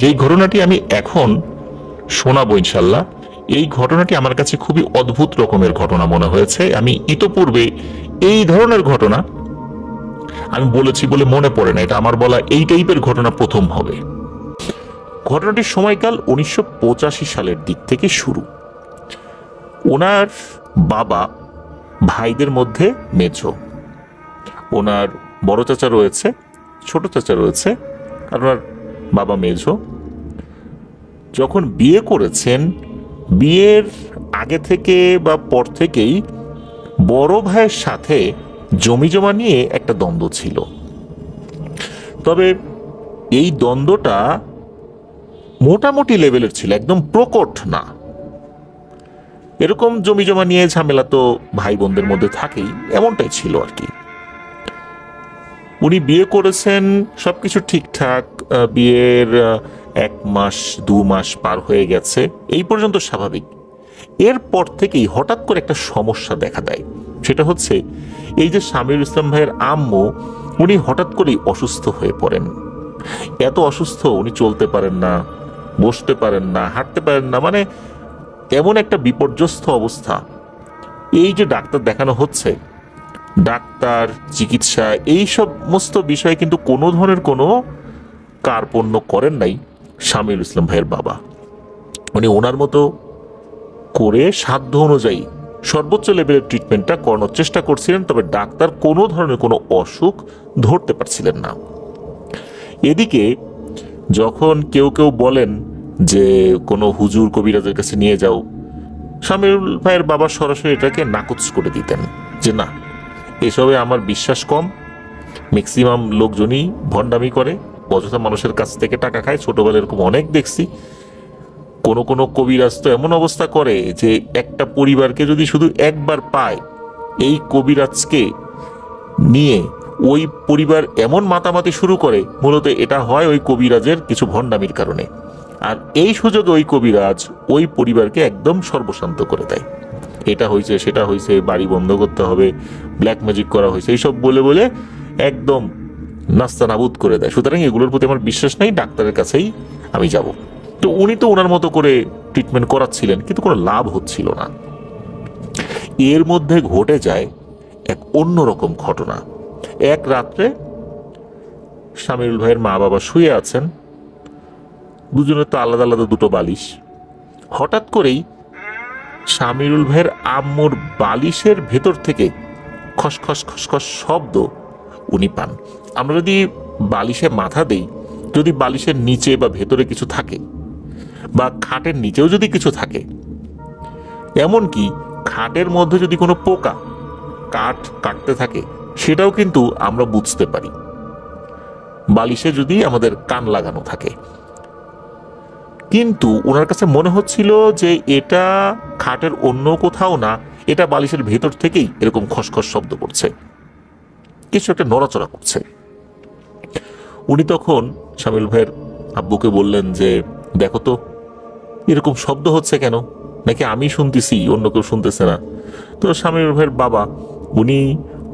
যেই ঘটনাটি আমি এখন শোনাবো ইনশাল্লাহ, এই ঘটনাটি আমার কাছে খুবই অদ্ভুত রকমের ঘটনা মনে হয়েছে। আমি ইতোপূর্বে এই ধরনের ঘটনা আমি বলেছি বলে মনে পড়ে না, এটা আমার বলা এই টাইপের ঘটনা প্রথম হবে। ঘটনাটির সময়কাল 1985 সালের দিক থেকে শুরু। ওনার বাবা ভাইদের মধ্যে মেঝো, ওনার বড় চাচা রয়েছে, ছোট চাচা রয়েছে, আর ওনার বাবা মেঝো। যখন বিয়ে করেছেন, বিয়ের আগে থেকে বা পর থেকেই বড় ভাইয়ের সাথে জমি জমা নিয়ে একটা দ্বন্দ্ব ছিল। তবে এই দ্বন্দ্বটা মোটামুটি লেভেলের ছিল, একদম প্রকট না। এরকম জমি জমা নিয়ে ঝামেলা তো ভাই বোনদের মধ্যে থাকেই, এমনটাই ছিল আর কি। উনি বিয়ে করেছেন, সবকিছু ঠিকঠাক, বিয়ের 1 মাস 2 মাস পার হয়ে গেছে, এই পর্যন্ত স্বাভাবিক। এরপর থেকেই হঠাৎ করে একটা সমস্যা দেখা দেয়। সেটা হচ্ছে এই যে শামীরুল ইসলাম ভাইয়ের আম্মু, উনি হঠাৎ করেই অসুস্থ হয়ে পড়েন। এত অসুস্থ, উনি চলতে পারেন না, বসতে পারেন না, হাঁটতে পারেন না, মানে এমন একটা বিপর্যস্ত অবস্থা। এই যে ডাক্তার দেখানো হচ্ছে, ডাক্তার, চিকিৎসা, এই সমস্ত বিষয়ে কিন্তু কোনো ধরনের কোনো কার্পণ্য করেন নাই শামীরুল ইসলাম ভাইয়ের বাবা। উনি ওনার মতো করে সাধ্য অনুযায়ী সর্বোচ্চ লেভেলের ট্রিটমেন্টটা করানোর চেষ্টা করছিলেন, তবে ডাক্তার কোনো ধরনের কোনো অসুখ ধরতে পারছিলেন না। এদিকে যখন কেউ কেউ বলেন যে কোনো হুজুর কবিরাজের কাছে নিয়ে যাও, শামীরুল ভাইয়ের বাবা সরাসরি এটাকে নাকচ করে দিতেন যে না, এসবে আমার বিশ্বাস কম, ম্যাক্সিমাম লোকজনই ভণ্ডামি করে, অযথা মানুষের কাছ থেকে টাকা খায়। ছোটবেলায় এরকম অনেক দেখছি। কোনো কোনো কবিরাজ তো এমন অবস্থা করে যে একটা পরিবারকে যদি শুধু একবার পায়, এই কবিরাজকে নিয়ে ওই পরিবার এমন মাতামাতি শুরু করে, মূলত এটা হয় ওই কবিরাজের কিছু ভণ্ডামির কারণে। আর এই সুযোগে ওই কবিরাজ ওই পরিবারকে একদম সর্বশান্ত করে দেয়। এটা হয়েছে, সেটা হয়েছে, বাড়ি বন্ধ করতে হবে, ব্ল্যাক ম্যাজিক করা হয়েছে, এইসব বলে বলে একদম নাস্তানাবুদ করে দেয়। সুতরাং এগুলোর প্রতি আমার বিশ্বাস নেই, ডাক্তারের কাছেই আমি যাব। তো উনি তো ওনার মতো করে ট্রিটমেন্ট করাচ্ছিলেন, কিন্তু কোনো লাভ হচ্ছিল না। এর মধ্যে ঘটে যায় এক অন্যরকম ঘটনা। এক রাত্রে শামীরুল ভাইয়ের মা বাবা শুয়ে আছেন, দুজনের তো আলাদা আলাদা দুটো বালিশ। হঠাৎ করেই শামীরুল ভাইয়ের আম্মুর বালিশের ভেতর থেকে খসখস খসখস শব্দ উনি পান। আমরা যদি বালিশে মাথা দেই, যদি বালিশের নিচে বা ভেতরে কিছু থাকে, বা খাটের নিচেও যদি কিছু থাকে, এমনকি খাটের মধ্যে যদি কোনো পোকা কাঠ কাটতে থাকে, সেটাও কিন্তু আমরা বুঝতে পারি, বালিশে যদি আমাদের কান লাগানো থাকে। কিন্তু ওনার কাছে মনে হচ্ছিল যে এটা খাটের অন্য কোথাও না, এটা বালিশের ভেতর থেকেই এরকম খসখস শব্দ করছে, কিছু একটা নড়াচড়া করছে। উনি তখন শামীরুল ভাইয়ের আব্বুকে বললেন যে দেখো তো এরকম শব্দ হচ্ছে কেন, নাকি আমি শুনতেছি অন্য কেউ শুনতেছে না? তো শামীরুল ভাইয়ের বাবা, উনি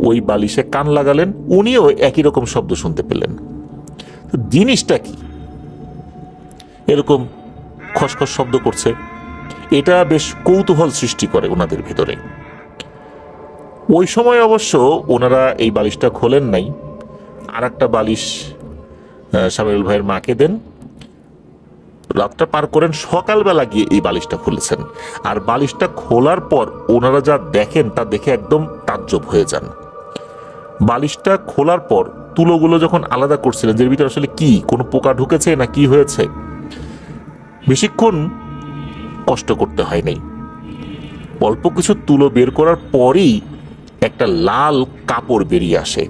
ওই বালিশে কান লাগালেন, উনিও একই রকম শব্দ শুনতে পেলেন। তো জিনিসটা কি, এরকম খসখস শব্দ করছে, এটা বেশ কৌতূহল সৃষ্টি করে ওনাদের ভেতরে। ওই সময় অবশ্য ওনারা এই বালিশটা খোলেন নাই, আর একটা বালিশ শামীরুল ভাইয়ের মাকে দেন, রাতটা পার করেন, সকালবেলা গিয়ে এই বালিশটা খুলেছেন। আর বালিশটা খোলার পর ওনারা যা দেখেন তা দেখে একদম তাজ্জব হয়ে যান। বালিশটা খোলার পর তুলোগুলো যখন আলাদা করছিলেন, যে ভিতরে আসলে কি, কোনো পোকা ঢুকেছে না কি হয়েছে, বেশিক্ষণ কষ্ট করতে হয় নাই। অল্প কিছু তুলো বের করার পরেই একটা লাল কাপড় বেরিয়ে আসে।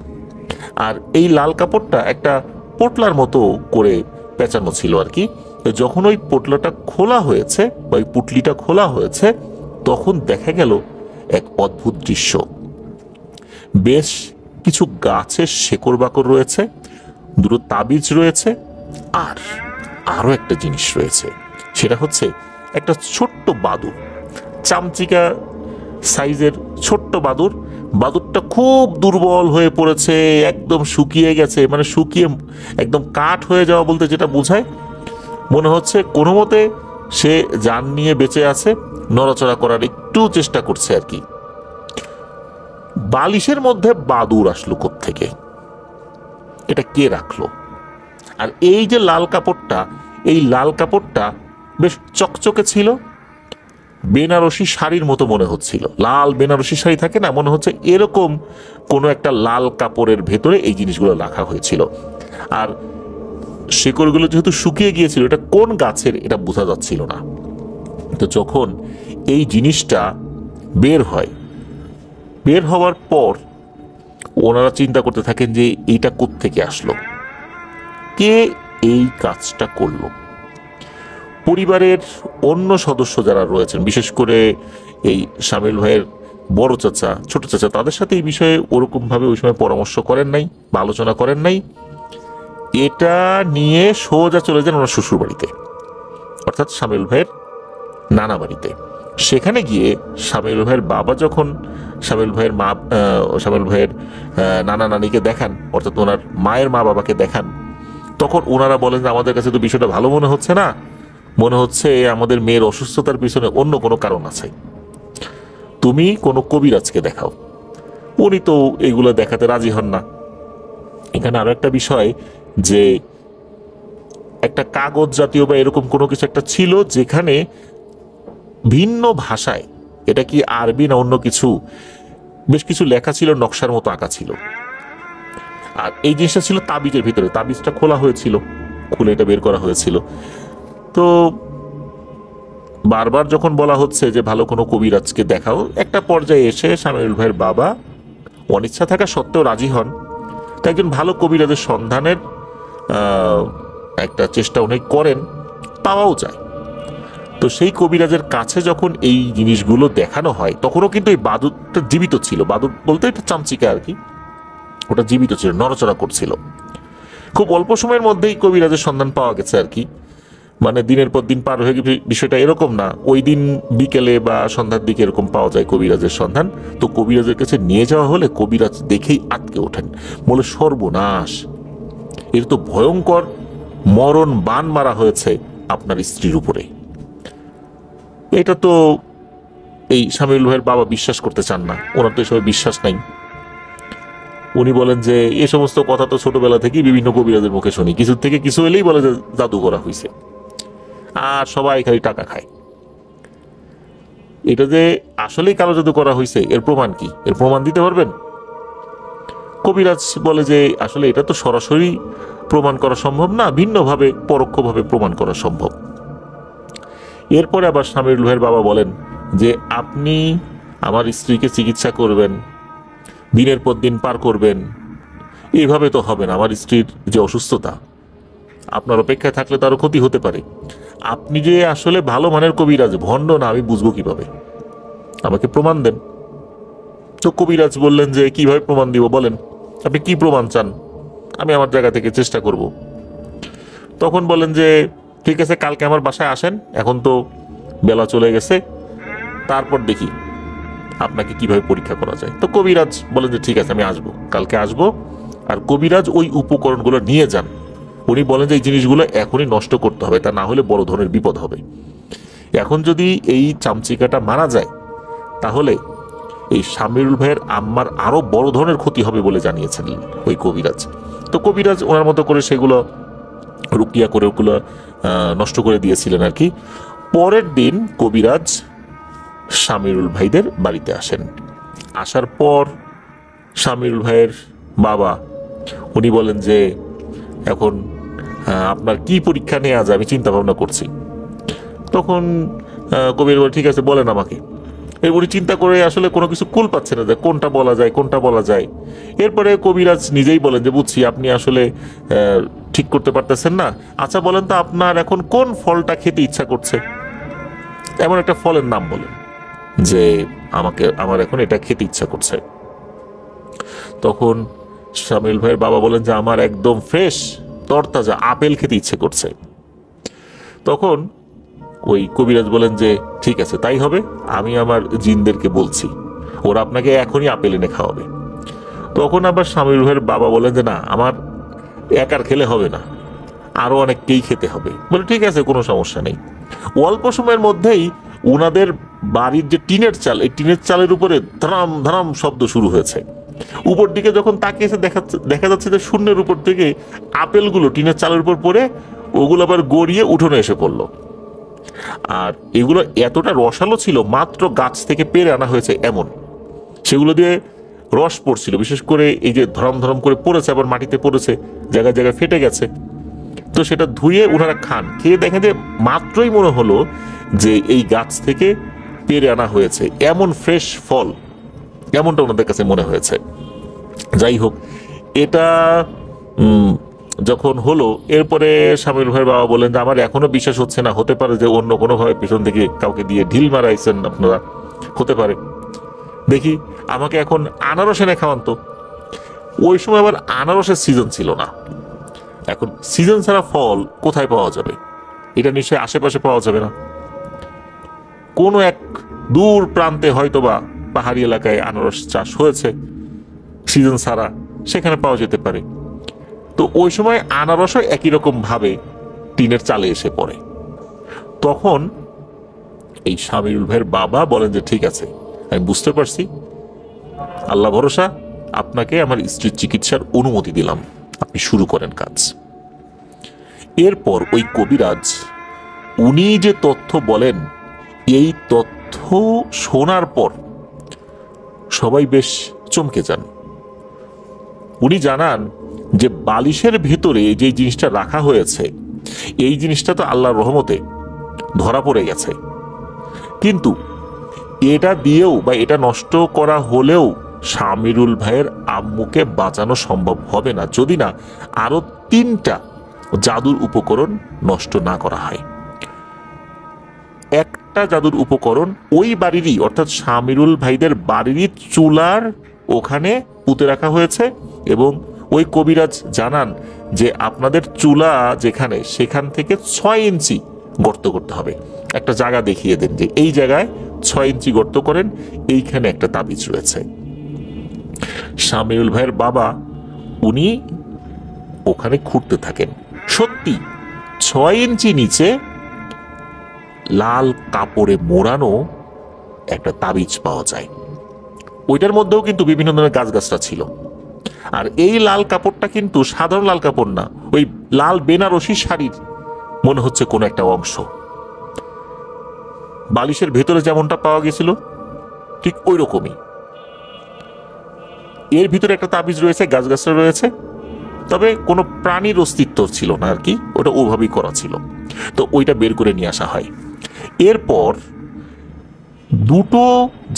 আর এই লাল কাপড়টা একটা পোটলার মতো করে পেঁচানো ছিল আর কি। যখন ওই পোটলাটা খোলা হয়েছে বা ওই পুটলিটা খোলা হয়েছে, তখন দেখা গেল এক অদ্ভুত দৃশ্য। বেশ কিছু গাছের শেকড় বাকড় রয়েছে, দুটো তাবিজ রয়েছে, আর আরো একটা জিনিস রয়েছে। সেটা হচ্ছে একটা ছোট্ট বাদুড়, চামচিকা সাইজের ছোট্ট বাদুড়। বাদুড়টা খুব দুর্বল হয়ে পড়েছে, একদম শুকিয়ে গেছে, মানে শুকিয়ে একদম কাঠ হয়ে যাওয়া বলতে যেটা বোঝায়, মনে হচ্ছে কোনো মতে সে জান নিয়ে বেঁচে আছে, নড়াচড়া করার একটু চেষ্টা করছে আর কি। বালিশের মধ্যে বাদুড় আসলো কোত্থেকে, এটা কে রাখলো? আর এই যে লাল কাপড়টা, এই লাল কাপড়টা বেশ চকচকে ছিল, বেনারসি শাড়ির মতো মনে হচ্ছিল। লাল বেনারসি শাড়ি থাকে না, মনে হচ্ছে এরকম কোনো একটা লাল কাপড়ের ভেতরে এই জিনিসগুলো রাখা হয়েছিল। আর শেকড়গুলো যেহেতু শুকিয়ে গিয়েছিল, এটা কোন গাছের এটা বোঝা যাচ্ছিল না। তো যখন এই জিনিসটা বের হয়, বের হওয়ার পর ওনারা চিন্তা করতে থাকেন যে এইটা কোত্থেকে আসলো, কে এই কাজটা করলো। পরিবারের অন্য সদস্য যারা রয়েছেন, বিশেষ করে এই শামিল ভাইয়ের বড় চাচা, ছোট চাচা, তাদের সাথে এই বিষয়ে ওরকম ভাবে ওই সময় পরামর্শ করেন নাই বা আলোচনা করেন নাই। এটা নিয়ে সোজা চলে যান ওনার শ্বশুর বাড়িতে, অর্থাৎ শামিল ভাইয়ের নানা বাড়িতে। সেখানে গিয়ে শামিল ভাইয়ের বাবা যখন শামিল ভাইয়ের নানা নানিকে দেখান, অর্থাৎ ওনার মায়ের মা বাবাকে দেখান, তখন ওনারা বলেন যে আমাদের কাছে তো বিষয়টা ভালো মনে হচ্ছে না, মনে হচ্ছে আমাদের মেয়ের অসুস্থতার পিছনে অন্য কোনো কারণ আছে, তুমি কোনো কবিরাজকে দেখাও। উনি তো এগুলো দেখাতে রাজি হন না। এখানে আরো একটা বিষয়, যে একটা কাগজ জাতীয় বা এরকম কোনো কিছু একটা ছিল, যেখানে ভিন্ন ভাষায়, এটা কি আরবি না অন্য কিছু, বেশ কিছু লেখা ছিল, নকশার মতো আঁকা ছিল। আর এই জিনিসটা ছিল তাবিজের ভিতরে, তাবিজটা খোলা হয়েছিল, খুলে এটা বের করা হয়েছিল। তো বারবার যখন বলা হচ্ছে যে ভালো কোনো কবিরাজকে দেখাও, একটা পর্যায়ে এসে শামিউল ভাইয়ের বাবা অনিচ্ছা থাকা সত্ত্বেও রাজি হন। তো একজন ভালো কবিরাজের সন্ধানের একটা চেষ্টা উনি করেন, পাওয়াও যায়। তো সেই কবিরাজের কাছে যখন এই জিনিসগুলো দেখানো হয়, তখনও কিন্তু এই বাদুরটা জীবিত ছিল। বাদুর বলতে এটা চামচিকা আর কি, ওটা জীবিত ছিল, নড়াচড়া করছিল। খুব অল্প সময়ের মধ্যেই কবিরাজের সন্ধান পাওয়া গেছে আর কি। মানে দিনের পর দিন পার হয়ে গেছে, বিষয়টা এরকম না ওই দিন বিকেলে বা সন্ধ্যার দিকে এরকম পাওয়া যায় কবিরাজের সন্ধান। তো কবিরাজের কাছে নিয়ে যাওয়া হলে কবিরাজ দেখেই আটকে ওঠেন, বলে সর্বনাশ, এর তো ভয়ঙ্কর মরণ বান মারা হয়েছে আপনার স্ত্রীর উপরে। এটা তো এই শামিউল ভাইয়ের বাবা বিশ্বাস করতে চান না, ওনার তো এসব বিশ্বাস নাই। উনি বলেন যে এই সমস্ত কথা তো ছোটবেলা থেকেই বিভিন্ন কবিরাজের মুখে শুনি, কিছু থেকে কিছু এলেই বলে যে জাদু করা হয়েছে, আর সবাই খালি টাকা খায়। এটা যে আসলেই কালো জাদু করা হয়েছে, এর প্রমাণ কি, এর প্রমাণ দিতে পারবেন? কবিরাজ বলে যে আসলে এটা তো সরাসরি প্রমাণ করা সম্ভব না, ভিন্নভাবে পরোক্ষভাবে প্রমাণ করা সম্ভব। এরপরে আবার শামিউল ভাইয়ের বাবা বলেন যে আপনি আমার স্ত্রীকে চিকিৎসা করবেন, দিনের পর দিন পার করবেন, এইভাবে তো হবে না। আমার স্ত্রীর যে অসুস্থতা, আপনার অপেক্ষায় থাকলে তো আরো ক্ষতি হতে পারে। আপনি যে আসলে ভালো মানের কবিরাজ, ভণ্ড না, আমি বুঝবো কিভাবে? আমাকে প্রমাণ দেন। তো কবিরাজ বললেন যে কিভাবে প্রমাণ দিব বলেন, আপনি কি প্রমাণ চান, আমি আমার জায়গা থেকে চেষ্টা করব। তখন বলেন যে ঠিক আছে, কালকে আমার বাসায় আসেন, এখন তো বেলা চলে গেছে, তারপর দেখি আপনাকে কিভাবে পরীক্ষা করা যায়। তো কবিরাজ বলেন যে ঠিক আছে, আমি আসবো, কালকে আসবো। আর কবিরাজ ওই উপকরণগুলো নিয়ে যান। উনি বলেন যে এই জিনিসগুলো এখনই নষ্ট করতে হবে, তা না হলে বড় ধরনের বিপদ হবে। এখন যদি এই চামচিকাটা মারা যায়, তাহলে এই শামিউল ভাইয়ের আম্মার আরো বড় ধরনের ক্ষতি হবে বলে জানিয়েছেন ওই কবিরাজ। তো কবিরাজ ওনার মতো করে সেগুলো রুকিয়া করে ওগুলো নষ্ট করে দিয়েছিলেন আর কি। পরের দিন কবিরাজ শামিউল ভাইদের বাড়িতে আসেন। আসার পর শামিউল ভাইয়ের বাবা উনি বলেন যে এখন আপনার কি পরীক্ষা নেওয়া যায়, আমি চিন্তা ভাবনা করছি। তখন কবির বলে ঠিক আছে, বলেন আমাকে। উনি চিন্তা করে আসলে কোনো কিছু কুল পাচ্ছে না যে কোনটা বলা যায়, কোনটা বলা যায়। এরপরে কবিরাজ নিজেই বলেন যে বুঝছি, আপনি আসলে ঠিক করতে পারতেছেন না। আচ্ছা বলেন তো, আপনার এখন কোন ফলটা খেতে ইচ্ছা করছে, এমন একটা ফলের নাম বলেন যে আমার এখন এটা খেতে ইচ্ছা করছে। তখন শামিউল ভাইয়ের বাবা বলেন যে আমার একদম ফ্রেশ তরতাজা আপেল খেতে ইচ্ছে করছে। তখন ওই কবিরাজ বলেন যে ঠিক আছে, তাই হবে, আমি আমার জিনদেরকে বলছি, ওরা আপনাকে এখনই আপেল এনে খাওয়াবে। তখন আবার শামিউল ভাইয়ের বাবা বলেন যে না, আমার একার খেলে হবে না, আরো অনেককেই খেতে হবে। বলে ঠিক আছে, কোনো সমস্যা নেই। অল্প সময়ের মধ্যেই ওনাদের বাড়ির যে টিনের চাল, এই টিনের চালের উপরে ধারাম ধারাম শব্দ শুরু হয়েছে। উপর দিকে যখন তাকিয়েছে দেখা যাচ্ছে যে শূন্যের উপর থেকে আপেলগুলো টিনের চালের উপর পড়ে ওগুলো আবার গড়িয়ে উঠোনে এসে পড়লো। আর এগুলো এতটা রসালো ছিল, মাত্র গাছ থেকে পেরে আনা হয়েছে এমন। সেগুলো দিয়ে রস পড়ছিল, বিশেষ করে এই যে ধরম ধরম করে পড়েছে, আবার মাটিতে পড়েছে, জায়গায় জায়গায় ফেটে গেছে। তো সেটা ধুয়ে ওনারা খান। খেয়ে দেখেন যে মাত্রই মনে হলো যে এই গাছ থেকে পেরে আনা হয়েছে, এমন ফ্রেশ ফল, এমনটা ওনাদের কাছে মনে হয়েছে। যাই হোক, এটা যখন হলো, এরপরে শামিউল ভাইয়ের বাবা বলেন যে আমার এখনো বিশ্বাস হচ্ছে না, হতে পারে যে অন্য কোনোভাবে পিছন থেকে কাউকে দিয়ে ঢিল মারাইছেন আপনারা, হতে পারে। দেখি আমাকে এখন আনারস এনে খাওয়ান তো। ওই সময় আবার আনারসের সিজন ছিল না। এখন সিজন ছাড়া ফল কোথায় পাওয়া যাবে? এটা নিশ্চয়ই আশেপাশে পাওয়া যাবে না। কোনো এক দূর প্রান্তে হয়তোবা পাহাড়ি এলাকায় আনারস চাষ হয়েছে সিজন ছাড়া, সেখানে পাওয়া যেতে পারে। তো ওই সময় আনারসও একই রকম ভাবে টিনের চালে এসে পড়ে। তখন এই শামিউল ভাইয়ের বাবা বলেন যে ঠিক আছে, আমি বুঝতে পারছি, আল্লাহ ভরসা, আপনাকে আমার স্ত্রীর চিকিৎসার অনুমতি দিলাম, আপনি শুরু করেন কাজ। এরপর ওই কবিরাজ উনি যে তথ্য বলেন, এই তথ্য শোনার পর সবাই বেশ চমকে যান। উনি জানান যে বালিশের ভেতরে যে জিনিসটা রাখা হয়েছে, এই জিনিসটা তো আল্লাহর রহমতে ধরা পড়ে গেছে, কিন্তু এটা দিয়েও বা এটা নষ্ট করা হলেও শামিরুল ভাইয়ের আম্মুকে বাঁচানো সম্ভব হবে না, যদি না আরো 3টা জাদুর উপকরণ নষ্ট না করা হয়। একটা জাদুর উপকরণ ওই বাড়িরই, অর্থাৎ শামিরুল ভাইদের বাড়িরই চুলার ওখানে পুঁতে রাখা হয়েছে, এবং ওই কবিরাজ জানান যে আপনাদের চুলা যেখানে, সেখান থেকে 6 ইঞ্চি গর্ত করতে হবে। একটা জায়গা দেখিয়ে দেন যে এই জায়গায় 6 ইঞ্চি গর্ত করেন, এইখানে একটা তাবিজ রয়েছে। শামিউল ভাইয়ের বাবা উনি ওখানে খুঁড়তে থাকেন। সত্যি 6 ইঞ্চি নিচে লাল কাপড়ে মোড়ানো একটা তাবিজ পাওয়া যায়। ওইটার মধ্যেও কিন্তু বিভিন্ন ধরনের গাছগাছরা ছিল। আর এই লাল কাপড়টা কিন্তু সাধারণ লাল কাপড় না, ওই লাল বেনারসি শাড়ির মনে হচ্ছে কোনো একটা অংশ। বালিশের ভেতরে যেমনটা পাওয়া গেছিল ঠিক ওই রকমই। এর ভিতরে একটা তাবিজ রয়েছে, গাছগাছরা রয়েছে, তবে কোনো প্রাণীর অস্তিত্ব ছিল না আর কি, ওটা ওভাবেই করা ছিল। তো ওইটা বের করে নিয়ে আসা হয়। এরপর 2টো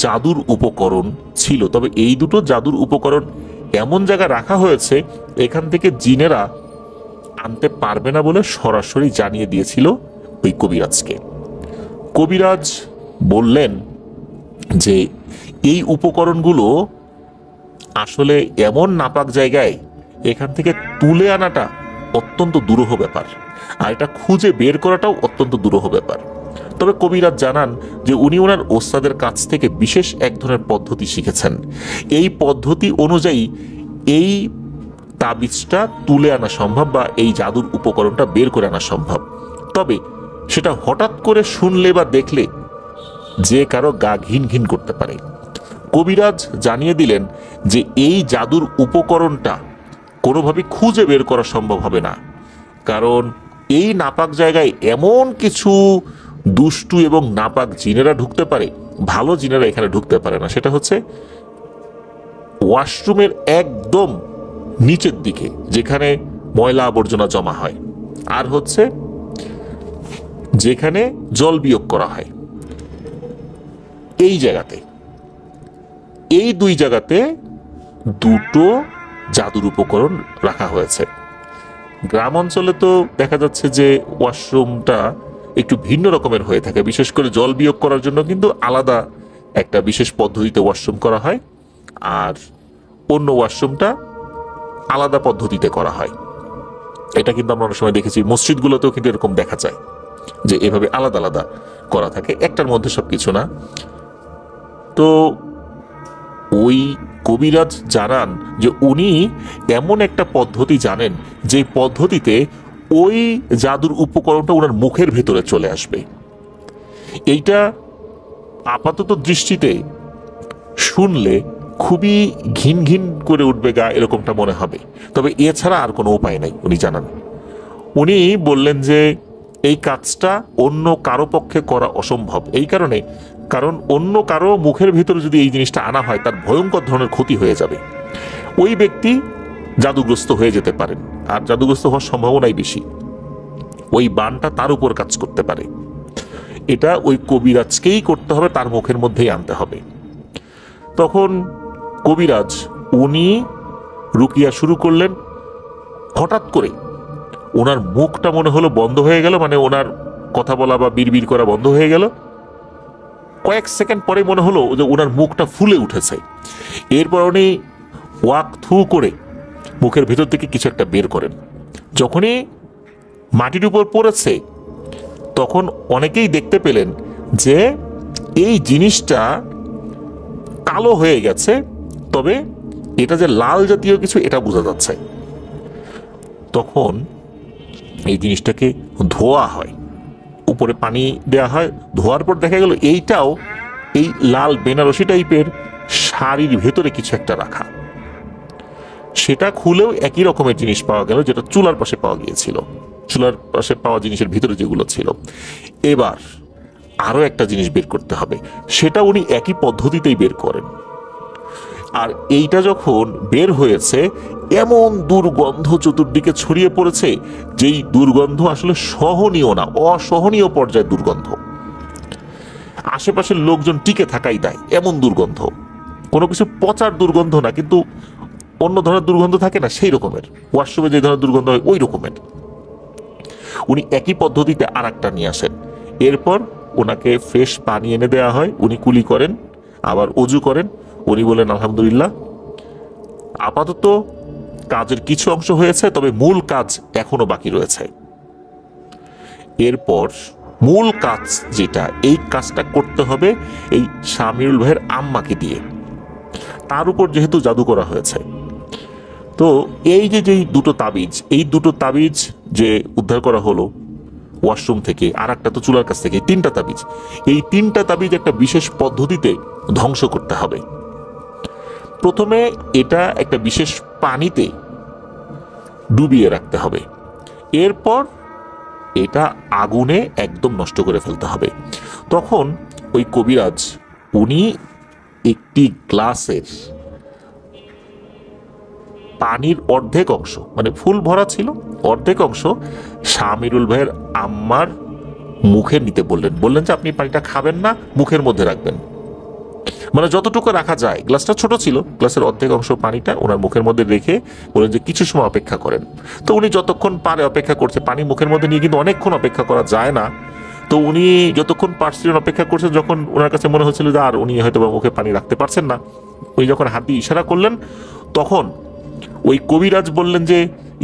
জাদুর উপকরণ ছিল, তবে এই 2টো জাদুর উপকরণ এমন জায়গায় রাখা হয়েছে এখান থেকে জিনেরা আনতে পারবে না বলে সরাসরি জানিয়ে দিয়েছিল ওই কবিরাজকে। কবিরাজ বললেন যে এই উপকরণগুলো আসলে এমন নাপাক জায়গায়, এখান থেকে তুলে আনাটা অত্যন্ত দুরূহ ব্যাপার, আর এটা খুঁজে বের করাটাও অত্যন্ত দুরূহ ব্যাপার। তবে কবিরাজ জানান যে উনি ওনার ওস্তাদের কাছ থেকে বিশেষ এক ধরনের পদ্ধতি শিখেছেন। এই পদ্ধতি অনুযায়ী এই তাবিজটা তুলে আনা সম্ভব, বা এই জাদুর উপকরণটা বের করে আনা সম্ভব। তবে সেটা হঠাৎ করে শুনলে বা দেখলে যে কারো গা ঘিন ঘিন করতে পারে। কবিরাজ জানিয়ে দিলেন যে এই জাদুর উপকরণটা কোনোভাবে খুঁজে বের করা সম্ভব হবে না, কারণ এই নাপাক জায়গায় এমন কিছু দুষ্টু এবং নাপাক জিনেরা ঢুকতে পারে, ভালো জিনেরা এখানে ঢুকতে পারে না। সেটা হচ্ছে ওয়াশরুমের একদম নিচের দিকে যেখানে ময়লা আবর্জনা জমা হয়, আর হচ্ছে যেখানে জল বিয়োগ করা হয়, এই জায়গাতে, এই 2 জায়গাতে 2টো জাদুর উপকরণ রাখা হয়েছে। গ্রাম অঞ্চলে তো দেখা যাচ্ছে যে ওয়াশরুমটা একটু ভিন্ন রকমের হয়ে থাকে, বিশেষ করে জল বিয়োগ করার জন্য কিন্তু আলাদা একটা বিশেষ পদ্ধতিতে ওয়াশরুম করা হয়, আর অন্য ওয়াশরুমটা আলাদা পদ্ধতিতে করা হয়। এটা কিন্তু আমরা অনেক সময় দেখেছি, মসজিদগুলোতেও কিন্তু এরকম দেখা যায় যে এভাবে আলাদা আলাদা করা থাকে, একটার মধ্যে সবকিছু না। তো ওই কবিরাজ জানান যে উনি এমন একটা পদ্ধতি জানেন যে পদ্ধতিতে ওই জাদুর উপকরণটা ওনার মুখের ভেতরে চলে আসবে। এইটা আপাতত দৃষ্টিতে শুনলে খুবই ঘিন ঘিন করে উঠবে গা, এরকমটা মনে হবে। তবে এছাড়া আর কোনো উপায় নাই উনি জানান। উনি বললেন যে এই কাজটা অন্য কারো পক্ষে করা অসম্ভব, এই কারণে কারণ অন্য কারো মুখের ভিতরে যদি এই জিনিসটা আনা হয় তার ভয়ঙ্কর ধরনের ক্ষতি হয়ে যাবে। ওই ব্যক্তি জাদুগ্রস্ত হয়ে যেতে পারেন, আর জাদুগ্রস্ত হওয়ার সম্ভাবনাই বেশি। ওই বানটা তার উপর কাজ করতে পারে। এটা ওই কবিরাজকেই করতে হবে, তার মুখের মধ্যেই আনতে হবে। তখন কবিরাজ উনি রুকিয়া শুরু করলেন। হঠাৎ করে ওনার মুখটা মনে হলো বন্ধ হয়ে গেল, মানে ওনার কথা বলা বা বিড়বিড় করা বন্ধ হয়ে গেল। কয়েক সেকেন্ড পরে মনে হলো যে ওনার মুখটা ফুলে উঠেছে। এরপর উনি ওয়াক থু করে মুখের ভেতর থেকে কিছু একটা বের করেন। যখনই মাটির উপর পড়েছে তখন অনেকেই দেখতে পেলেন যে এই জিনিসটা কালো হয়ে গেছে, তবে এটা যে লাল জাতীয় কিছু এটা বোঝা যাচ্ছে। তখন এই জিনিসটাকে ধোয়া হয়, উপরে পানি দেয়া হয়। ধোয়ার পর দেখা গেল এইটাও এই লাল বেনারসি টাইপের শাড়ির ভেতরে কিছু একটা রাখা। সেটা খুলেও একই রকমের জিনিস পাওয়া গেল যেটা চুলার পাশে পাওয়া গিয়েছিল, চুলার পাশে পাওয়া জিনিসের ভিতরে যেগুলো ছিল। এবার আরো একটা জিনিস বের করতে হবে, সেটা উনি একই পদ্ধতিতেই বের করেন। আর এইটা যখন বের হয়েছে এমন দুর্গন্ধ চতুর্দিকে ছড়িয়ে পড়েছে, যেই দুর্গন্ধ আসলে সহনীয় না, অসহনীয় পর্যায়ের দুর্গন্ধ। আশেপাশের লোকজন টিকে থাকাই দায়, এমন দুর্গন্ধ। কোনো কিছু পচার দুর্গন্ধ না, কিন্তু অন্য ধরনের দুর্গন্ধ থাকে না সেই রকমের, ওয়াশরুমে যে ধরনের দুর্গন্ধ হয় ওই রকমের। উনি একই পদ্ধতিতে আর একটা নিয়ে আসেন। এরপর ওনাকে ফ্রেশ পানি এনে দেওয়া হয়, উনি কুলি করেন, আবার অজু করেন। উনি বলেন আলহামদুলিল্লাহ, আপাতত কাজের কিছু অংশ হয়েছে, তবে মূল কাজ এখনো বাকি রয়েছে। এরপর মূল কাজ যেটা, এই কাজটা করতে হবে এই শামিউল ভাইয়ের আম্মাকে দিয়ে। তার উপর যেহেতু জাদু করা হয়েছে, তো এই যে যেই দুটো তাবিজ, এই দুটো তাবিজ যে উদ্ধার করা হলো ওয়াশরুম থেকে, আর একটা তো চুলার কাছ থেকে, তিনটা তাবিজ, এই তিনটা তাবিজ একটা বিশেষ পদ্ধতিতে ধ্বংস করতে হবে। প্রথমে এটা একটা বিশেষ পানিতে ডুবিয়ে রাখতে হবে। এরপর এটা আগুনে একদম নষ্ট করে ফেলতে হবে। তখন ওই কবিরাজ উনি একটি গ্লাসের পানির অর্ধেক অংশ, মানে ফুল ভরা ছিল অর্ধেক অংশ, শামিরুল ভাইয়ের আম্মার মুখে নিতে বললেন যে আপনি পানিটা খাবেন না, মুখের মধ্যে রাখবেন। মানে যতটুকু রাখা যায়, গ্লাসটা ছোট ছিল, গ্লাসের অর্ধেক অংশ পানিটা ওনার মুখের মধ্যে রেখে বলেন যে কিছু সময় অপেক্ষা করেন। তো উনি যতক্ষণ পারে অপেক্ষা করছে, পানি মুখের মধ্যে নিয়ে কিন্তু অনেকক্ষণ অপেক্ষা করা যায় না। তো উনি যতক্ষণ পারছিলেন অপেক্ষা করছেন, যখন ওনার কাছে মনে হচ্ছিল যে আর উনি হয়তো মুখে পানি রাখতে পারছেন না, উনি যখন হাত দিয়ে ইশারা করলেন, তখন ওই কবিরাজ বললেন যে,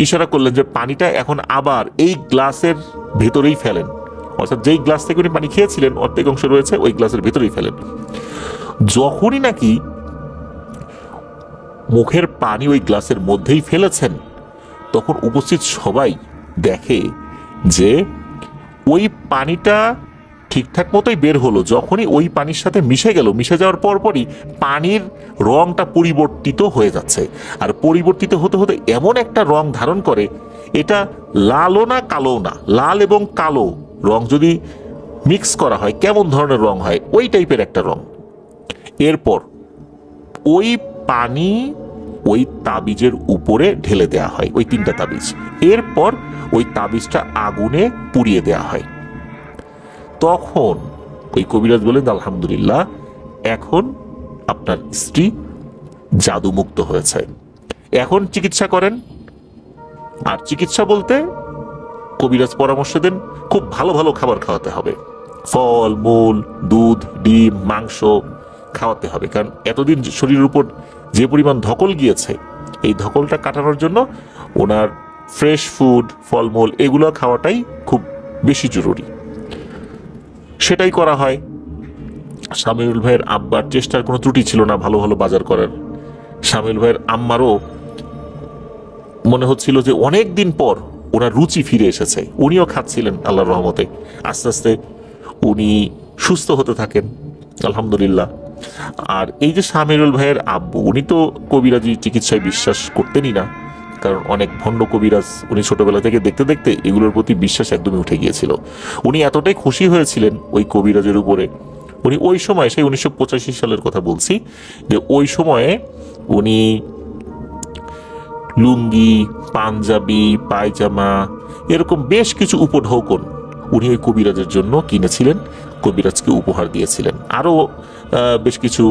ইশারা করলেন যে পানিটা এখন আবার এই গ্লাসের ভেতরেই ফেলেন। অর্থাৎ যেই গ্লাস থেকে উনি পানি খেয়েছিলেন অর্ধেক অংশ রয়েছে ওই গ্লাসের ভেতরেই ফেলেন। যখনই নাকি মুখের পানি ওই গ্লাসের মধ্যেই ফেলেছেন, তখন উপস্থিত সবাই দেখে যে ওই পানিটা ঠিকঠাক মতোই বের হলো। যখনই ওই পানির সাথে মিশে গেল, মিশে যাওয়ার পরপরই পানির রংটা পরিবর্তিত হয়ে যাচ্ছে। আর পরিবর্তিত হতে হতে এমন একটা রং ধারণ করে, এটা লালও না কালো না, লাল এবং কালো রং যদি মিক্স করা হয় কেমন ধরনের রং হয়, ওই টাইপের একটা রং। এরপর ওই পানি ওই তাবিজের উপরে ঢেলে দেয়া হয়, ওই তিনটা তাবিজ। এরপর ওই তাবিজটা আগুনে পুড়িয়ে দেয়া হয়। তখন ওই কবিরাজ বলেন আলহামদুলিল্লাহ, এখন আপনার স্ত্রী জাদুমুক্ত হয়েছে, এখন চিকিৎসা করেন। আর চিকিৎসা বলতে কবিরাজ পরামর্শ দেন খুব ভালো ভালো খাবার খাওয়াতে হবে, ফল মূল, দুধ, ডিম, মাংস খাওয়াতে হবে। কারণ এতদিন শরীরের উপর যে পরিমাণ ধকল গিয়েছে, এই ধকলটা কাটানোর জন্য ওনার ফ্রেশ ফুড, ফলমূল এগুলো খাওয়াটাই খুব বেশি জরুরি। সেটাই করা হয়। শামিউল ভাইয়ের আব্বার চেষ্টার কোনো ত্রুটি ছিল না ভালো ভালো বাজার করার। শামিউল ভাইয়ের আম্মারও মনে হচ্ছিল যে অনেক দিন পর ওনার রুচি ফিরে এসেছে, উনিও খাচ্ছিলেন আল্লাহর রহমতে। আস্তে আস্তে উনি সুস্থ হতে থাকেন আলহামদুলিল্লাহ। আর এই যে শামিরুল ভাইয়ের আব্বু, উনি তো কবিরাজি চিকিৎসায় বিশ্বাস করতেনই না, কারণ অনেক ভণ্ড কবিরাজ উনি ছোটবেলা থেকে দেখতে দেখতে এগুলোর প্রতি বিশ্বাস একদমই উঠে গিয়েছিল। উনি এতটাই খুশি হয়েছিলেন ওই কবিরাজের উপরে, উনি ওই সময়, সেই 1985 সালের কথা বলছি, যে ওই সময়ে উনি লুঙ্গি, পাঞ্জাবি, পায়জামা এরকম বেশ কিছু উপঢৌকন উনি ওই কবিরাজের জন্য কিনেছিলেন, কবিরাজকে উপহার দিয়েছিলেন, আরও বেশ কিছু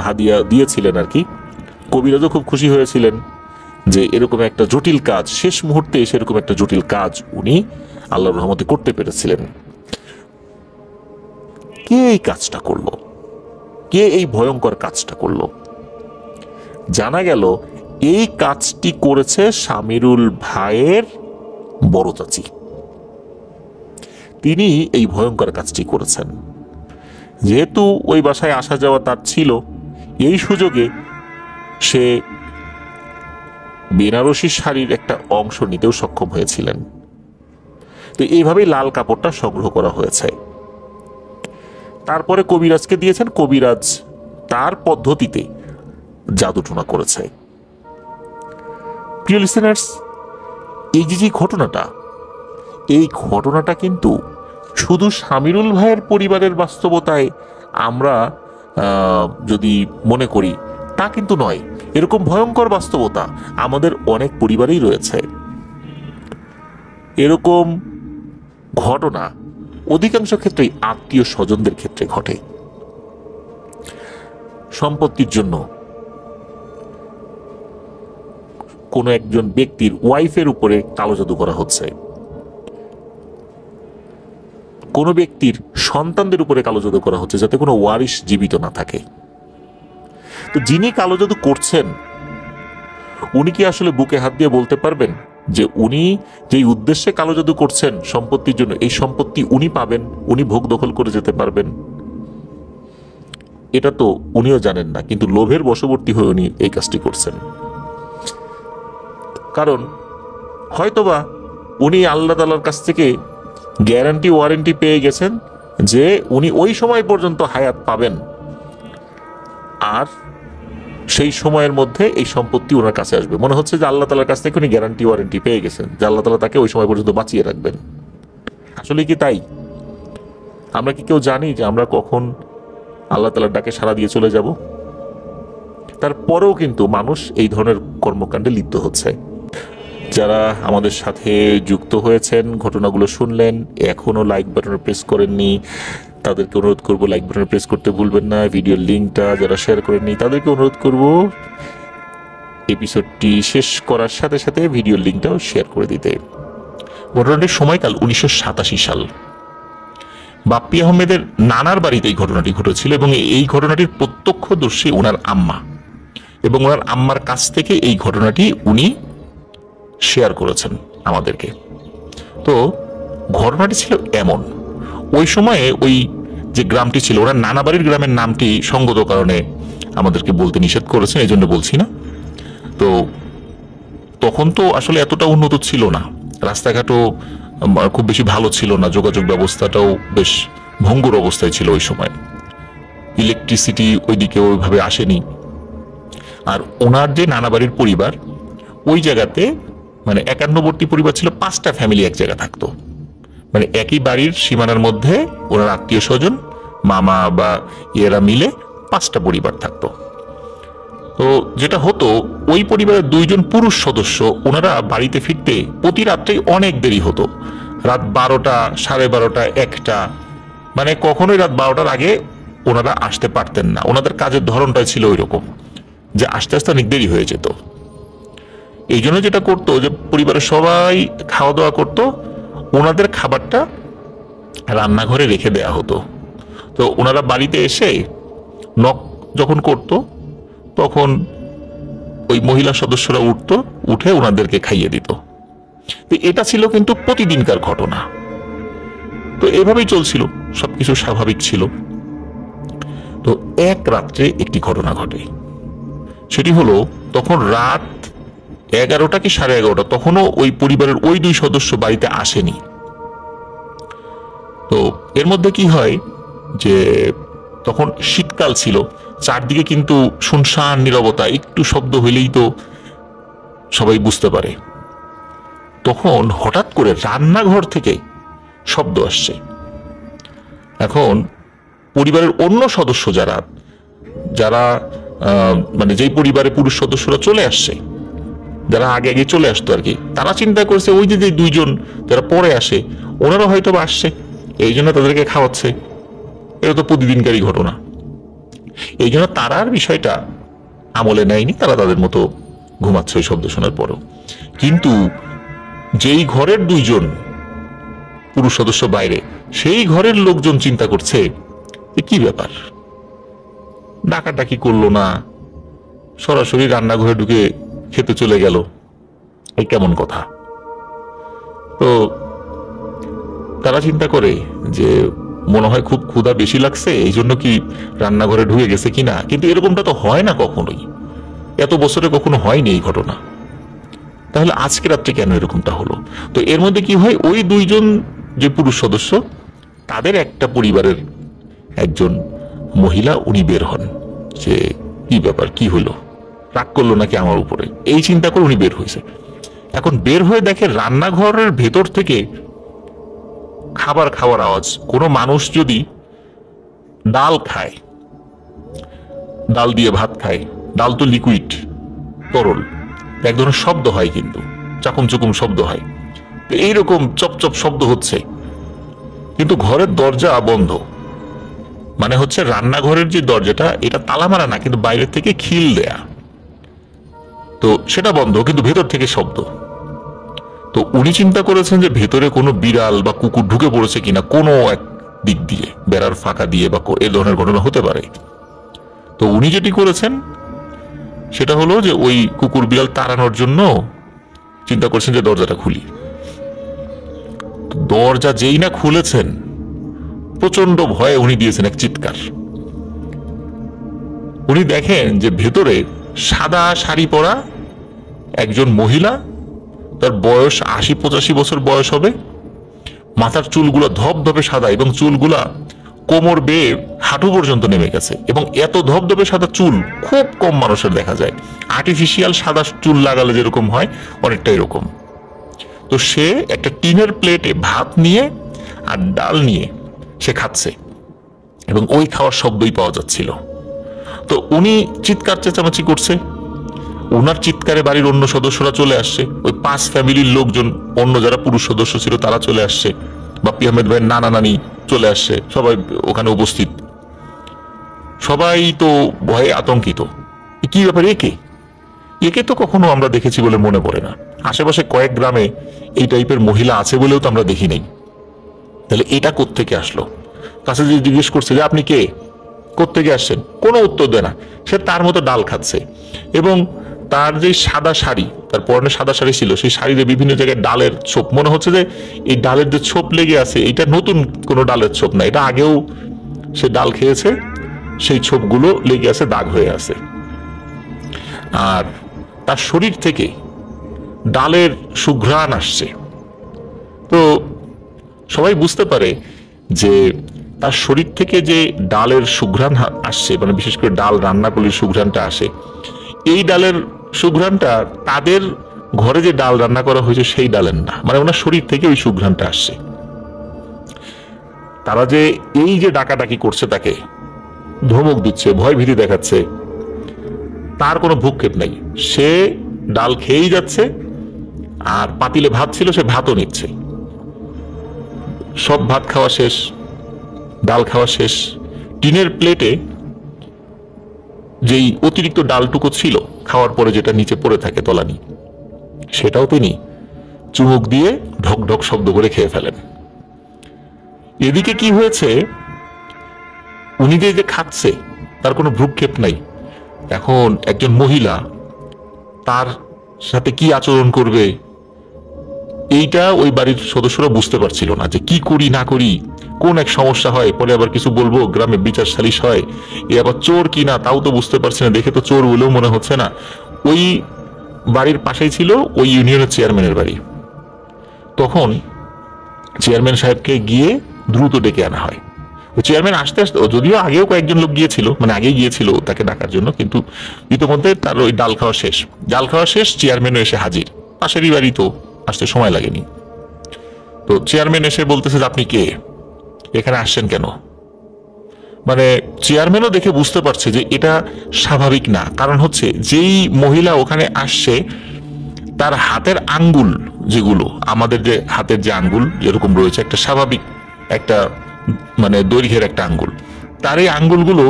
হাদিয়া দিয়েছিলেন আর কি। কবিরাজও খুব খুশি হয়েছিলেন যে এরকম একটা জটিল কাজ, শেষ মুহূর্তে এসে এরকম একটা জটিল কাজ উনি আল্লাহর রহমতে করতে পেরেছিলেন। কে এই কাজটা করলো? কে এই ভয়ঙ্কর কাজটা করলো? জানা গেল এই কাজটি করেছে শামিরুল ভাইয়ের বড় চাচি। তিনি এই ভয়ঙ্কর কাজটি করেছেন। যেহেতু ওই বাসায় আসা যাওয়া তার ছিল, এই সুযোগে সে বেনারসি শাড়ির একটা অংশ নিতেও সক্ষম হয়েছিলেন। তো এইভাবেই লাল কাপড়টা সংগ্রহ করা হয়েছে। তারপরে কবিরাজকে দিয়েছেন, কবিরাজ তার পদ্ধতিতে জাদুটোনা করেছে। প্রিয় লিসেনার্স, এই যে ঘটনাটা, এই ঘটনাটা কিন্তু শুধু শামিরুল ভাইয়ের পরিবারের বাস্তবতায় আমরা যদি মনে করি তা কিন্তু নয়। এরকম ভয়ঙ্কর বাস্তবতা আমাদের অনেক পরিবারেই রয়েছে। এরকম ঘটনা অধিকাংশ ক্ষেত্রেই আত্মীয় স্বজনদের ক্ষেত্রে ঘটে। সম্পত্তির জন্য কোনো একজন ব্যক্তির ওয়াইফের উপরে কালো জাদু করা হচ্ছে, কোনো ব্যক্তির সন্তানদের উপরে কালো জাদু করা হচ্ছে যাতে কোনো ওয়ারিশ জীবিত না থাকে। তো যিনি কালো জাদু করছেন উনি কি আসলে বুকে হাত দিয়ে বলতে পারবেন যে উনি যেই উদ্দেশ্যে কালো জাদু করছেন সম্পত্তির জন্য, এই সম্পত্তি উনি পাবেন, উনি ভোগ দখল করে যেতে পারবেন? এটা তো উনিও জানেন না, কিন্তু লোভের বশবর্তী হয়ে উনি এই কাজটি করছেন। কারণ হয়তোবা উনি আল্লাহ তাআলার কাছ থেকে গ্যারান্টি ওয়ারেন্টি পেয়ে গেছেন যে উনি ওই সময় পর্যন্ত হায়াত পাবেন, আর সেই সময়ের মধ্যে এই সম্পত্তি ওনার কাছে আসবে। মনে হচ্ছে যে আল্লাহ তাআলার কাছ থেকে উনি গ্যারান্টি ওয়ারেন্টি পেয়ে গেছেন যে আল্লাহ তাআলা তাকে ওই সময় পর্যন্ত বাঁচিয়ে রাখবেন। আসলে কি তাই? আমরা কি কেউ জানি যে আমরা কখন আল্লাহ তাআলার ডাকে সাড়া দিয়ে চলে যাব? তারপরেও কিন্তু মানুষ এই ধরনের কর্মকাণ্ডে লিপ্ত হচ্ছে। যারা আমাদের সাথে যুক্ত হয়েছেন, ঘটনাগুলো শুনলেন, এখনো লাইক বাটনে প্রেস করেননি, তাদেরকে অনুরোধ করব লাইক বাটনে প্রেস করতে ভুলবেন না। ভিডিওর লিঙ্কটা যারা শেয়ার করেননি তাদেরকে অনুরোধ করব এপিসোডটি শেষ করার সাথে সাথে ভিডিওর লিঙ্কটাও শেয়ার করে দিতে। ঘটনাটির সময়কাল 1987 সাল। বাপ্পি আহমেদের নানার বাড়িতে এই ঘটনাটি ঘটেছিল এবং এই ঘটনাটির প্রত্যক্ষদর্শী ওনার আম্মা, এবং ওনার আম্মার কাছ থেকে এই ঘটনাটি উনি শেয়ার করেছেন আমাদেরকে। তো ঘটনাটি ছিল এমন, ওই সময়ে ওই যে গ্রামটি ছিল, ওনার নানা বাড়ির গ্রামের নামটি সঙ্গত কারণে আমাদেরকে বলতে নিষেধ করেছেন, এই জন্য বলছি না। তো তখন তো আসলে এতটা উন্নত ছিল না, রাস্তাঘাটও খুব বেশি ভালো ছিল না, যোগাযোগ ব্যবস্থাটাও বেশ ভঙ্গুর অবস্থায় ছিল ওই সময়, ইলেকট্রিসিটি ওইদিকে ওইভাবে আসেনি। আর ওনার যে নানা বাড়ির পরিবার, ওই জায়গাতে মানে একান্নবর্তী পরিবার ছিল, 5টা ফ্যামিলি এক জায়গা থাকতো, মানে একই বাড়ির সীমানার মধ্যে ওনার আত্মীয় স্বজন, মামা বা এরা মিলে 5টা পরিবার থাকতো। তো যেটা হতো, ওই পরিবারের 2জন পুরুষ সদস্য ওনারা বাড়িতে ফিরতে প্রতি রাত্রেই অনেক দেরি হতো, রাত 12টা, 12:30, 1টা, মানে কখনোই রাত 12টার আগে ওনারা আসতে পারতেন না। ওনাদের কাজের ধরনটাই ছিল ওই রকম যে আস্তে আস্তে অনেক দেরি হয়ে যেত। এই জন্য যেটা করতো যে পরিবারের সবাই খাওয়া দাওয়া করতো, ওনাদের খাবারটা রান্নাঘরে রেখে দেয়া হতো। তো ওনারা বাড়িতে এসে নক যখন করতো তখন ওই মহিলা সদস্যরা উঠে ওনাদেরকে খাইয়ে দিত। তো এটা ছিল কিন্তু প্রতিদিনকার ঘটনা। তো এভাবেই চলছিল, সবকিছু স্বাভাবিক ছিল। তো এক রাত্রে একটি ঘটনা ঘটে। সেটি হলো, তখন রাত 11টা কি 11:30, তখনও ওই পরিবারের ওই 2 সদস্য বাড়িতে আসেনি। তো এর মধ্যে কি হয় যে তখন শীতকাল ছিল, চারদিকে কিন্তু শুনশান নীরবতা, একটু শব্দ হইলেই তো সবাই বুঝতে পারে। তখন হঠাৎ করে রান্নাঘর থেকে শব্দ আসছে। এখন পরিবারের অন্য সদস্য যারা যারা মানে যেই পরিবারে পুরুষ সদস্যরা চলে আসছে, যারা আগে আগে চলে আসতো আর কি, তারা চিন্তা করছে ওই যে 2জন যারা পরে আসে ওনারা হয়তো আসছে, এই জন্য তাদেরকে খাওয়াচ্ছে। এটা তো প্রতিদিনকারই ঘটনা। এই জন্য তারা আর বিষয়টা আমলে নেয়নি, তারা তাদের মতো ঘুমাচ্ছে ওই শব্দ শোনার পরও। কিন্তু যেই ঘরের 2জন পুরুষ সদস্য বাইরে, সেই ঘরের লোকজন চিন্তা করছে যে কি ব্যাপার, ডাকাডাকি করলো না, সরাসরি রান্নাঘরে ঢুকে খেতে চলে গেল, এই কেমন কথা। তো তারা চিন্তা করে যে মনে হয় খুব ক্ষুধা বেশি লাগছে, এই জন্য কি রান্নাঘরে ঢুকে গেছে কিনা। কিন্তু এরকমটা তো হয় না কখনোই, এত বছরে কখনো হয়নি এই ঘটনা, তাহলে আজকে রাত্রে কেন এরকমটা হলো। তো এর মধ্যে কি হয়, ওই 2জন যে পুরুষ সদস্য, তাদের একটা পরিবারের একজন মহিলা উনি বের হন যে কি ব্যাপার, কি হলো, রাগ করলো নাকি আমার উপরে, এই চিন্তা করে উনি বের হয়েছে। এখন বের হয়ে দেখে রান্নাঘরের ভেতর থেকে খাবার খাওয়ার আওয়াজ। কোনো মানুষ যদি ডাল খায়, ডাল দিয়ে ভাত খায়, ডাল তো লিকুইড, তরল, এক ধরনের শব্দ হয়, কিন্তু চাকুম চুকুম শব্দ হয়, এইরকম চপচপ শব্দ হচ্ছে, কিন্তু ঘরের দরজা বন্ধ। মানে হচ্ছে রান্নাঘরের যে দরজাটা, এটা তালা মারা না, কিন্তু বাইরের থেকে খিল দেয়া, তো সেটা বন্ধ, কিন্তু ভেতর থেকে শব্দ। তো উনি চিন্তা করেছেন যে ভেতরে কোনো বিড়াল বা কুকুর ঢুকে পড়েছে কিনা, কোনো এক দিক দিয়ে, বেড়ার ফাঁকা দিয়ে বা এ ধরনের ঘটনা হতে পারে। তো উনি যেটি করেছেন সেটা হলো যে ওই কুকুর বিড়াল তাড়ানোর জন্য চিন্তা করছেন যে দরজাটা খুলি। দরজা যেই না খুলেছেন, প্রচন্ড ভয়ে উনি দিয়েছেন এক চিৎকার। উনি দেখেন যে ভেতরে সাদা শাড়ি পরা একজন মহিলা, তার বয়স 80-85 বছর বয়স হবে, মাথার চুলগুলো ধপধপে সাদা এবং চুলগুলা কোমর বেয়ে হাঁটু পর্যন্ত নেমে গেছে, এবং এত ধপধপে সাদা চুল খুব কম মানুষের দেখা যায়। আর্টিফিশিয়াল সাদা চুল লাগালে যেরকম হয় অনেকটা এরকম। তো সে একটা টিনের প্লেটে ভাত নিয়ে আর ডাল নিয়ে সে খাচ্ছে, এবং ওই খাওয়ার শব্দই পাওয়া যাচ্ছিল। তো উনি চিৎকার চেঁচামেচি করছে, ওনার চিৎকারে বাড়ির অন্য সদস্যরা চলে আসছে, ওই 5 ফ্যামিলির লোকজন, অন্য যারা পুরুষ সদস্য ছিল তারা চলে আসছে, বাপ্পি আহমেদ ভাইয়ের নানা নানি চলে আসছে, সবাই ওখানে উপস্থিত। সবাই তো ভয়ে আতঙ্কিত, কি ব্যাপার, একে একে তো কখনো আমরা দেখেছি বলে মনে পড়ে না, আশেপাশে কয়েক গ্রামে এই টাইপের মহিলা আছে বলেও তো আমরা দেখি নাই, তাহলে এটা কোত্থেকে আসলো। কাছে যে জিজ্ঞেস করছে যে আপনি কে, কোত্থেকে আসছেন, কোনো উত্তর দেয় না, সে তার মতো ডাল খাচ্ছে। এবং তার যে সাদা শাড়ি, তার পরনে সাদা শাড়ি ছিল, সেই শাড়িতে বিভিন্ন জায়গায় ডালের ছোপ, মনে হচ্ছে যে এই ডালের যে ছোপ লেগে আছে এটা নতুন কোনো ডালের ছোপ না, এটা আগেও সে ডাল খেয়েছে, সেই ছোপগুলো লেগে আছে, দাগ হয়ে আছে। আর তার শরীর থেকে ডালের সুঘ্রাণ আসছে। তো সবাই বুঝতে পারে যে তার শরীর থেকে যে ডালের সুঘ্রাণ আসছে, মানে বিশেষ করে ডাল রান্না করলে সুঘ্রাণটা আসে, এই ডালের সুঘ্রাণটা তাদের ঘরে যে ডাল রান্না করা হয়েছে সেই ডালের না, মানে ওনার শরীর থেকে ওই সুঘ্রাণটা আসছে। তারা যে এই যে ডাকাডাকি করছে, তাকে ধমক দিচ্ছে, ভয় ভীতি দেখাচ্ছে, তার কোনো ভ্রুক্ষেপ নাই, সে ডাল খেয়েই যাচ্ছে, আর পাতিলে ভাত ছিল সে ভাতও নিচ্ছে। সব ভাত খাওয়া শেষ, ডাল খাওয়া শেষ, টিনের প্লেটে যেই অতিরিক্ত ডালটুকু ছিল খাওয়ার পরে যেটা নিচে পড়ে থাকে তলানি, সেটাও তিনি চুমুক দিয়ে ঢক ঢক শব্দ করে খেয়ে ফেলেন। এদিকে কি হয়েছে, উনি যে খাচ্ছে তার কোনো ভ্রুক্ষেপ নাই। এখন একজন মহিলা তার সাথে কি আচরণ করবে এইটা ওই বাড়ির সদস্যরা বুঝতে পারছিল না, যে কি করি না করি, কোন এক সমস্যা হয়, পরে আবার কিছু বলবো, গ্রামে বিচার সালিশ হয়, এ আবার চোর কিনা তাও তো বুঝতে পারছে না, দেখে তো চোর বলেও মনে হচ্ছে না। ওই বাড়ির পাশেই ছিল ওই ইউনিয়নের চেয়ারম্যানের বাড়ি। তখন চেয়ারম্যান সাহেবকে গিয়ে দ্রুত ডেকে আনা হয়। ওই চেয়ারম্যান আসতে আসতে, যদিও আগেও কয়েকজন লোক গিয়েছিল, মানে আগেই গিয়েছিল তাকে ডাকার জন্য, কিন্তু ইতিমধ্যে তার ওই ডাল খাওয়া শেষ, চেয়ারম্যানও এসে হাজির। পাশেরই বাড়ি তো, আসতে সময় লাগেনি। তো চেয়ারম্যান এসে বলতেছে যে আপনি কে, এখানে আসছেন কেন? মানে চেয়ারম্যানও দেখে বুঝতে পারছে যে এটা স্বাভাবিক না। কারণ হচ্ছে যেই মহিলা ওখানে আসছে তার হাতের আঙ্গুল, যেগুলো আমাদের যে হাতের যে আঙ্গুল যেরকম রয়েছে একটা স্বাভাবিক একটা মানে দৈর্ঘ্যের একটা আঙ্গুল, তার এই আঙ্গুলগুলো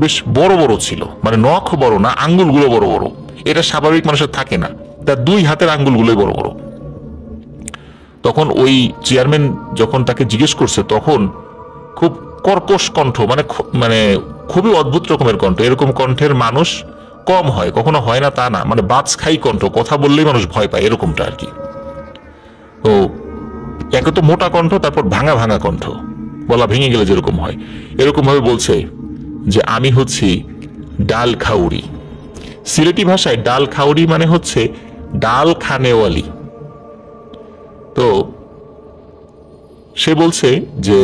বেশ বড় বড় ছিল, মানে নখ বড় না, আঙ্গুলগুলো বড় বড়। এটা স্বাভাবিক মানুষের থাকে না, তার দুই হাতের আঙ্গুলগুলোই বড় বড়। তখন ওই চেয়ারম্যান যখন তাকে জিজ্ঞেস করছে, তখন খুব কর্কশ কণ্ঠ, মানে খুবই অদ্ভুত রকমের কণ্ঠ। এরকম কণ্ঠের মানুষ কম হয়, কখনো হয় না তা না, মানে বাজখাই কণ্ঠ, কথা বললেই মানুষ ভয় পায় এরকমটা আর কি। তো একে তো মোটা কণ্ঠ, তারপর ভাঙা ভাঙা কণ্ঠ, বলা ভেঙে গেলে যেরকম হয় এরকম ভাবে বলছে যে আমি হচ্ছি ডাল খাউরি। সিলেটি ভাষায় ডাল খাউরি মানে হচ্ছে ডাল খানেওয়ালি। তো সে বলছে যে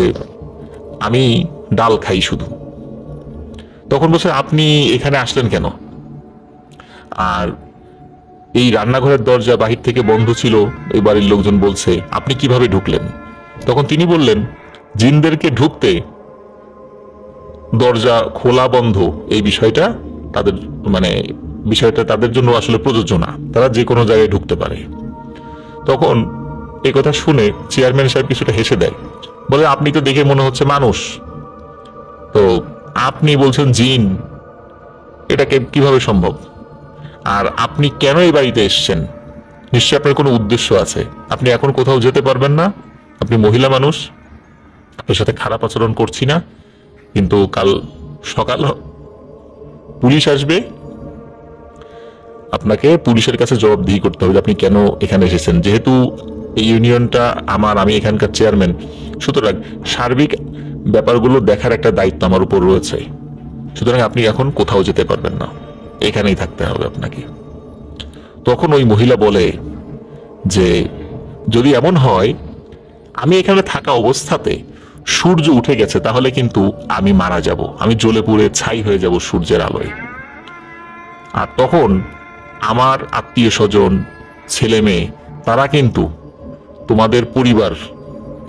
আমি ডাল খাই শুধু। তখন বলছে আপনি এখানে আসলেন কেন? আর এই রান্নাঘরের দরজা বাহির থেকে বন্ধ ছিল, এই বাড়ির লোকজন বলছে, আপনি কিভাবে ঢুকলেন? তখন তিনি বললেন জিনদেরকে ঢুকতে দরজা খোলা বন্ধ এই বিষয়টা তাদের জন্য আসলে প্রযোজ্য না, তারা যে কোনো জায়গায় ঢুকতে পারে। তখন এই কথা শুনে চেয়ারম্যান সাহেব কিছুটা হেসে দেয়, বলে আপনি তো দেখে মনে হচ্ছে মানুষ, তো আপনি বলছেন জিন, এটা কিভাবে সম্ভব? আর আপনি কেন এই বাড়িতে এসছেন? নিশ্চয়ই আপনার কোনো উদ্দেশ্য আছে। আপনি এখন কোথাও যেতে পারবেন না, আপনি মহিলা মানুষ, আপনার সাথে খারাপ আচরণ করছি না, কিন্তু কাল সকাল পুলিশ আসবে, আপনাকে পুলিশের কাছে জবাবদিহি করতে হবে আপনি কেন এখানে এসেছেন। যেহেতু এই ইউনিয়নটা আমার, আমি এখানকার চেয়ারম্যান, সুতরাং সার্বিক ব্যাপারগুলো দেখার একটা দায়িত্ব আমার উপর রয়েছে। সুতরাং আপনি এখন কোথাও যেতে পারবেন না, এখানেই থাকতে হবে আপনাকে। তখন ওই মহিলা বলে যে যদি এমন হয় আমি এখানে থাকা অবস্থাতে সূর্য উঠে গেছে, তাহলে কিন্তু আমি মারা যাব, আমি জ্বলে পুড়ে ছাই হয়ে যাব সূর্যের আলোয়। আর তখন আমার আত্মীয় স্বজন, ছেলে মেয়ে, তারা কিন্তু তোমাদের পরিবার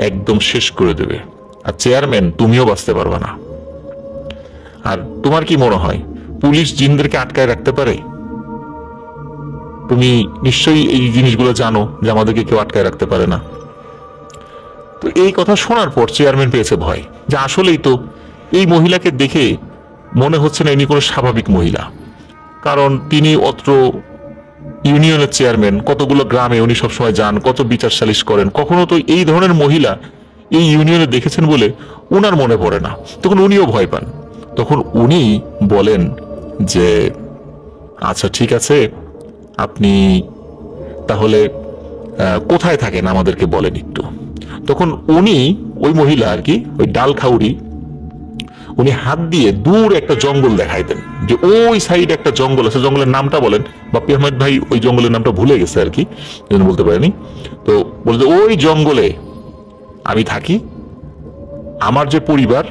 একদম শেষ করে দেবে, আর চেয়ারম্যান তুমিও বাঁচতে পারবে না। আর তোমার কি মনে হয় পুলিশ জিনদেরকে আটকায় রাখতে পারে? তুমি নিশ্চয়ই এই জিনিসগুলো জানো যে আমাদেরকে কেউ আটকায় রাখতে পারে না। তো এই কথা শোনার পর চেয়ারম্যান পেয়েছে ভয়, যে আসলেই তো এই মহিলাকে দেখে মনে হচ্ছে না ইনি কোনো স্বাভাবিক মহিলা। কারণ তিনি অত্র ইউনিয়নের চেয়ারম্যান, কতগুলো গ্রামে উনি সবসময় যান, কত বিচার সালিশ করেন, কখনো তো এই ধরনের মহিলা এই ইউনিয়নে দেখেছেন বলে উনার মনে পড়ে না। তখন উনিও ভয় পান। তখন উনি বলেন যে আচ্ছা ঠিক আছে, আপনি তাহলে কোথায় থাকেন আমাদেরকে বলেন একটু। তখন উনি, ওই মহিলা আর কি, ওই ডাল খাউরি, উনি হাত দিয়ে দূর একটা জঙ্গল দেখাই দেন, যে ওই সাইডে একটা জঙ্গল আছে, জঙ্গলের নামটা বলেন। বাপ্পি আহমেদ ভাই ওই জঙ্গলের নামটা ভুলে গেছে আর কি, বলতে পারেনি। তো বলতে ওই জঙ্গলে আমি থাকি, আমার যে পরিবার,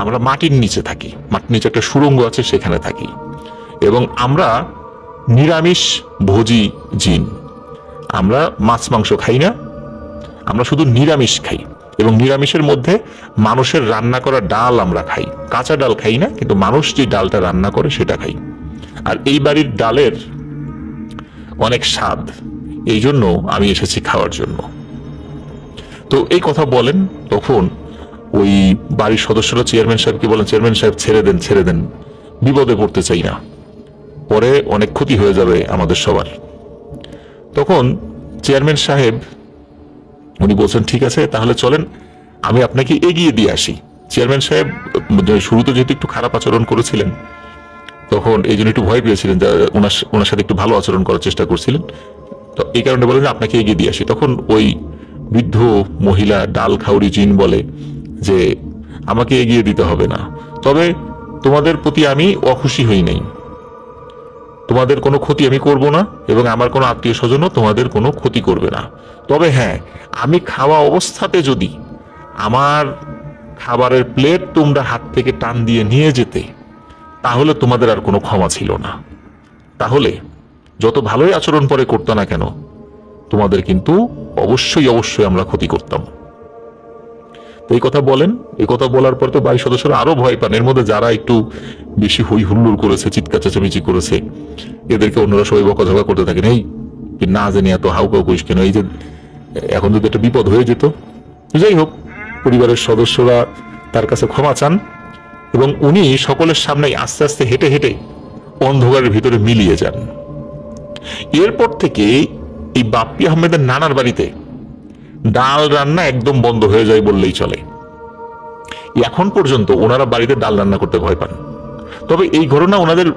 আমরা মাটির নিচে থাকি, মাটির নিচে একটা সুড়ঙ্গ আছে, সেখানে থাকি, এবং আমরা নিরামিষ ভোজি জিন, আমরা মাছ মাংস খাই না, আমরা শুধু নিরামিষ খাই, এবং নিরামিষের মধ্যে মানুষের রান্না করা ডাল আমরা খাই, কাঁচা ডাল খাই না, কিন্তু মানুষ যে ডালটা রান্না করে সেটা খাই। আর এই বাড়ির ডালের অনেক স্বাদ, এই জন্য আমি এসেছি খাওয়ার জন্য। তো এই কথা বলেন। তখন ওই বাড়ির সদস্যরা চেয়ারম্যান সাহেবকে বলেন, চেয়ারম্যান সাহেব ছেড়ে দেন, বিপদে পড়তে চাই না, পরে অনেক ক্ষতি হয়ে যাবে আমাদের সবার। তখন চেয়ারম্যান সাহেব উনি বলছেন ঠিক আছে, তাহলে চলেন আমি আপনাকে এগিয়ে দিয়ে আসি। চেয়ারম্যান সাহেব শুরুতে যেহেতু একটু খারাপ আচরণ করেছিলেন, তখন এই জন্য একটু ভয় পেয়েছিলেন, ওনার সাথে একটু ভালো আচরণ করার চেষ্টা করছিলেন, তো এই কারণে বলেন যে আপনাকে এগিয়ে দিয়ে আসি। তখন ওই বৃদ্ধ মহিলা ডাল খাউরি জিন বলে যে আমাকে এগিয়ে দিতে হবে না, তবে তোমাদের প্রতি আমি অখুশি হই নাই, তোমাদের কোনো ক্ষতি আমি করব না, এবং আমার কোনো আত্মীয় স্বজনও তোমাদের কোনো ক্ষতি করবে না। তবে হ্যাঁ, আমি খাওয়া অবস্থাতে যদি আমার খাবারের প্লেট তোমরা হাত থেকে টান দিয়ে নিয়ে যেতে, তাহলে তোমাদের আর কোনো ক্ষমা ছিল না। তাহলে যত ভালোই আচরণ পরে করতো না কেন, তোমাদের কিন্তু অবশ্যই অবশ্যই আমরা ক্ষতি করতাম। তো এই কথা বলেন। এই কথা বলার পর তো বাড়ির সদস্যরা আরো ভয় পান। এর মধ্যে যারা একটু বেশি হই হুল্লোড় করেছে, চিৎকার চেঁচামেচি করেছে, এদেরকে অন্যরা সবাই বকাঝকা করতে থাকেন, এই না জানি এত হাউকাউ করিস কেন, এই যে এখন যদি একটা বিপদ হয়ে যেত। যাই হোক, পরিবারের সদস্যরা তার কাছে ক্ষমা চান, এবং উনি সকলের সামনে আস্তে আস্তে হেঁটে হেঁটে অন্ধকারের ভিতরে মিলিয়ে যান। এরপর থেকে এই বাপ্পি আহমেদের নানার বাড়িতে ডাল রান্না একদম বন্ধ হয়ে যায় বললেই চলে। এখন পর্যন্ত ওনারা বাড়িতে ডাল রান্না করতে ভয় পান। তবে এই ঘটনা ওনাদের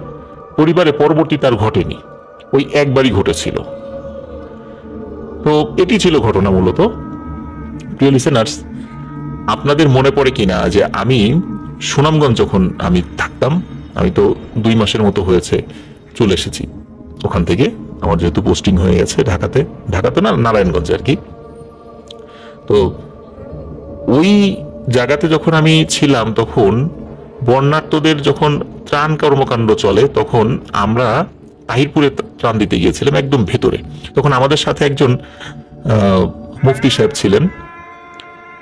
পরিবারে পরবর্তীতে আর ঘটেনি, ওই একবারই ঘটেছিল। তো এটি ছিল ঘটনা মূলত। প্রিয় লিসেনার্স, আপনাদের মনে পড়ে কিনা যে আমি সুনামগঞ্জ যখন আমি থাকতাম, আমি তো 2 মাসের মতো হয়েছে চলে এসেছি ওখান থেকে, আমার যেহেতু পোস্টিং হয়ে গেছে ঢাকাতে না, নারায়ণগঞ্জে আর কি। তো ওই জায়গাতে যখন আমি ছিলাম, তখন বন্যার্তদের যখন ত্রাণ কর্মকাণ্ড চলে, তখন আমরা তাহিরপুরে ত্রাণ দিতে গিয়েছিলাম, একদম ভেতরে। তখন আমাদের সাথে একজন মুফতি সাহেব ছিলেন।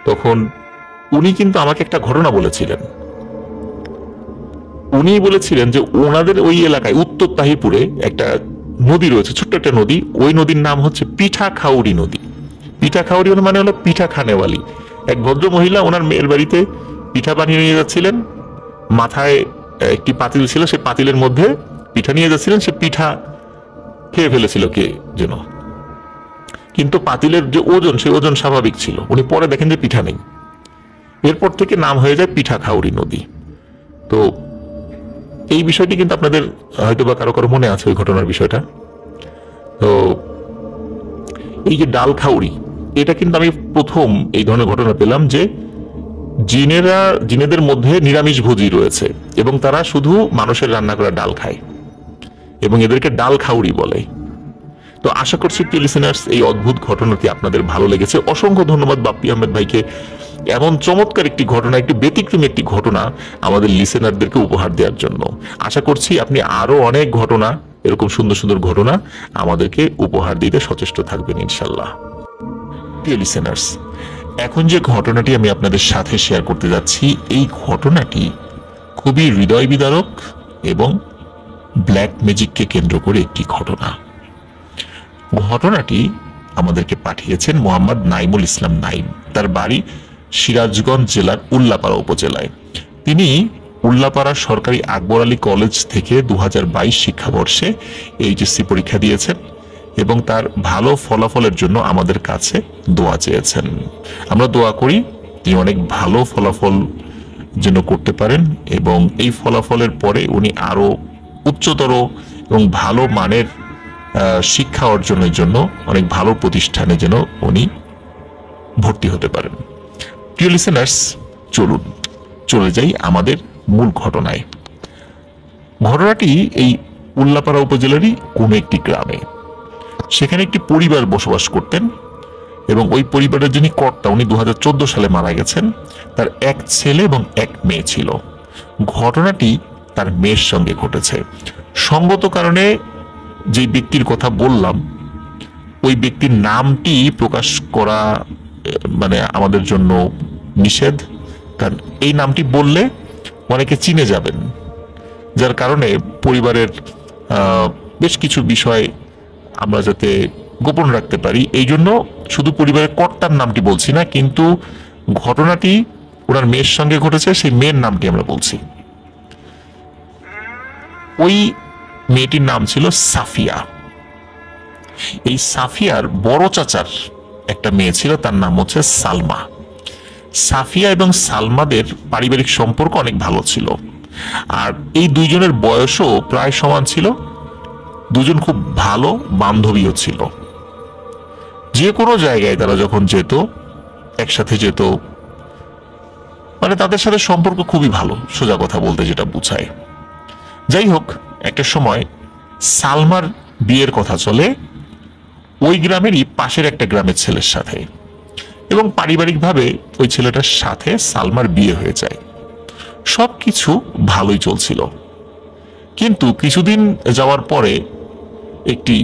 তখন উনি কিন্তু আমাকে একটা ঘটনা বলেছিলেন। উনি বলেছিলেন যে ওনাদের ওই এলাকায় উত্তর তাহিরপুরে একটা নদী রয়েছে, ছোট্ট একটা নদী। ওই নদীর নাম হচ্ছে পিঠাখাউড়ি নদী। পিঠাখাউড়ি মানে হলো পিঠা খানেওয়ালি। এক ভদ্র মহিলা ওনার মেয়ের বাড়িতে পিঠা বানিয়ে নিয়ে যাচ্ছিলেন, মাথায় একটি পাতিল ছিল, সেই পাতিলের মধ্যে পিঠা নিয়ে যাচ্ছিলেন। সে পিঠা খেয়ে ফেলেছিল কে যেন, কিন্তু পাতিলের যে ওজন, সেই ওজন স্বাভাবিক ছিল। উনি পরে দেখেন যে পিঠা নেই। এরপর থেকে নাম হয়ে যায় পিঠাখাউড়ি নদী। তো এই বিষয়টি কিন্তু আপনাদের হয়তো বা কারো কারো মনে আছে, ওই ঘটনার বিষয়টা। তো এই যে ডাল খাউড়ি, এটা কিন্তু আমি প্রথম এই ধরনের ঘটনা পেলাম যে জিনেদের মধ্যে নিরামিষ ভোজী রয়েছে, এবং তারা শুধু মানুষের রান্না করা ডাল খায়, এবং এদেরকে ডাল খাউড়ি বলে। তো আশা করছি প্রিয় লিসেনার্স, এই অদ্ভুত ঘটনাটি আপনাদের ভালো লেগেছে। অসংখ্য ধন্যবাদ বাপ্পি আহমেদ ভাইকে, এমন চমৎকার একটি ঘটনা, একটি ব্যতিক্রমী একটি ঘটনা আমাদের লিসেনারদেরকে উপহার দেওয়ার জন্য। আশা করছি আপনি আরো অনেক ঘটনা, এরকম সুন্দর সুন্দর ঘটনা আমাদেরকে উপহার দিতে সচেষ্ট থাকবেন ইনশাল্লাহ। প্রিয় লিসেনার্স, এখন যে ঘটনাটি আমি আপনাদের সাথে শেয়ার করতে যাচ্ছি, এই ঘটনাটি খুবই হৃদয় বিদারক এবং ব্ল্যাক ম্যাজিককে কেন্দ্র করে একটি ঘটনা। ঘটনাটি আমাদেরকে পাঠিয়েছেন মোহাম্মদ নাইমুল ইসলাম নাইম। তার বাড়ি সিরাজগঞ্জ জেলার উল্লাপাড়া উপজেলায়। তিনি উল্লাপাড়া সরকারি আকবর আলী কলেজ থেকে 2022 শিক্ষাবর্ষে এইচএসসি পরীক্ষা দিয়েছেন, এবং তার ভালো ফলাফলের জন্য আমাদের কাছে দোয়া চেয়েছেন। আমরা দোয়া করি তিনি অনেক ভালো ফলাফল যেন করতে পারেন, এবং এই ফলাফলের পরে উনি আরো উচ্চতর এবং ভালো মানের শিক্ষা অর্জনের জন্য অনেক ভালো প্রতিষ্ঠানে যেন উনি ভর্তি হতে পারেন। প্রিয় লিসেনার্স, চলুন চলে যাই আমাদের মূল ঘটনায়। ঘটনাটি এই উল্লাপাড়া উপজেলারই কোন একটি গ্রামে। সেখানে একটি পরিবার বসবাস করতেন, এবং ওই পরিবারের যিনি কর্তা, উনি 2014 সালে মারা গেছেন। তার এক ছেলে এবং এক মেয়ে ছিল। ঘটনাটি তার মেয়ের সঙ্গে ঘটেছে। সঙ্গত কারণে যে ব্যক্তির কথা বললাম, ওই ব্যক্তির নামটি প্রকাশ করা আমাদের জন্য নিষেধ, কারণ এই নামটি বললে অনেকে চিনে যাবেন, যার কারণে পরিবারের বেশ কিছু বিষয় আমরা যাতে গোপন রাখতে পারি, এই জন্য শুধু পরিবারের কর্তার নামটি বলছি না, কিন্তু ঘটনাটি ওনার মেয়ের সঙ্গে ঘটেছে, সেই মেয়ের নামটি আমরা বলছি। ওই মেয়েটির নাম ছিল সাফিয়া। এই সাফিয়ার বড় চাচার একটা মেয়ে ছিল, তার নাম হচ্ছে সালমা। সাফিয়া এবং সালমাদের পারিবারিক সম্পর্ক অনেক ভালো ছিল, আর এই দুইজনের বয়সও প্রায় সমান ছিল। দুজন খুব ভালো বান্ধবীও ছিল। যে কোনো জায়গায় তারা যখন যেত, একসাথে যেত, তাদের সাথে সম্পর্ক খুবই ভালো, সোজা কথা বলতে যেটা বুঝায়। যাই হোক, একটা সময় সালমার বিয়ের কথা চলে ওই গ্রামেরই পাশের একটা গ্রামের ছেলের সাথে, এবং পারিবারিকভাবে ওই ছেলেটার সাথে সালমার বিয়ে হয়ে যায়। সবকিছু ভালোই চলছিল, কিন্তু কিছুদিন যাওয়ার পরে একটি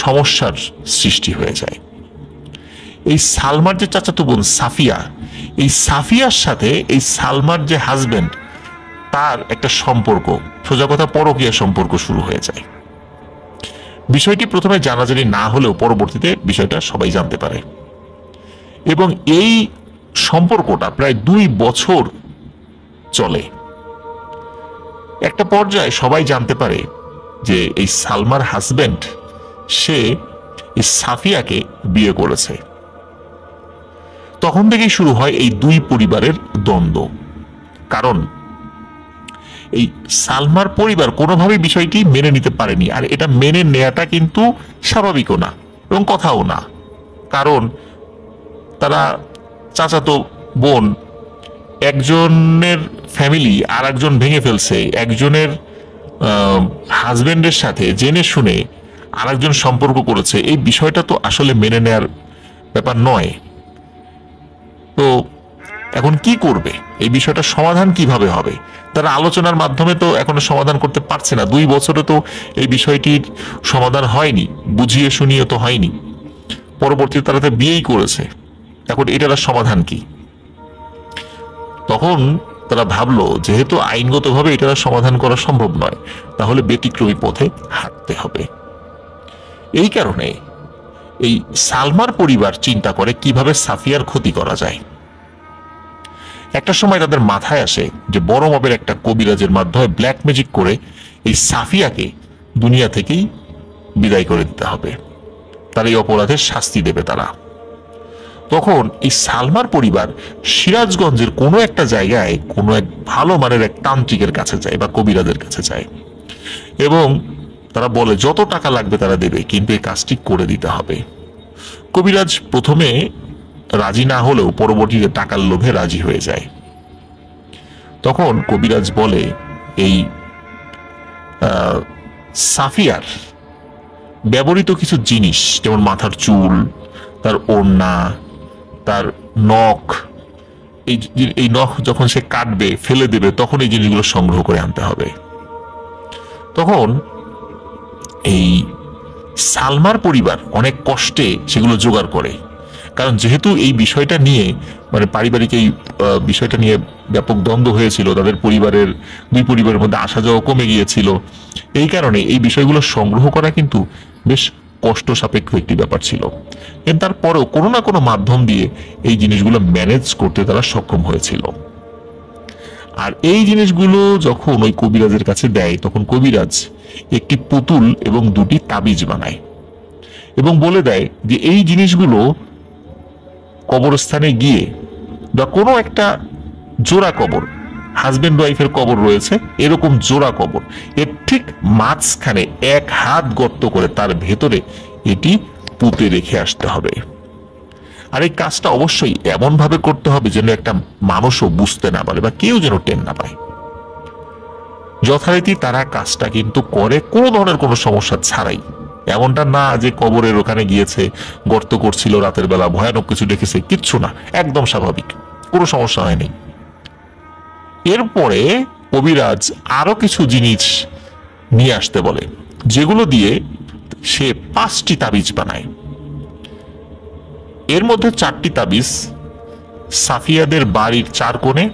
সমস্যার সৃষ্টি হয়ে যায়। এই সালমার যে চাচাতো বোন সাফিয়া, এই সাফিয়ার সাথে এই সালমার যে হাজবেন্ড, তার একটা সম্পর্ক, সোজা কথা পরকীয়া সম্পর্ক শুরু হয়ে যায়। বিষয়টি প্রথমে জানাজানি না হলেও পরবর্তীতে বিষয়টা সবাই জানতে পারে, এবং এই সম্পর্কটা প্রায় 2 বছর চলে। একটা পর্যায়ে সবাই জানতে পারে যে এই সালমার হাজবেন্ড সে এই সাফিয়াকে বিয়ে করেছে। তখন থেকেই শুরু হয় এই 2 পরিবারের দ্বন্দ্ব, কারণ এই সালমার পরিবার কোনোভাবেই বিষয়টি মেনে নিতে পারেনি। আর এটা মেনে নেওয়াটা কিন্তু স্বাভাবিকও না এবং কথাও না, কারণ তারা চাচাতো বোন, একজনের ফ্যামিলি আর একজন ভেঙে ফেলছে, একজনের হাজবেন্ডের সাথে জেনে শুনে আর একজন সম্পর্ক করেছে, এই বিষয়টা তো আসলে মেনে নেয়ার ব্যাপার নয়। তো এখন কি করবে, এই বিষয়টা সমাধান কিভাবে হবে? তারা আলোচনার মাধ্যমে তো এখনো সমাধান করতে পারছে না। 2 বছরে তো এই বিষয়টির সমাধান হয়নি, বুঝিয়ে শুনিয়ে তো হয়নি। পরবর্তীতে তারা তো বিয়েই করেছে, এখন এটার সমাধান কি? তখন তারা ভাবলো, যেহেতু আইনগতভাবে এটার সমাধান করা সম্ভব নয়, তাহলে ব্যতিক্রমী পথে হাঁটতে হবে। এই কারণে এই সালমার পরিবার চিন্তা করে কিভাবে সাফিয়ার ক্ষতি করা যায়। একটা সময় তাদের মাথায় আসে যে বড় মাপের একটা কবিরাজের মাধ্যমে ব্ল্যাক ম্যাজিক করে এই সাফিয়াকে দুনিয়া থেকেই বিদায় করে দিতে হবে, তার এই অপরাধের শাস্তি দেবে তারা। তখন এই সালমার পরিবার সিরাজগঞ্জের কোনো একটা জায়গায় কোনো এক ভালো মানের এক তান্ত্রিকের কাছে যায় বা কবিরাজের কাছে যায়, এবং তারা বলে যত টাকা লাগবে তারা দেবে, কিন্তু এই কাজটি করে দিতে হবে। কবিরাজ প্রথমে রাজি না হলেও পরবর্তীতে টাকার লোভে রাজি হয়ে যায়। তখন কবিরাজ বলে এই সাফিয়ার ব্যবহৃত কিছু জিনিস, যেমন মাথার চুল, তার ওড়না, তার নখ, এই নখ যখন সে কাটবে ফেলে দেবে, তখন এই জিনিসগুলো সংগ্রহ করে আনতে হবে। তখন এই সালমার পরিবার অনেক কষ্টে সেগুলো জোগাড় করে, কারণ যেহেতু এই বিষয়টা নিয়ে মানে পারিবারিক এই বিষয়টা নিয়ে ব্যাপক দ্বন্দ্ব হয়েছিল, তাদের পরিবারের 2 পরিবারের মধ্যে আসা যাওয়া কমে গিয়েছিল, এই কারণে এই বিষয়গুলো সংগ্রহ করা কিন্তু বেশ কষ্ট সাপেক্ষ একটি ব্যাপার ছিল। কিন্তু তারপরেও কোনো না কোনো মাধ্যম দিয়ে এই জিনিসগুলো ম্যানেজ করতে তারা সক্ষম হয়েছিল। আর এই জিনিসগুলো যখন ওই কবিরাজের কাছে দেয়, তখন কবিরাজ একটি পুতুল এবং 2টি তাবিজ বানায় এবং বলে দেয় যে এই জিনিসগুলো কবরস্থানে গিয়ে বা কোনো একটা জোড়া কবর, হাজবেন্ড ওয়াইফের কবর রয়েছে এরকম জোড়া কবর, এর ঠিক মাঝখানে 1 হাত গর্ত করে তার ভেতরে এটি পুঁতে রেখে আসতে হবে। আর এই কাজটা অবশ্যই এমন ভাবে করতে হবে যেন একটা মানুষও বুঝতে না পারে বা কেউ যেন টের না পায়। যথারীতি তারা কাজটা কিন্তু করে কোনো ধরনের কোনো সমস্যা ছাড়াই। এমনটা না যে কবরের ওখানে গিয়েছে, গর্ত করছিল রাতের বেলা, ভয়ানক কিছু দেখেছে, কিচ্ছু না, একদম স্বাভাবিক, কোনো সমস্যা হয়নি। এরপরে কবিরাজ আরো কিছু জিনিস নিয়ে আসতে বলে, যেগুলো দিয়ে সে 5টি তাবিজ বানায়। এর মধ্যে 4টি তাবিজ সাফিয়াদের বাড়ির 4 কোণে,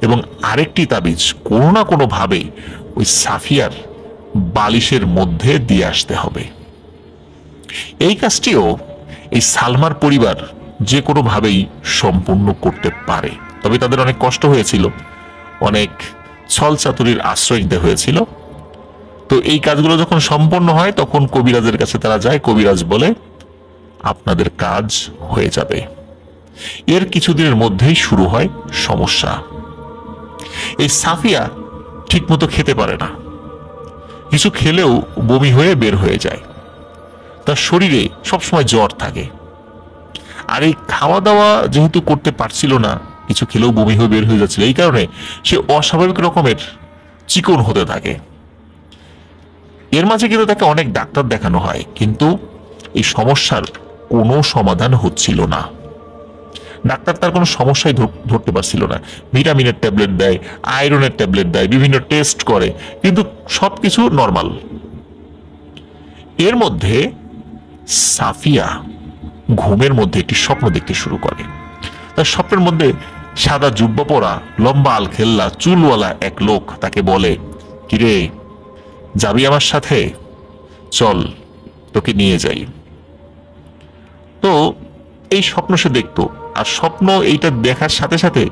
এবং আরেকটি তাবিজ কোনো না কোনো ভাবে ওই সাফিয়ার বালিশের মধ্যে দিয়ে আসতে হবে। এই কাজটিও এই সালমার পরিবার যে কোনো ভাবেই সম্পূর্ণ করতে পারে, তবে তাদের অনেক কষ্ট হয়েছিল, অনেক ছল চাতুরির আশ্রয় নিতে হয়েছিল। তো এই কাজগুলো যখন সম্পন্ন হয় তখন কবিরাজের কাছে তারা যায়। কবিরাজ বলে আপনাদের কাজ হয়ে যাবে। এর কিছুদিনের মধ্যেই শুরু হয় সমস্যা। এই সাফিয়া ঠিকমতো খেতে পারে না, কিছু খেলেও বমি হয়ে বের হয়ে যায়, তার শরীরে সবসময় জ্বর থাকে। আর এই খাওয়া দাওয়া যেহেতু করতে পারছিল না, কিছু খেলেও বমি হয়ে বের হয়ে যাচ্ছিল, এই কারণে সে অস্বাভাবিক রকমের চিকন হতে থাকে। এর মাঝে কিন্তু তাকে অনেক ডাক্তার দেখানো হয়, কিন্তু এই সমস্যার কোনো সমাধান হচ্ছিল না। ডাক্তার তার কোনো সমস্যাই ধরতে পারছিল না। ভিটামিনের ট্যাবলেট দেয়, আয়রনের ট্যাবলেট দেয়, বিভিন্ন টেস্ট করে, কিন্তু সবকিছু নর্মাল। এর মধ্যে সাফিয়া ঘুমের মধ্যে একটি স্বপ্ন দেখতে শুরু করে। তার স্বপ্নের মধ্যে সাদা জুব্বা পরা, লম্বা আলখেল্লা চুলওয়ালা এক লোক তাকে বলে, কিরে, যাবি আমার সাথে? চল, তোকে নিয়ে যাই। তো এই স্বপ্ন সে দেখতো, আর স্বপ্ন এইটা দেখার সাথে সাথে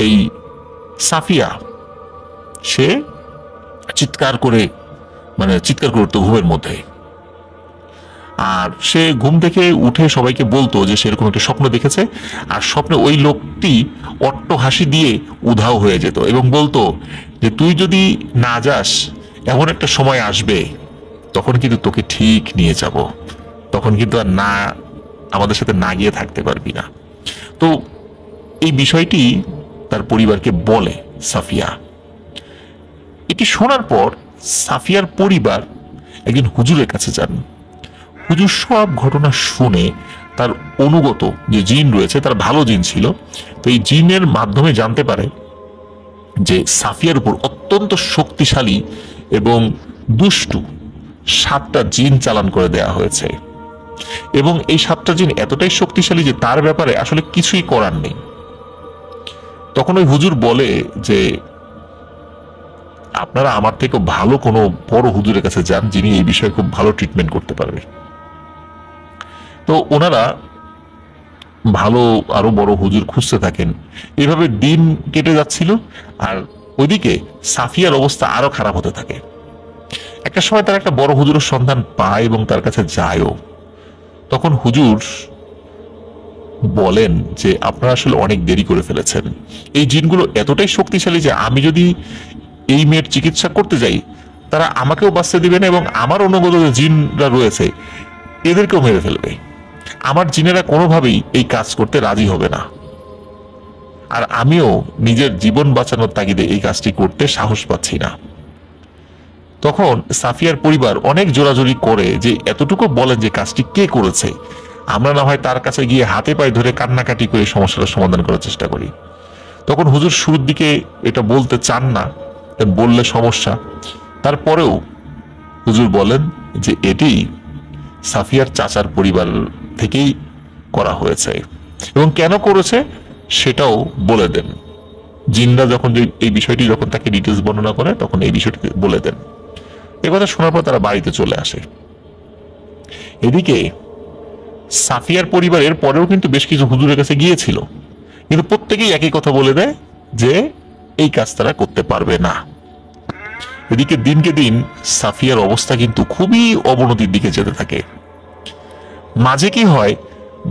এই সাফিয়া সে চিৎকার করে উঠতো ঘুমের মধ্যে। আর সে ঘুম থেকে উঠে সবাইকে বলতো যে সেরকম একটা স্বপ্ন দেখেছে, আর স্বপ্নে ওই লোকটি অট্ট হাসি দিয়ে উধাও হয়ে যেত এবং বলতো যে তুই যদি না যাস, এমন একটা সময় আসবে তখন কিন্তু তোকে ঠিক নিয়ে যাব, তখন কিন্তু আর না আমাদের সাথে না গিয়ে থাকতে পারবি না। তো এই বিষয়টি তার পরিবারকে বলে সাফিয়া। এটি শোনার পর সাফিয়ার পরিবার একজন হুজুরের কাছে যান। হুজুর সব ঘটনা শুনে তার অনুগত যে জিন রয়েছে, তার ভালো জিন ছিল, তো এই জিনের মাধ্যমে জানতে পারে যে সাফিয়ার উপর অত্যন্ত শক্তিশালী এবং দুষ্টু 7টা জিন চালান করে দেয়া হয়েছে, এবং এই 7টা জিন এতটাই শক্তিশালী যে তার ব্যাপারে আসলে কিছুই করার নেই। তখন ওই হুজুর বলে যে আপনারা আমার থেকে ভালো কোনো বড় হুজুরের কাছে যান, যিনি এই বিষয়ে খুব ভালো ট্রিটমেন্ট করতে পারবে। তো ওনারা ভালো আরো বড় হুজুর খুঁজতে থাকেন। এভাবে দিন কেটে যাচ্ছিল, আর ওইদিকে সাফিয়ার অবস্থা আরো খারাপ হতে থাকে। একটা সময় তার একটা বড় হুজুরের সন্ধান পায় এবং তার কাছে যায়ও। তখন হুজুর বলেন যে আপনারা আসলে অনেক দেরি করে ফেলেছেন। এই জিনগুলো এতটাই শক্তিশালী যে আমি যদি এই মেয়ের চিকিৎসা করতে যাই, তারা আমাকেও বাঁচতে দিবে না, এবং আমার অনুগত যে জিনরা রয়েছে এদেরকেও মেরে ফেলবে। আমার জিনেরা কোনোভাবেই এই কাজ করতে রাজি হবে না, আর আমিও নিজের জীবন বাঁচানোর তাগিদে এই কাজটি করতে সাহস পাচ্ছি না। তখন সাফিয়ার পরিবার অনেক জোরাজোরি করে যে এতটুকু বলেন যে কাজটি কে করেছে, আমরা না হয় তার কাছে গিয়ে হাতে পায়ে ধরে কান্নাকাটি করে সমস্যাটার সমাধান করার চেষ্টা করি। তখন হুজুর শুরুর দিকে এটা বলতে চান না, বললে সমস্যা। তারপরেও হুজুর বলেন যে এটি সাফিয়ার চাচার পরিবার থেকেই করা হয়েছে, এবং কেন করেছে সেটাও বলে দেন। জিনরা যখন এই বিষয়টি যখন তাকে ডিটেলস বর্ণনা করে তখন এই বিষয়টি বলে দেন। এ কথা শোনার পর তারা বাড়িতে চলে আসে। এদিকে সাফিয়ার পরিবারের পরেও কিন্তু বেশ কিছু হুজুরের কাছে গিয়েছিল, কিন্তু প্রত্যেকেই একই কথা বলে দেয় যে এই কাজ তারা করতে পারবে না। এদিকে দিনকে দিন সাফিয়ার অবস্থা কিন্তু খুবই অবনতির দিকে যেতে থাকে। মাঝে কি হয়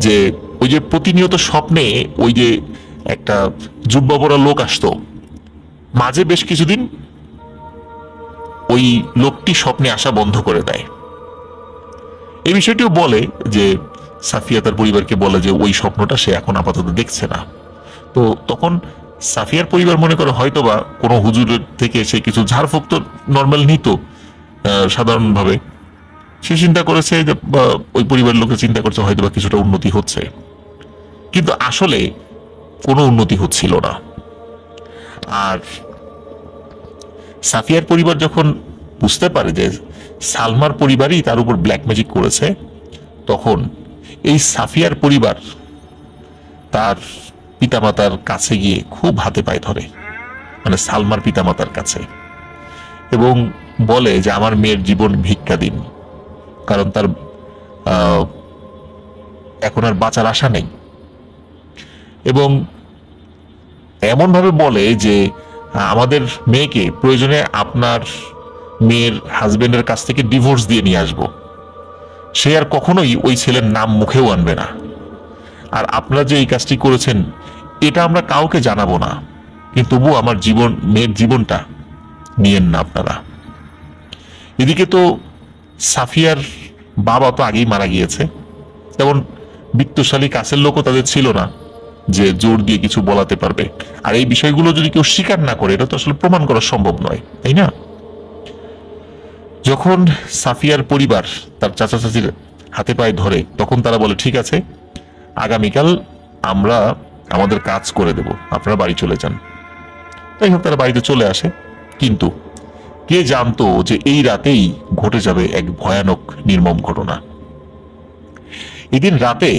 যে ওই যে প্রতিনিয়ত স্বপ্নে ওই যে একটা জুব্বা পরা লোক আসতো, মাঝে বেশ কিছুদিন ওই লোকটি স্বপ্নে আসা বন্ধ করে দেয়। এই বিষয়টিও বলে যে সাফিয়া তার পরিবারকে বলে যে ওই স্বপ্নটা সে এখন আপাতত দেখছে না। তো তখন সাফিয়ার পরিবার মনে করে হয়তোবা কোনো হুজুরের থেকে সে কিছু ঝাড়ফুঁক তো নর্মাল নিত সাধারণভাবে, সে চিন্তা করেছে যে ওই পরিবারের লোকে চিন্তা করছে হয়তোবা কিছুটা উন্নতি হচ্ছে, কিন্তু আসলে কোনো উন্নতি হচ্ছিল না। আর সাফিয়ার পরিবার যখন বুঝতে পারে যে সালমার পরিবারই তার উপর ব্ল্যাক ম্যাজিক করেছে, তখন এই সাফিয়ার পরিবার তার পিতামাতার কাছে গিয়ে খুব হাতে পায়ে ধরে, মানে সালমার পিতামাতার কাছে, এবং বলে যে আমার মেয়ের জীবন ভিক্ষা দিন, কারণ তার এখন আর বাঁচার আশা নেই। এবং এমন ভাবে বলে যে আমাদের মেয়েকে প্রয়োজনে আপনার মেয়ের হাজবেন্ডের কাছ থেকে ডিভোর্স দিয়ে নিয়ে আসবো, সে আর কখনোই ওই ছেলের নাম মুখেও আনবে না, আর আপনারা যে এই কাজটি করেছেন এটা আমরা কাউকে জানাবো না, কিন্তু তবুও আমার মেয়ের জীবনটা নিয়েন না আপনারা। এদিকে তো সাফিয়ার বাবা তো আগেই মারা গিয়েছে, তেমন বিত্তশালী কাছের লোকও তাদের ছিল না যে জোর দিয়ে কিছু বলাতে পারবে, আর এই বিষয়গুলো যদি কেউ স্বীকার না করে এটা তো আসলে প্রমাণ করা সম্ভব নয়, তাই না? যখন সাফিয়ার পরিবার তার চাচা চাচির হাতে পায়ে ধরে, তখন তারা বলে ঠিক আছে, আগামীকাল আমরা আমাদের কাজ করে দেব, আপনারা বাড়ি চলে যান। তাই হোক, তারা বাড়িতে চলে আসে। কিন্তু কে জানতো যে এই রাতেই ঘটে যাবে এক ভয়ানক নির্মম ঘটনা। এদিন রাতে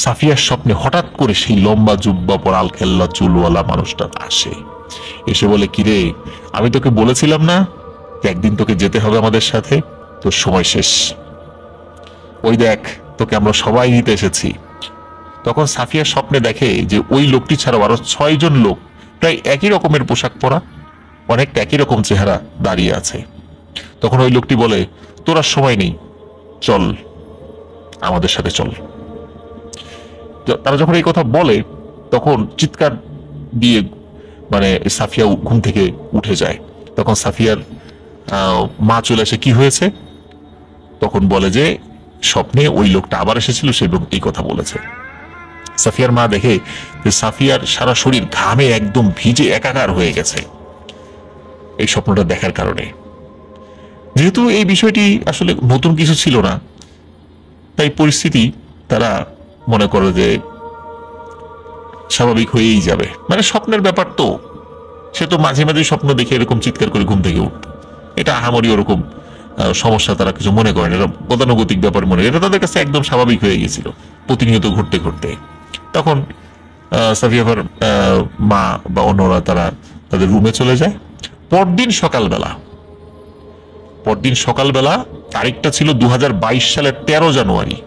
সাফিয়ার স্বপ্নে হঠাৎ করে সেই লম্বা জুব্বা পরা আলখেল্লা চুলওয়ালা মানুষটা আসে। এসে বলে, কিরে, আমি তোকে বলেছিলাম না যে একদিন তোকে যেতে হবে আমাদের সাথে, তোর সময় শেষ, ওই দেখ তোকে আমরা সবাই নিতে এসেছি। তখন সাফিয়া স্বপ্নে দেখে যে ওই লোকটি ছাড়াও আরো 6 জন লোক প্রায় একই রকমের পোশাক পরা, অনেকটা একই রকম চেহারা, দাঁড়িয়ে আছে। তখন ওই লোকটি বলে, তোর আর সময় নেই, চল আমাদের সাথে চল। তারা যখন এই কথা বলে তখন চিৎকার দিয়ে মানে সাফিয়া ঘুম থেকে উঠে যায়। তখন সাফিয়ার মা চলে আসে, কি হয়েছে? তখন বলে যে স্বপ্নে ওই লোকটা আবার এসেছিল, সে এই কথা বলেছে। সাফিয়ার মা দেখে যে সাফিয়ার সারা শরীর ঘামে একদম ভিজে একাকার হয়ে গেছে এই স্বপ্নটা দেখার কারণে। যেহেতু এই বিষয়টি আসলে নতুন কিছু ছিল না, তাই পরিস্থিতি তারা মনে করে যে স্বাভাবিক হয়েই যাবে, মানে স্বপ্নের ব্যাপার তো, সে তো মাঝে মাঝে স্বপ্ন দেখে এরকম চিৎকার করে ঘুম থেকে উঠত, এটা আহামরি ওরকম সমস্যা তারা কিছু মনে করেন, এটা গতানুগতিক ব্যাপার মনে, এটা তাদের কাছে একদম স্বাভাবিক হয়ে গেছিল প্রতিনিয়ত ঘুরতে ঘুরতে। তখন সাফিয়ার মা বা অন্যরা তারা তাদের রুমে চলে যায়। পরদিন সকালবেলা, তারিখটা ছিল 2022 সালের 13 জানুয়ারি,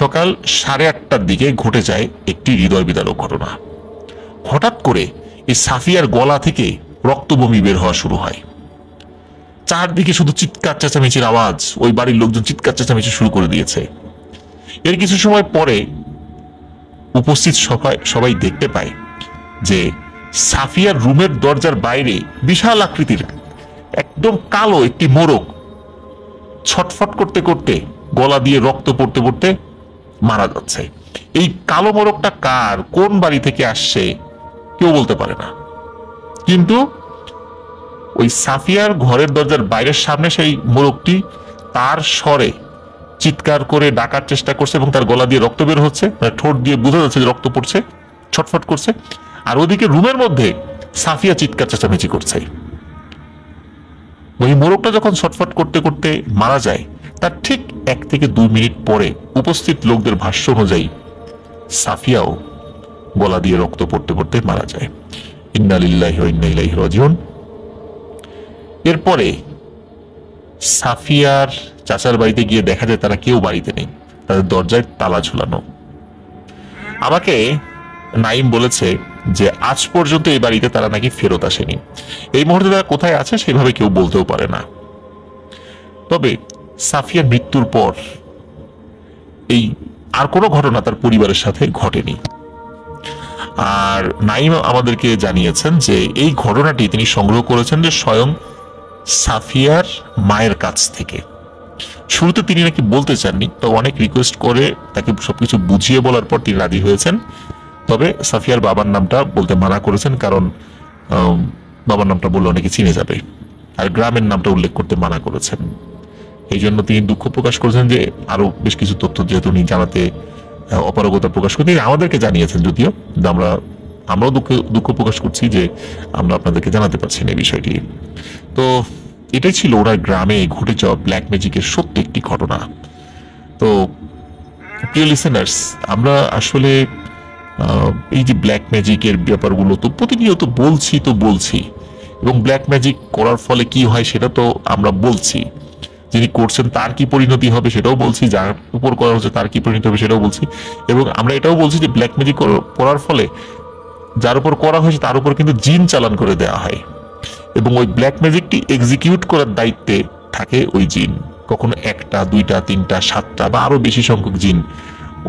সকাল 8:30টার দিকে ঘটে যায় একটি হৃদয় বিদারক ঘটনা। হঠাৎ করে এই সাফিয়ার গলা থেকে রক্তবমি বের হওয়া শুরু হয়। চারদিকে শুধু চিৎকার চেঁচামেচির আওয়াজ, ওই বাড়ির লোকজন চিৎকার চেঁচামেচি শুরু করে দিয়েছে। এর কিছু সময় পরে উপস্থিত সবাই দেখতে পায় যে সাফিয়ার রুমের দরজার বাইরে বিশাল আকৃতির একদম কালো একটি মোরগ ছটফট করতে করতে গলা দিয়ে রক্ত পড়তে পড়তে মারা যাচ্ছে। এই কালো মোরগটা কার, কোন বাড়ি থেকে আসছে কেউ বলতে পারে না, কিন্তু ওই সাফিয়ার ঘরের দরজার বাইরের সামনে সেই মোরগটি তার স্বরে চিৎকার করে ডাকার চেষ্টা করছে এবং তার গলা দিয়ে রক্ত বের হচ্ছে, মানে ঠোঁট দিয়ে বোঝা যাচ্ছে যে রক্ত পড়ছে, ছটফট করছে। আর ওদিকে রুমের মধ্যে সাফিয়া চিৎকার চেঁচামেচি করছে। ওই মোরগটা যখন ছটফট করতে করতে মারা যায়, তার ঠিক 1 থেকে 2 মিনিট পরে উপস্থিত লোকদের ভাষ্য অনুযায়ী সাফিয়াও গলা দিয়ে রক্ত পড়তে পড়তে মারা যায়। ইন্না লিল্লাহি ওয়া ইন্না ইলাইহি রাজিউন। এরপরে সাফিয়ার চাচার বাড়িতে গিয়ে দেখা যায় তারা কেউ বাড়িতে নেই, তাদের দরজায় তালা ঝুলানো। আমাকে নাইম বলেছে যে আজ পর্যন্ত এই বাড়িতে তারা নাকি ফেরত আসেনি। এই মুহূর্তে তারা কোথায় আছে সেভাবে কেউ বলতেও পারে না। তবে সাফিয়ার মৃত্যুর পর এই আর কোনো ঘটনা তার পরিবারের সাথে ঘটেনি। আর নাইম আমাদেরকে জানিয়েছেন যে এই ঘটনাটি তিনি সংগ্রহ করেছেন যে স্বয়ং সাফিয়ার মায়ের কাছ থেকে। শুরুতে তিনি নাকি বলতে চাননি, তো অনেক রিকোয়েস্ট করে তাকে সবকিছু বুঝিয়ে বলার পর তিনি রাজি হয়েছেন। তবে সাফিয়ার বাবার নামটা বলতে মানা করেছেন, কারণ বাবার নামটা বললে অনেকে চিনে যাবে, আর গ্রামের নামটা উল্লেখ করতে মানা করেছেন। এই জন্য তিনি দুঃখ প্রকাশ করেছেন যে আরো বেশ কিছু তথ্য যেহেতু উনি জানাতে অপারগতা প্রকাশ করে তিনি আমাদেরকে জানিয়েছেন, যদিও আমরাও দুঃখ প্রকাশ করছি যে আমরা আপনাদেরকে জানাতে পারছি না এই বিষয়টি। তো এটাই ছিল ওনার গ্রামে ঘটে যাওয়া ব্ল্যাক ম্যাজিকের সত্য একটি ঘটনা। তো প্রিয় লিসেনার্স, আমরা আসলে এই যে ব্ল্যাক ম্যাজিকের ব্যাপারগুলো তো প্রতিনিয়ত বলছি এবং ব্ল্যাক ম্যাজিক করার ফলে কি হয় সেটা তো আমরা বলছি, যিনি করছেন তার কি পরিণতি হবে সেটাও বলছি, যার উপর করা হচ্ছে তার কি পরিণতি হবে সেটাও বলছি, এবং আমরা এটাও বলছি যে ব্ল্যাক ম্যাজিক করার ফলে যার উপর করা হয়েছে তার উপর কিন্তু জিন চালান করে দেওয়া হয়, এবং ওই ব্ল্যাক ম্যাজিকটি এক্সিকিউট করার দায়িত্বে থাকে ওই জিন। কখনো 1টা 2টা 3টা 7টা বা আরো বেশি সংখ্যক জিন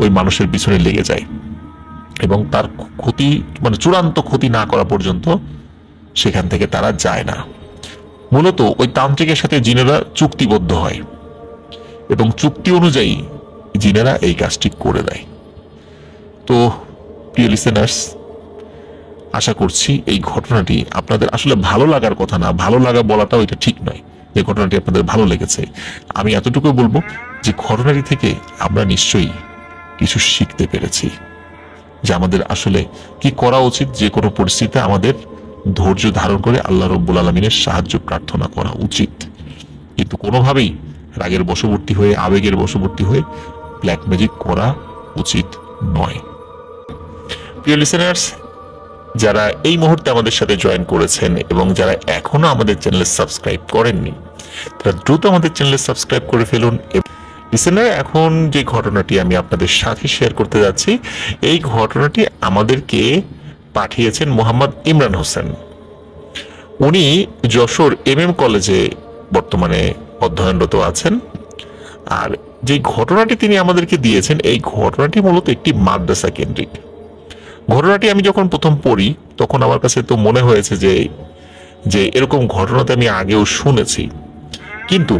ওই মানুষের পিছনে লেগে যায়, এবং তার ক্ষতি মানে চূড়ান্ত ক্ষতি না করা পর্যন্ত সেখান থেকে তারা যায় না। মূলত ওই তান্ত্রিকের সাথে জিনেরা চুক্তিবদ্ধ হয় এবং চুক্তি অনুযায়ী জিনেরা এই কাজটি করে দেয়। তো প্রিয় লিসেনার্স, আশা করছি এই ঘটনাটি আপনাদের আসলে ভালো লাগার কথা না, ভালো লাগা বলাটাও এটা ঠিক নয়, যে ঘটনাটি আপনাদের ভালো লেগেছে। আমি এতটুকু বলবো যে ঘটনাটি থেকে আমরা নিশ্চয়ই কিছু শিখতে পেরেছি, যে আমাদের আসলে কি করা উচিত। যে কোনো পরিস্থিতিতে আমাদের ধৈর্য ধারণ করে আল্লাহ রব্বুল আলমিনের সাহায্য প্রার্থনা করা উচিত, কিন্তু কোনোভাবেই রাগের বশবর্তী হয়ে, আবেগের বশবর্তী হয়ে ব্ল্যাক ম্যাজিক করা উচিত নয়। প্রিয় লিসেনার্স, যারা এই মুহূর্তে আমাদের সাথে জয়েন করেছেন এবং যারা এখনো আমাদের চ্যানেলে সাবস্ক্রাইব করেননি, তারা দ্রুত আমাদের চ্যানেলে সাবস্ক্রাইব করে ফেলুন। লিসেনার, এখন যে ঘটনাটি আমি আপনাদের সাথে শেয়ার করতে যাচ্ছি, এই ঘটনাটি আমাদেরকে পাঠিয়েছেন মোহাম্মদ ইমরান হোসেন। উনি যশোর MM কলেজে বর্তমানে অধ্যয়নরত আছেন। আর যে ঘটনাটি তিনি আমাদেরকে দিয়েছেন, এই ঘটনাটি মূলত একটি মাদ্রাসা কেন্দ্রিক ঘটনাটি। আমি যখন প্রথম পড়ি তখন আমার কাছে তো মনে হয়েছে যে এরকম ঘটনাতে আমি আগেও শুনেছি, কিন্তু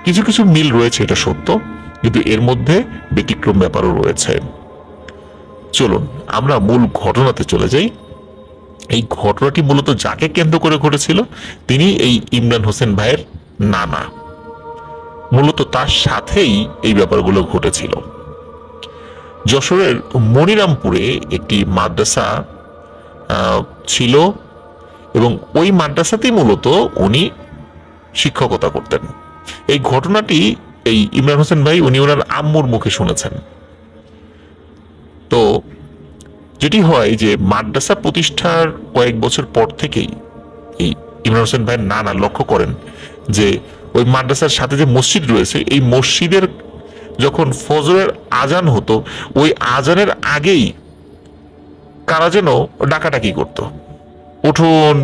কিছু কিছু মিল রয়েছে, এটা সত্য, কিন্তু এর মধ্যে ব্যতিক্রম ব্যাপারও রয়েছে। চলুন আমরা মূল ঘটনাতে চলে যাই। এই ঘটনাটি মূলত যাকে কেন্দ্র করে ঘটেছিল, তিনি এই ইমরান হোসেন ভাইয়ের নানা। মূলত তার সাথেই এই ব্যাপারগুলো ঘটেছিল। যশোরের মনিরামপুরে একটি মাদ্রাসা ছিল এবং ওই মাদ্রাসাতেই মূলত উনি শিক্ষকতা করতেন। এই ঘটনাটি এই ইমরান হোসেন ভাই উনি ওনার আম্মুর মুখে শুনেছেন। তো যেটি হয় যে মাদ্রাসা প্রতিষ্ঠার কয়েক বছর পর থেকেই এই ইমরান হোসেন ভাইয়ের নানা লক্ষ্য করেন যে ওই মাদ্রাসার সাথে যে মসজিদ রয়েছে, এই মসজিদের যখন ফজরের আজান হতো, ওই আজানের আগেই কারা যেন ডাকাডাকি করত, উঠুন,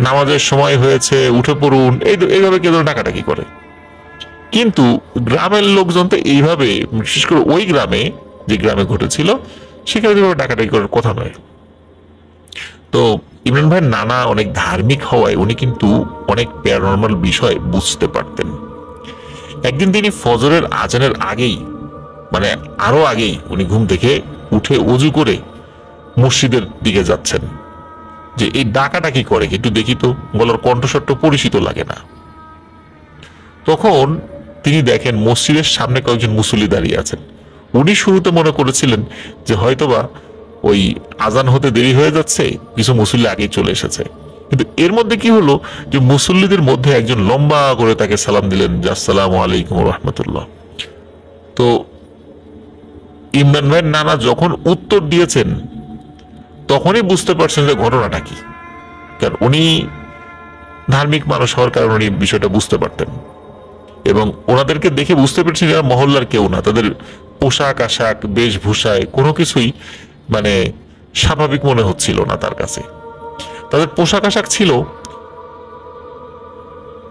নামাজের সময় হয়েছে, উঠে পড়ুন, এইভাবে কেউ ডাকাডাকি করে। কিন্তু গ্রামের লোকজন তো এইভাবে, বিশেষ করে ওই গ্রামে, যে গ্রামে ঘটেছিল সেখানে যেভাবে ডাকাডাকি করার কথা নয়। তো ইমরান ভাইয়ের নানা অনেক ধার্মিক হওয়ায় উনি কিন্তু অনেক প্যারানর্মাল বিষয় বুঝতে পারতেন। একদিন তিনি ফজরের আজানের আগেই, মানে আরো আগেই, উনি ঘুম থেকে উঠে ওযু করে মসজিদের দিকে যাচ্ছেন, যে এই ডাকাডাকি করে একটু দেখি তো, গলার কণ্ঠস্বরটা পরিচিত লাগে না। তখন তিনি দেখেন মসজিদের সামনে কয়েকজন মুসল্লি দাঁড়িয়ে আছেন। উনি শুরুতে মনে করেছিলেন যে হয়তোবা ওই আজান হতে দেরি হয়ে যাচ্ছে, কিছু মুসল্লি আগেই চলে এসেছে। কিন্তু এর মধ্যে কি হলো যে মুসল্লিদের মধ্যে একজন লম্বা করে তাকে সালাম দিলেন, যে আসসালামু আলাইকুম রাহমাতুল্লাহ। তো ইমরান ভাইয়ের নানা যখন উত্তর দিয়েছেন তখনই বুঝতে পারছেন যে ঘটনাটা কি, কারণ উনি ধার্মিক মানুষ হওয়ার কারণে উনি বিষয়টা বুঝতে পারতেন এবং ওনাদেরকে দেখে বুঝতে পেরেছেন যারা মহল্লার কেউ না। তাদের পোশাক আশাক, বেশভূষায় কোনো কিছুই মানে স্বাভাবিক মনে হচ্ছিল না তার কাছে। তাদের পোশাক আশাক ছিল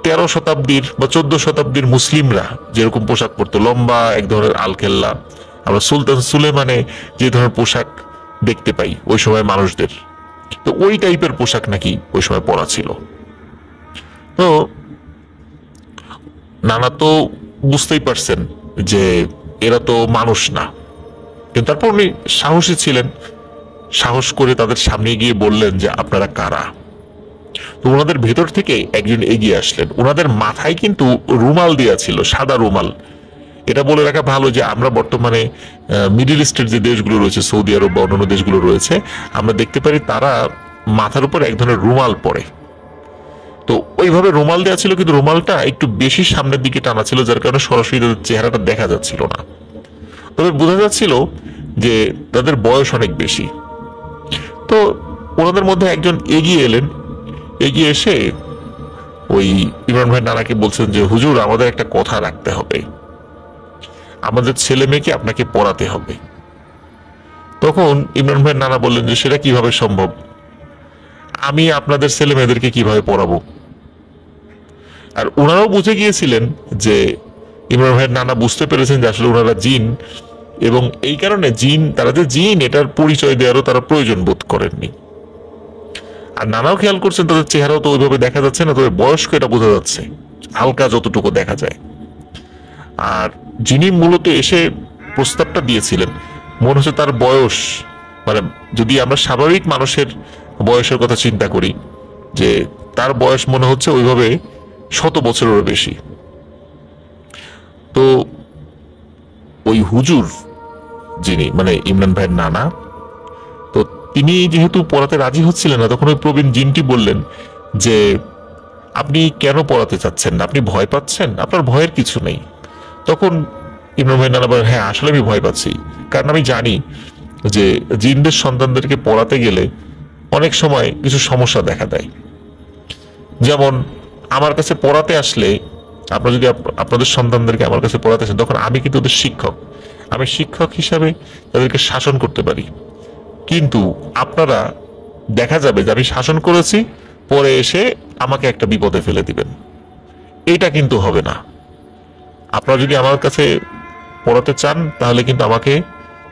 13 শতাব্দীর বা 14 শতাব্দীর মুসলিমরা যেরকম পোশাক পরতো, লম্বা এক ধরনের আলখেল্লা। আমরা সুলতান সুলেমানে যে ধরনের পোশাক দেখতে পাই ওই সময় মানুষদের, তো ওই টাইপের পোশাক নাকি ওই সময় পরা ছিল। তো নানা তো বুঝতেই পারছেন যে এরা তো মানুষ না, কিন্তু তারপর উনি সাহসী ছিলেন। সাহস করে তাদের সামনে গিয়ে বললেন যে আপনারা কারা। তো ওনাদের ভেতর থেকে একজন এগিয়ে আসলেন। ওনাদের মাথায় কিন্তু রুমাল দেওয়া ছিল, সাদা রুমাল। এটা বলে রাখা ভালো যে আমরা বর্তমানে মিডল ইস্টের যে দেশগুলো রয়েছে, সৌদি আরব বা অন্যান্য দেশগুলো রয়েছে, আমরা দেখতে পারি তারা মাথার উপর এক ধরনের রুমাল পরে। তো ওইভাবে রুমাল দেওয়া ছিল, কিন্তু রুমালটা একটু বেশি সামনের দিকে টানা ছিল, যার কারণে সরাসরি তাদের চেহারাটা দেখা যাচ্ছিল না। তবে বোঝা যাচ্ছিল যে তাদের বয়স অনেক বেশি। তো ওনাদের মধ্যে একজন এগিয়ে এলেন। এগিয়ে এসে ওই ইমরান ভাই নানাকে বলছেন যে হুজুর, আমাদের একটা কথা রাখতে হবে, আমাদের ছেলে মেয়েকে আপনাকে পড়াতে হবে। তখন ইমরান ভাই নানা বললেন যে সেটা কিভাবে সম্ভব, আমি আপনাদের ছেলে মেয়েদেরকে কিভাবে পড়াবো। আর ওনারাও বুঝে গিয়েছিলেন যে ইমরান ভাইয়ের নানা বুঝতে পেরেছেন যে আসলে ওনারা জিন, এবং এই কারণে জিন, তারা যে জিন এটার পরিচয় দেওয়ারও তারা প্রয়োজন বোধ করেননি। আর নানাও খেয়াল করছেন তাদের চেহারাও তো ওইভাবে দেখা যাচ্ছে না, তবে বয়স্ক এটা বোঝা যাচ্ছে হালকা যতটুকু দেখা যায়। আর যিনি মূলত এসে প্রস্তাবটা দিয়েছিলেন, মনে হচ্ছে তার বয়স, মানে যদি আমরা স্বাভাবিক মানুষের বয়সের কথা চিন্তা করি, যে তার বয়স মনে হচ্ছে ওইভাবে শত বছরেরও বেশি। তো ওই হুজুর যিনি মানে ইমরান ভাইয়ের নানা, তো তিনি যেহেতু পড়াতে রাজি হচ্ছিলেন না, তখন ওই প্রবীণ জিনটি বললেন যে আপনি কেন পড়াতে চাচ্ছেন না, আপনি ভয় পাচ্ছেন? আপনার ভয়ের কিছু নেই। তখন ইমরান ভাই নানা বলেন, হ্যাঁ আসলে আমি ভয় পাচ্ছি, কারণ আমি জানি যে জিনদের সন্তানদেরকে পড়াতে গেলে অনেক সময় কিছু সমস্যা দেখা দেয়। যেমন আমার কাছে পড়াতে আসলে, আপনারা যদি আপনাদের সন্তানদেরকে আমার কাছে পড়াতে আসেন, তখন আমি কিন্তু ওদের শিক্ষক, আমি শিক্ষক হিসাবে তাদেরকে শাসন করতে পারি। কিন্তু আপনারা দেখা যাবে যে আমি শাসন করেছি, পরে এসে আমাকে একটা বিপদে ফেলে দিবেন। এটা কিন্তু হবে না। আপনারা যদি আমার কাছে পড়াতে চান, তাহলে কিন্তু আমাকে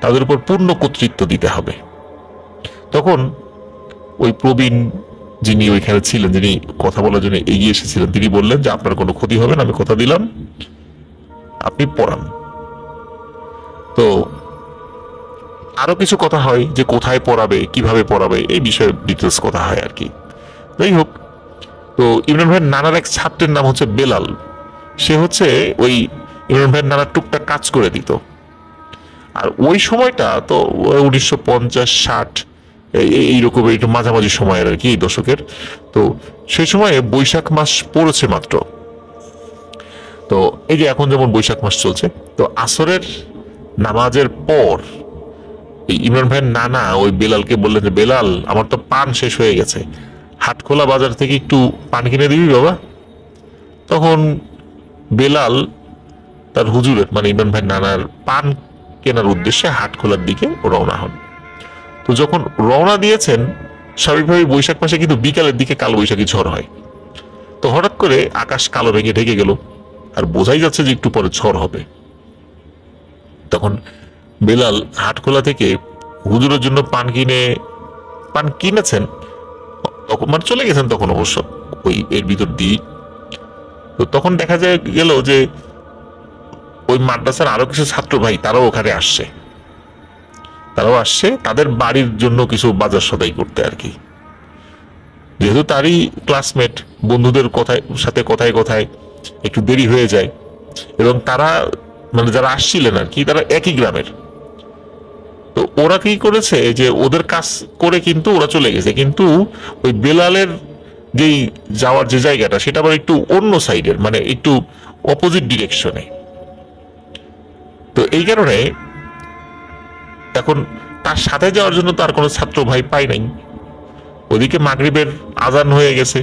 তাদের উপর পূর্ণ কর্তৃত্ব দিতে হবে। তখন ওই প্রবীণ যিনি ওইখানে ছিলেন, যিনি কথা বলার জন্য এগিয়ে এসেছিলেন, তিনি বললেন যে আপনার কোনো ক্ষতি হবে না, আমি কথা দিলাম, আপনি পড়ান। তো আরো কিছু কথা হয় যে কোথায় পড়াবে, কিভাবে পড়াবে, এই বিষয়ে ডিটেলস কথা হয় আর কি। যাই হোক, তো ইমরান ভাইয়ের নানার এক ছাত্রের নাম হচ্ছে বেলাল। সে হচ্ছে ওই ইমরান ভাইয়ের নানার টুকটাক কাজ করে দিত। আর ওই সময়টা তো 1950-60 এইরকম একটু মাঝামাঝি সময়ের আর কি, এই দশকের। তো সেই সময়ে বৈশাখ মাস পড়েছে মাত্র। তো এই যে এখন যেমন বৈশাখ মাস চলছে, তো আসরের নামাজের পর এই ইমরান ভাইয়ের নানা ওই বেলালকে বললেন যে বেলাল, আমার তো পান শেষ হয়ে গেছে, হাটখোলা বাজার থেকে একটু পান কিনে দিবি বাবা। তখন বেলাল তার হুজুরের মানে ইমরান ভাইয়ের নানার পান কেনার উদ্দেশ্যে হাটখোলার দিকে রওনা হন। তো যখন রওনা দিয়েছেন, স্বাভাবিকভাবে বৈশাখ মাসে কিন্তু বিকালের দিকে কালবৈশাখী ঝড় হয়। তো হঠাৎ করে আকাশ কালো ভেঙে ঢেকে গেল, আর বোঝাই যাচ্ছে যে একটু পরে ঝড় হবে। তখন বেলাল হাটখোলা থেকে হুজুরের জন্য পান কিনেছেন, তখন মানে চলে গেছেন তখন অবশ্য ওই এর ভিতর দিয়ে। তো তখন দেখা যায় গেল যে ওই মাদ্রাসার আরো কিছু ছাত্র ভাই তারাও ওখানে আসছে, তাদের বাড়ির জন্য কিছু বাজার সদাই করতে আর কি। যেহেতু তারই ক্লাসমেট, বন্ধুদের সাথে কথায় কথায় একটু দেরি হয়ে যায়, এবং তারা মানে যারা আসছিলেন আর কি, তারা একই গ্রামের। তো ওরা কি করেছে যে ওদের কাজ করে কিন্তু ওরা চলে গেছে, কিন্তু ওই বেলালের যেই যাওয়ার যে জায়গাটা, সেটা আবার একটু অন্য সাইডের, মানে একটু অপোজিট ডিরেকশনে। তো এই কারণে এখন তার সাথে যাওয়ার জন্য তার কোনো ছাত্র ভাই পাই নাই। ওদিকে মাগরিবের আজান হয়ে গেছে।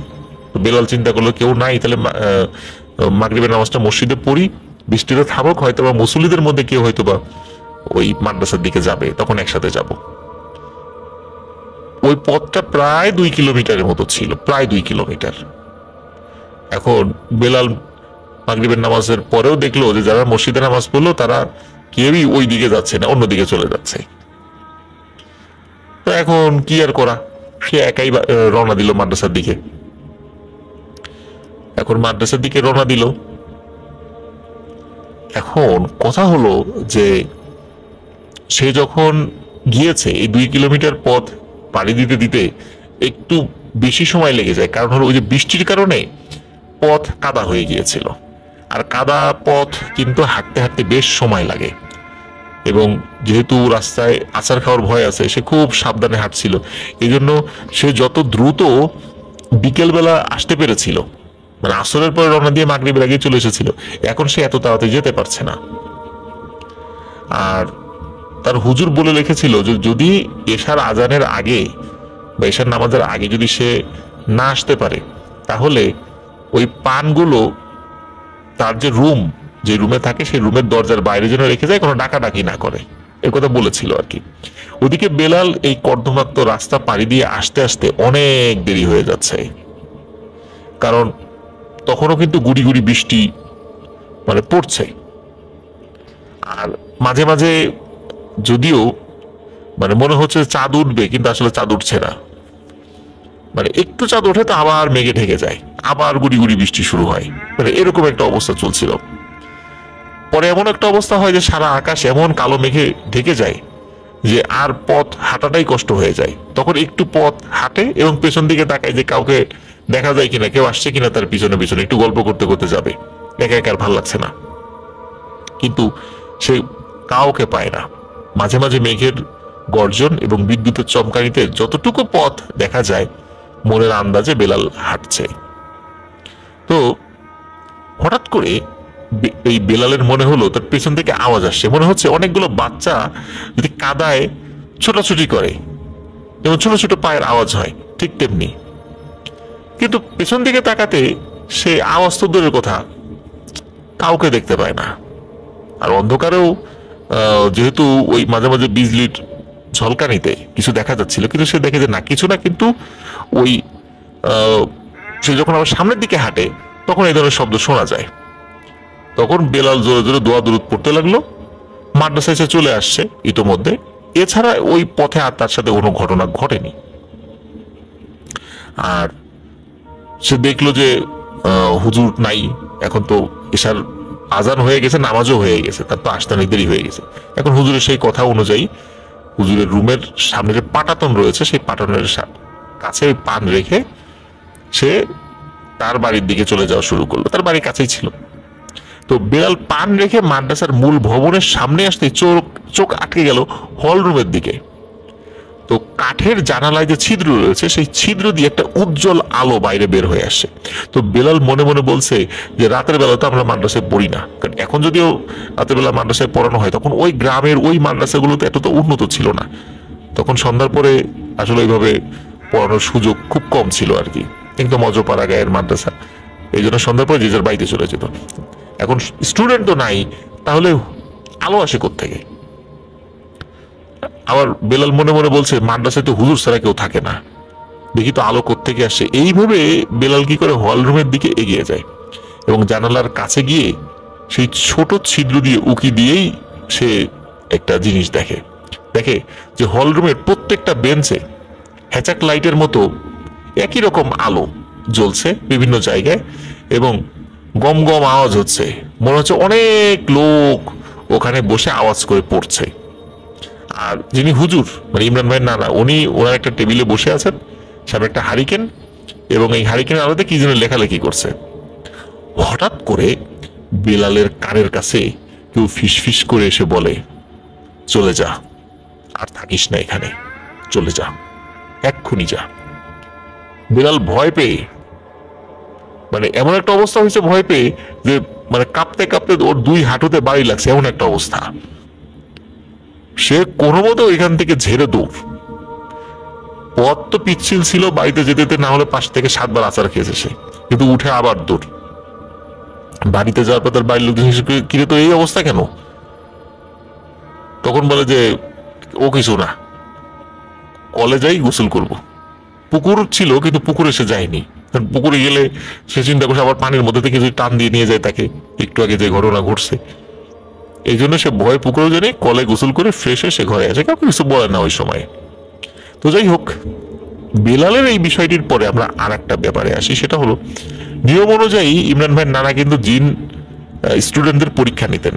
বেলাল চিন্তা করলো কেউ নাই, তাহলে মাগরিবের নামাজটা মসজিদে পড়ি, বৃষ্টিটা থামুক, হয়তো বা মুসল্লিদের মধ্যে কেউ হয়তো বা ওই মাদ্রাসার দিকে যাবে, তখন একসাথে যাব। ওই পথটা প্রায় 2 কিলোমিটারের মতো ছিল, প্রায় 2 কিলোমিটার। এখন বেলাল মাগরিবের নামাজের পরেও দেখলো যে যারা মসজিদে নামাজ পড়লো তারা কেউই ওই দিকে যাচ্ছে না, অন্যদিকে চলে যাচ্ছে। তো এখন কি আর করা, সে একাই রওনা দিল মাদ্রাসার দিকে। এখন মাদ্রাসার দিকে রওনা দিল। এখন কথা হলো যে সে যখন গিয়েছে, এই 2 কিলোমিটার পথ পাড়ি দিতে দিতে একটু বেশি সময় লেগে যায়, কারণ হলো ওই যে বৃষ্টির কারণে পথ কাদা হয়ে গিয়েছিল। আর কাদা পথ কিন্তু হাঁটতে হাঁটতে বেশ সময় লাগে, এবং যেহেতু রাস্তায় আছাড় খাওয়ার ভয় আছে, সে খুব সাবধানে হাঁটছিল। এই জন্য সে যত দ্রুত বিকেলবেলা আসতে পেরেছিল, মানে আসরের পরে রওনা দিয়ে মাগরিবের আগে চলে এসেছিল, এখন সে এত তাড়াতাড়ি যেতে পারছে না। আর তার হুজুর বলে রেখেছিল যে যদি এশার আজানের আগে বা এশার নামাজের আগে যদি সে না আসতে পারে, তাহলে ওই পানগুলো তার যে রুমে থাকে, সেই রুমের দরজার বাইরে যেন রেখে যায়, কোনো ডাকাডাকি না করে, এর কথা বলেছিল আর কি। ওদিকে বেলাল এই কর্দমাক্ত রাস্তা পাড়ি দিয়ে আসতে আসতে অনেক দেরি হয়ে যাচ্ছে, কারণ তখনও কিন্তু গুড়ি গুড়ি বৃষ্টি মানে পড়ছে। আর মাঝে মাঝে যদিও মানে মনে হচ্ছে চাঁদ উঠবে, কিন্তু আসলে চাঁদ উঠছে না, মানে একটু চাঁদ ওঠে তো আবার মেঘে ঢেকে যায়, আবার গুড়ি গুড়ি বৃষ্টি শুরু হয়, মানে এরকম একটা অবস্থা চলছিল। পরে এমন একটা অবস্থা হয় যে সারা আকাশ এমন কালো মেঘে ঢেকে যায় যে আর পথ হাঁটাটাই কষ্ট হয়ে যায়। তখন একটু পথ হাঁটে এবং পেছন দিকে তাকায় যে কাউকে দেখা যায় কিনা, কেউ আসছে কিনা তার পিছনে পিছনে একটু গল্প করতে করতে যাবে, একা একা আর ভাল লাগছে না। কিন্তু সে কাউকে পায় না। মাঝে মাঝে মেঘের গর্জন এবং বিদ্যুতের চমকানিতে যতটুকু পথ দেখা যায় মনের আন্দাজে বেলাল হাঁটছে। তো হঠাৎ করে এই বেলালের মনে হলো তার পেছন থেকে আওয়াজ আসছে, মনে হচ্ছে অনেকগুলো বাচ্চা যদি কাদায় ছোটাছুটি করে যেমন ছোট ছোট পায়ের আওয়াজ হয় ঠিক তেমনি। কিন্তু পেছন দিকে তাকাতে সে আওয়াজ তো দূরের কথা, কাউকে দেখতে পায় না। আর অন্ধকারেও যেহেতু ওই মাঝে মাঝে বিজলির ঝলকানিতে কিছু দেখা যাচ্ছিল, কিন্তু সে দেখে যে না, কিছু না। কিন্তু ওই সে যখন আবার সামনের দিকে হাঁটে তখন এই ধরনের শব্দ শোনা যায়। তখন বেলাল জোরে জোরে দোয়া দুরূদ পড়তে লাগলো। মাদ্রাসায় সে চলে আসছে ইতোমধ্যে। এছাড়া ওই পথে আর তার সাথে কোনো ঘটনা ঘটেনি। আর সে দেখলো যে হুজুর নাই, এখন তো এশার আজান হয়ে গেছে, নামাজও হয়ে গেছে, তার তো আসতে অনেক দেরি হয়ে গেছে। এখন হুজুরের সেই কথা অনুযায়ী হুজুরের রুমের সামনে যে পাটাতন রয়েছে সেই পাটাতনের কাছে পান রেখে সে তার বাড়ির দিকে চলে যাওয়া শুরু করলো। তার বাড়ির কাছেই ছিল। তো বেলাল পান রেখে মাদ্রাসার মূল ভবনের সামনে আসতে চোখ আটকে গেল হল রুমের দিকে। তো কাঠের জানালায় যে ছিদ্র রয়েছে সেই ছিদ্র দিয়ে একটা উজ্জ্বল আলো বাইরে বের হয়ে আসে। তো বেলাল মনে মনে বলছে যে রাতের বেলা তো আমরা মাদ্রাসায় পড়ি না, কারণ এখন যদিও রাতের বেলা মাদ্রাসায় পড়ানো হয় তখন ওই গ্রামের ওই মাদ্রাসাগুলোতে এত তো উন্নত ছিল না। তখন সন্ধ্যার পরে আসলে ওইভাবে পড়ানোর সুযোগ খুব কম ছিল আর কি, একদম অজপাড়া গায়ের মাদ্রাসা। এই জন্য সন্ধ্যার পরে যে যার বাড়িতে চলে যেত। এখন স্টুডেন্ট তো নাই, তাহলে আলো আসে কোত্থেকে? আবার বেলাল মনে মনে বলছে মাদ্রাসায় তো হুজুর ছাড়া কেউ থাকে না, দেখি তো আলো কোত্থেকে আসে। এইভাবে বেলাল কি করে হল রুমের দিকে এগিয়ে যায় এবং জানালার কাছে গিয়ে সেই ছোট ছিদ্র দিয়ে উকি দিয়েই সে একটা জিনিস দেখে যে হল রুমের প্রত্যেকটা বেঞ্চে হ্যাচাক লাইটের মতো একই রকম আলো জ্বলছে বিভিন্ন জায়গায় এবং গম গম আওয়াজ হচ্ছে। মনে হচ্ছে অনেক লোক ওখানে বসে আওয়াজ করে পড়ছে। আর যিনি হুজুর মানে ইমরান ভাইয়ের নানা, উনি ওনার একটা টেবিলে বসে আছেন, সামনে একটা হারিকেন এবং এই হারিকেনের আলোতে কি যেন লেখালেখি করছে। হঠাৎ করে বেলালের কানের কাছে কেউ ফিসফিস করে এসে বলে, চলে যা, আর থাকিস না এখানে, চলে যা, এক্ষুনি যা। বেলাল ভয় পেয়ে মানে এমন একটা অবস্থা হয়েছে, ভয় পেয়ে যে মানে কাঁপতে কাঁপতে ওর দুই হাঁটুতে বাড়ি লাগছে, এমন একটা অবস্থা। সে কোনো মতো ওইখান থেকে ঝেড়ে দৌড়। পথ তো পিচ্ছিল ছিল, বাড়িতে যেতে যেতে না হলে 5 থেকে 7 বার আচার খেয়েছে সে, কিন্তু উঠে আবার দৌড়। বাড়িতে যাওয়ার পর তার বাড়ির লোকজন কিরে তো এই অবস্থা কেন? তখন বলে যে ও কিছু না, কলে যাই গোসল করব। পুকুর ছিল কিন্তু পুকুরে সে যায়নি, কারণ পুকুরে গেলে সে চিন্তা করছে আবার পানির মধ্যে থেকে যদি টান দিয়ে নিয়ে যায় তাকে, একটু আগে যে ঘটনা ঘটছে। এই জন্য সে ভয় পুকুরেও জানে, কলে গোসল করে ফ্রেশ হয়ে সে ঘরে আসে, কাউকে কিছু বলে না ওই সময়। তো যাই হোক, বেলালের এই বিষয়টির পরে আমরা আর একটা ব্যাপারে আসি। সেটা হলো নিয়ম অনুযায়ী ইমরান ভাইয়ের নানা কিন্তু জিন স্টুডেন্টদের পরীক্ষা নিতেন।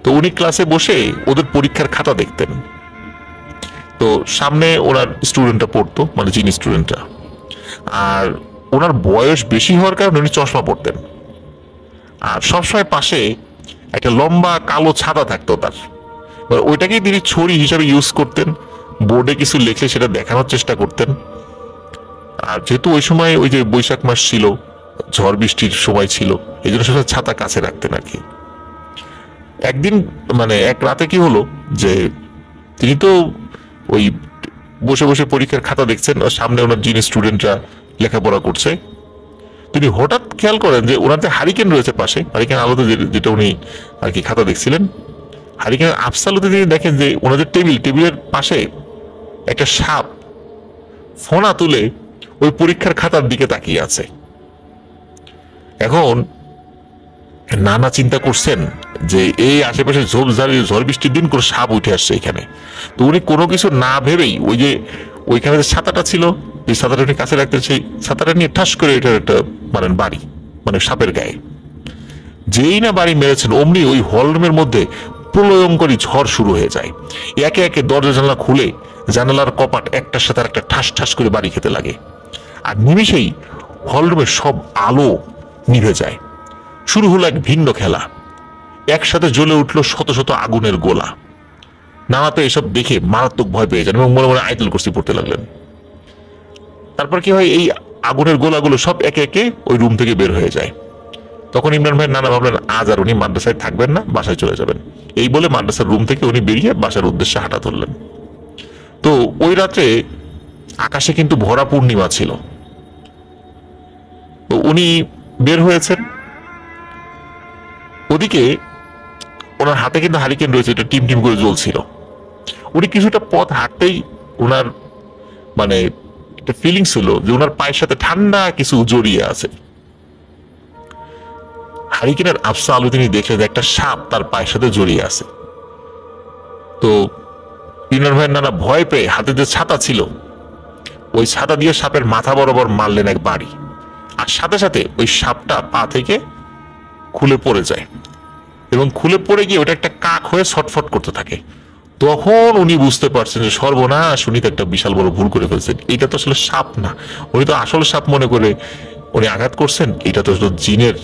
তো উনি ক্লাসে বসে ওদের পরীক্ষার খাতা দেখতেন। তো সামনে ওনার স্টুডেন্টটা পড়তো, মানে জিন স্টুডেন্টটা। আর ওনার বয়স বেশি হওয়ার কারণে উনি চশমা পড়তেন। আর সবসময় পাশে একটা লম্বা কালো ছাতা থাকতো তার, ওইটাকেই তিনি ছড়ি হিসাবে ইউজ করতেন। বোর্ডে কিছু লেখলে সেটা দেখানোর চেষ্টা করতেন। আর যেহেতু ওই সময় ওই যে বৈশাখ মাস ছিল, ঝড় বৃষ্টির সময় ছিল, এই জন্য সেটা ছাতা কাছে রাখতেন আর কি। একদিন মানে এক রাতে কি হলো যে তিনি তো ওই বসে বসে পরীক্ষার খাতা দেখছেন, আর সামনে ওনার যিনি স্টুডেন্টরা লেখাপড়া করছে। তিনি হঠাৎ খেয়াল করেন যে ওনার যে হারিকেন রয়েছে পাশে, হারিকেন আলোতে যেটা উনি আর কি খাতা দেখছিলেন, হারিকেনের আফসালতে তিনি দেখেন যে ওনাদের টেবিলের পাশে একটা সাপ ফোনা তুলে ওই পরীক্ষার খাতার দিকে তাকিয়ে আছে। এখন নানা চিন্তা করছেন যে এই আশেপাশে ঝড় বৃষ্টির দিন করে সাপ উঠে আসছে এখানে। তো উনি কোনো কিছু না ভেবেই ওই যে ওইখানে যে ছাতাটা ছিল, এই ছাতাটা উনি কাছে রাখতেন, সেই ছাতাটা নিয়ে ঠাস করে এটার একটা মানে বাড়ি, মানে সাপের গায়ে যেই না বাড়ি মেরেছেন, অমনি ওই হলরুমের মধ্যে প্রলয়ঙ্করী ঝড় শুরু হয়ে যায়। একে একে দরজা জানালা খুলে জানালার কপাট একটার সাথে একটা ঠাস ঠাস করে বাড়ি খেতে লাগে। আর নিমিষেই হলরুমের সব আলো নিভে যায়। শুরু হলো এক ভিন্ন খেলা। একসাথে জ্বলে উঠলো শত শত আগুনের গোলা। নানা তো এসব দেখে মারাত্মক ভয় পেয়ে যান এবং মনে মনে আয়াতুল কুরসি পড়তে লাগলেন। তারপর কি হয়, এই আগুনের গোলাগুলো সব একে একে ওই রুম থেকে বের হয়ে যায়। তখন ইমরান ভাই নানা ভাবলেন আজ আর উনি মাদ্রাসায় থাকবেন না, বাসায় চলে যাবেন। এই বলে মাদ্রাসার রুম থেকে উনি বেরিয়ে বাসার উদ্দেশ্যে হাঁটা ধরলেন। তো ওই রাত্রে আকাশে কিন্তু ভরা পূর্ণিমা ছিল। তো উনি বের হয়েছেন। ওদিকে ওনার হাতে কিন্তু হারিকেন রয়েছে, এটা টিম টিম করে জ্বলছিল। উনি কিছুটা পথ হাঁটতেই ওনার মানে একটা ফিলিংস হলো যে ওনার পায়ের সাথে ঠান্ডা কিছু জড়িয়ে আছে। হারিকেনের আফসা আলো তিনি দেখলেন একটা সাপ তার পায়ের সাথে জড়িয়ে আছে। তো ইমরান ভাইয়ের নানা ভয় পেয়ে হাতে যে ছাতা ছিল ওই ছাতা দিয়ে সাপের মাথা বরাবর মারলেন এক বাড়ি, আর সাথে সাথে ওই সাপটা পা থেকে খুলে পড়ে যায় এবং খুলে পড়ে গিয়ে ওটা একটা কাক হয়ে ছটফট করতে থাকে। তখন উনি বুঝতে পারছেন যে সর্বনাশ, উনি তো একটা বিশাল বড় ভুল করে ফেলছেন। এটা তো আসলে সাপ না, উনি তো আসলে সাপ মনে করে উনি আঘাত করছেন। এটা তো আসলে জিনের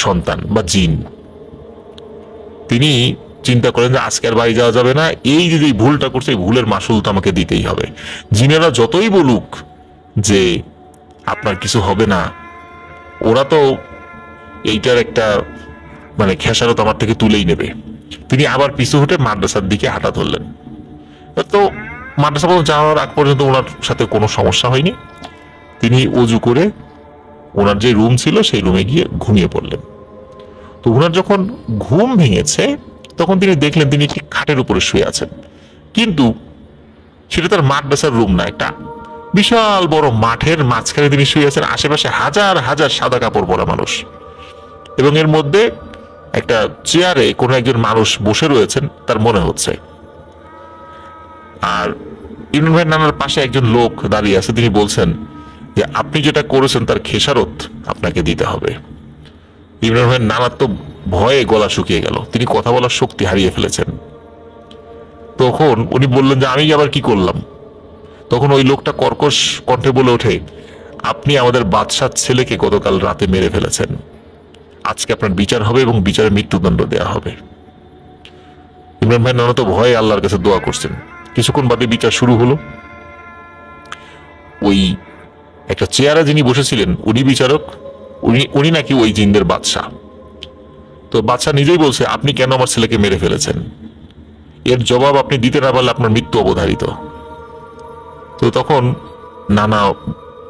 সন্তান বা জিন। তিনি চিন্তা করেন যে আজকে আর বাড়ি যাওয়া যাবে না, এই যে ভুলটা করছে এই ভুলের মাসুল তো আমাকে দিতেই হবে। জিনেরা যতই বলুক যে আপনার কিছু হবে না, ওরা তো এইটার একটা মানে খেসারত আমার থেকে তুলেই নেবে। তিনি আবার পিছু হটে মাদ্রাসার দিকে হাঁটা ধরলেন। তো মাদ্রাসা পর্যন্ত যাওয়ার আগ পর্যন্ত ওনার সাথে কোনো সমস্যা হয়নি। তিনি অজু করে ওনার যে রুম ছিল সেই রুমে গিয়ে ঘুমিয়ে পড়লেন। তো ওনার যখন ঘুম ভেঙেছে তখন তিনি দেখলেন তিনি ঠিক খাটের উপরে শুয়ে আছেন, কিন্তু সেটা তার মাদ্রাসার রুম না, একটা বিশাল বড় মাঠের মাঝখানে তিনি শুয়ে আছেন। আশেপাশে হাজার হাজার সাদা কাপড় পরা মানুষ এবং এর মধ্যে একটা চেয়ারে কোনো একজন মানুষ বসে রয়েছেন তার মনে হচ্ছে। আর ইমরান ভাইয়ের নানার পাশে একজন লোক দাঁড়িয়ে আছে, তিনি বলছেন যে আপনি যেটা করেছেন তার খেসারত আপনাকে দিতে হবে। ইমরান ভাইয়ের নানার তো ভয়ে গলা শুকিয়ে গেল, তিনি কথা বলার শক্তি হারিয়ে ফেলেছেন। তখন উনি বললেন যে আমি আবার কি করলাম? তখন ওই লোকটা কর্কশ কণ্ঠে বলে ওঠে, আপনি আমাদের বাদশার ছেলেকে গতকাল রাতে মেরে ফেলেছেন। আজকে আপনার বিচার হবে এবং বিচারে মৃত্যুদণ্ড দেওয়া হবে। ইমরান ভাই নানা তো ভয়ে আল্লাহর কাছে দোয়া করছেন। কিছুক্ষণ বাদে বিচার শুরু হলো। ওই একটা চেয়ারে যিনি বসেছিলেন উনি বিচারক, উনি নাকি ওই জিনদের বাদশা। তো বাদশা নিজেই বলছে আপনি কেন আমার ছেলেকে মেরে ফেলেছেন, এর জবাব আপনি দিতে না পারলে আপনার মৃত্যু অবধারিত। তো তখন নানা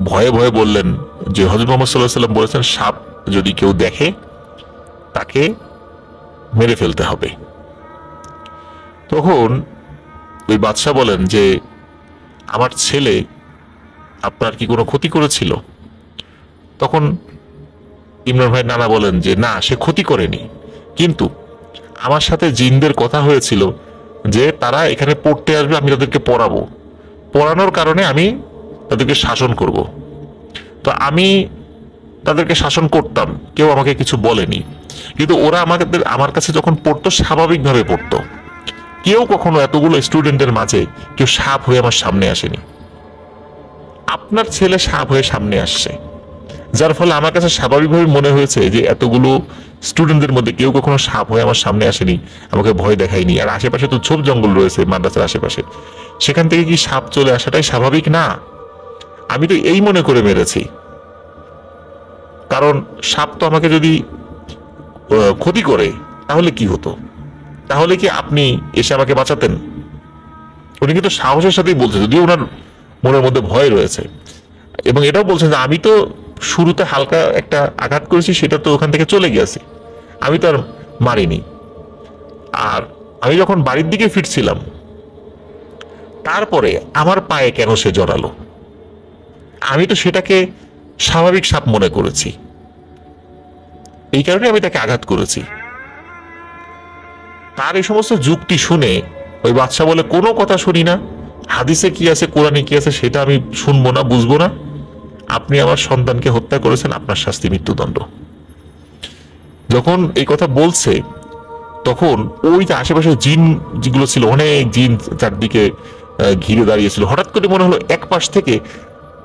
ভয়ে ভয়ে বললেন যে হযরত মুহাম্মদ সাল্লাল্লাহু আলাইহি ওয়াসাল্লাম বলেছেন সাপ যদি কেউ দেখে তাকে মেরে ফেলতে হবে। তখন ওই বাদশা বলেন যে আমার ছেলে আপনার কি কোনো ক্ষতি করেছিল? তখন ইমরান ভাই নানা বলেন যে না, সে ক্ষতি করেনি, কিন্তু আমার সাথে জিনদের কথা হয়েছিল যে তারা এখানে পড়তে আসবে, আমি তাদেরকে পড়াবো, পড়ানোর কারণে আমি তাদেরকে শাসন করব। তো আমি তাদেরকে শাসন করতাম, কেউ আমাকে কিছু বলেনি, কিন্তু ওরা আমার কাছে যখন পড়তো স্বাভাবিকভাবে পড়তো। কেউ কখনো এতগুলো স্টুডেন্টের মাঝে কেউ সাপ হয়ে আমার সামনে আসেনি। আপনার ছেলে সাপ হয়ে সামনে আসছে, যার ফলে আমার কাছে স্বাভাবিকভাবে মনে হয়েছে যে এতগুলো স্টুডেন্টদের মধ্যে কেউ কখনো সাপ হয়ে আমার সামনে আসেনি, আমাকে ভয় দেখায়নি। আর আশেপাশে তো ঝোপ জঙ্গল রয়েছে মাদ্রাসার আশেপাশে, সেখান থেকে কি সাপ চলে আসাটাই স্বাভাবিক না? আমি তো এই মনে করে মেরেছি, কারণ সাপ তো আমাকে যদি ক্ষতি করে তাহলে কি হতো? তাহলে কি আপনি এসে আমাকে বাঁচাতেন? উনি কিন্তু সাহসের সাথেই বলছে, যদিও ওনার মনের মধ্যে ভয় রয়েছে, এবং এটাও বলছেন যে আমি তো শুরুতে হালকা একটা আঘাত করেছি, সেটা তো ওখান থেকে চলে গেছে, আমি তো আর মারিনি। আর আমি যখন বাড়ির দিকে ফিরছিলাম তারপরে আমার পায়ে কেন সে জড়ালো? আমি তো সেটাকে স্বাভাবিক সাপ মনে করেছি, এই কারণে আমি তাকে আঘাত করেছি। তার এই সমস্ত যুক্তি শুনে ওই বাদশা বলে কোনো কথা শুনি না, হাদিসে কি আছে কোরআনে কি আছে সেটা আমি শুনবো না, বুঝবো না। আপনি আমার সন্তানকে হত্যা করেছেন, আপনার শাস্তি মৃত্যুদণ্ড। যখন এই কথা বলছে তখন ওই যে আশেপাশে জিন যেগুলো ছিল, অনেক জিন চারদিকে ঘিরে দাঁড়িয়েছিল। হঠাৎ করে মনে হলো এক পাশ থেকে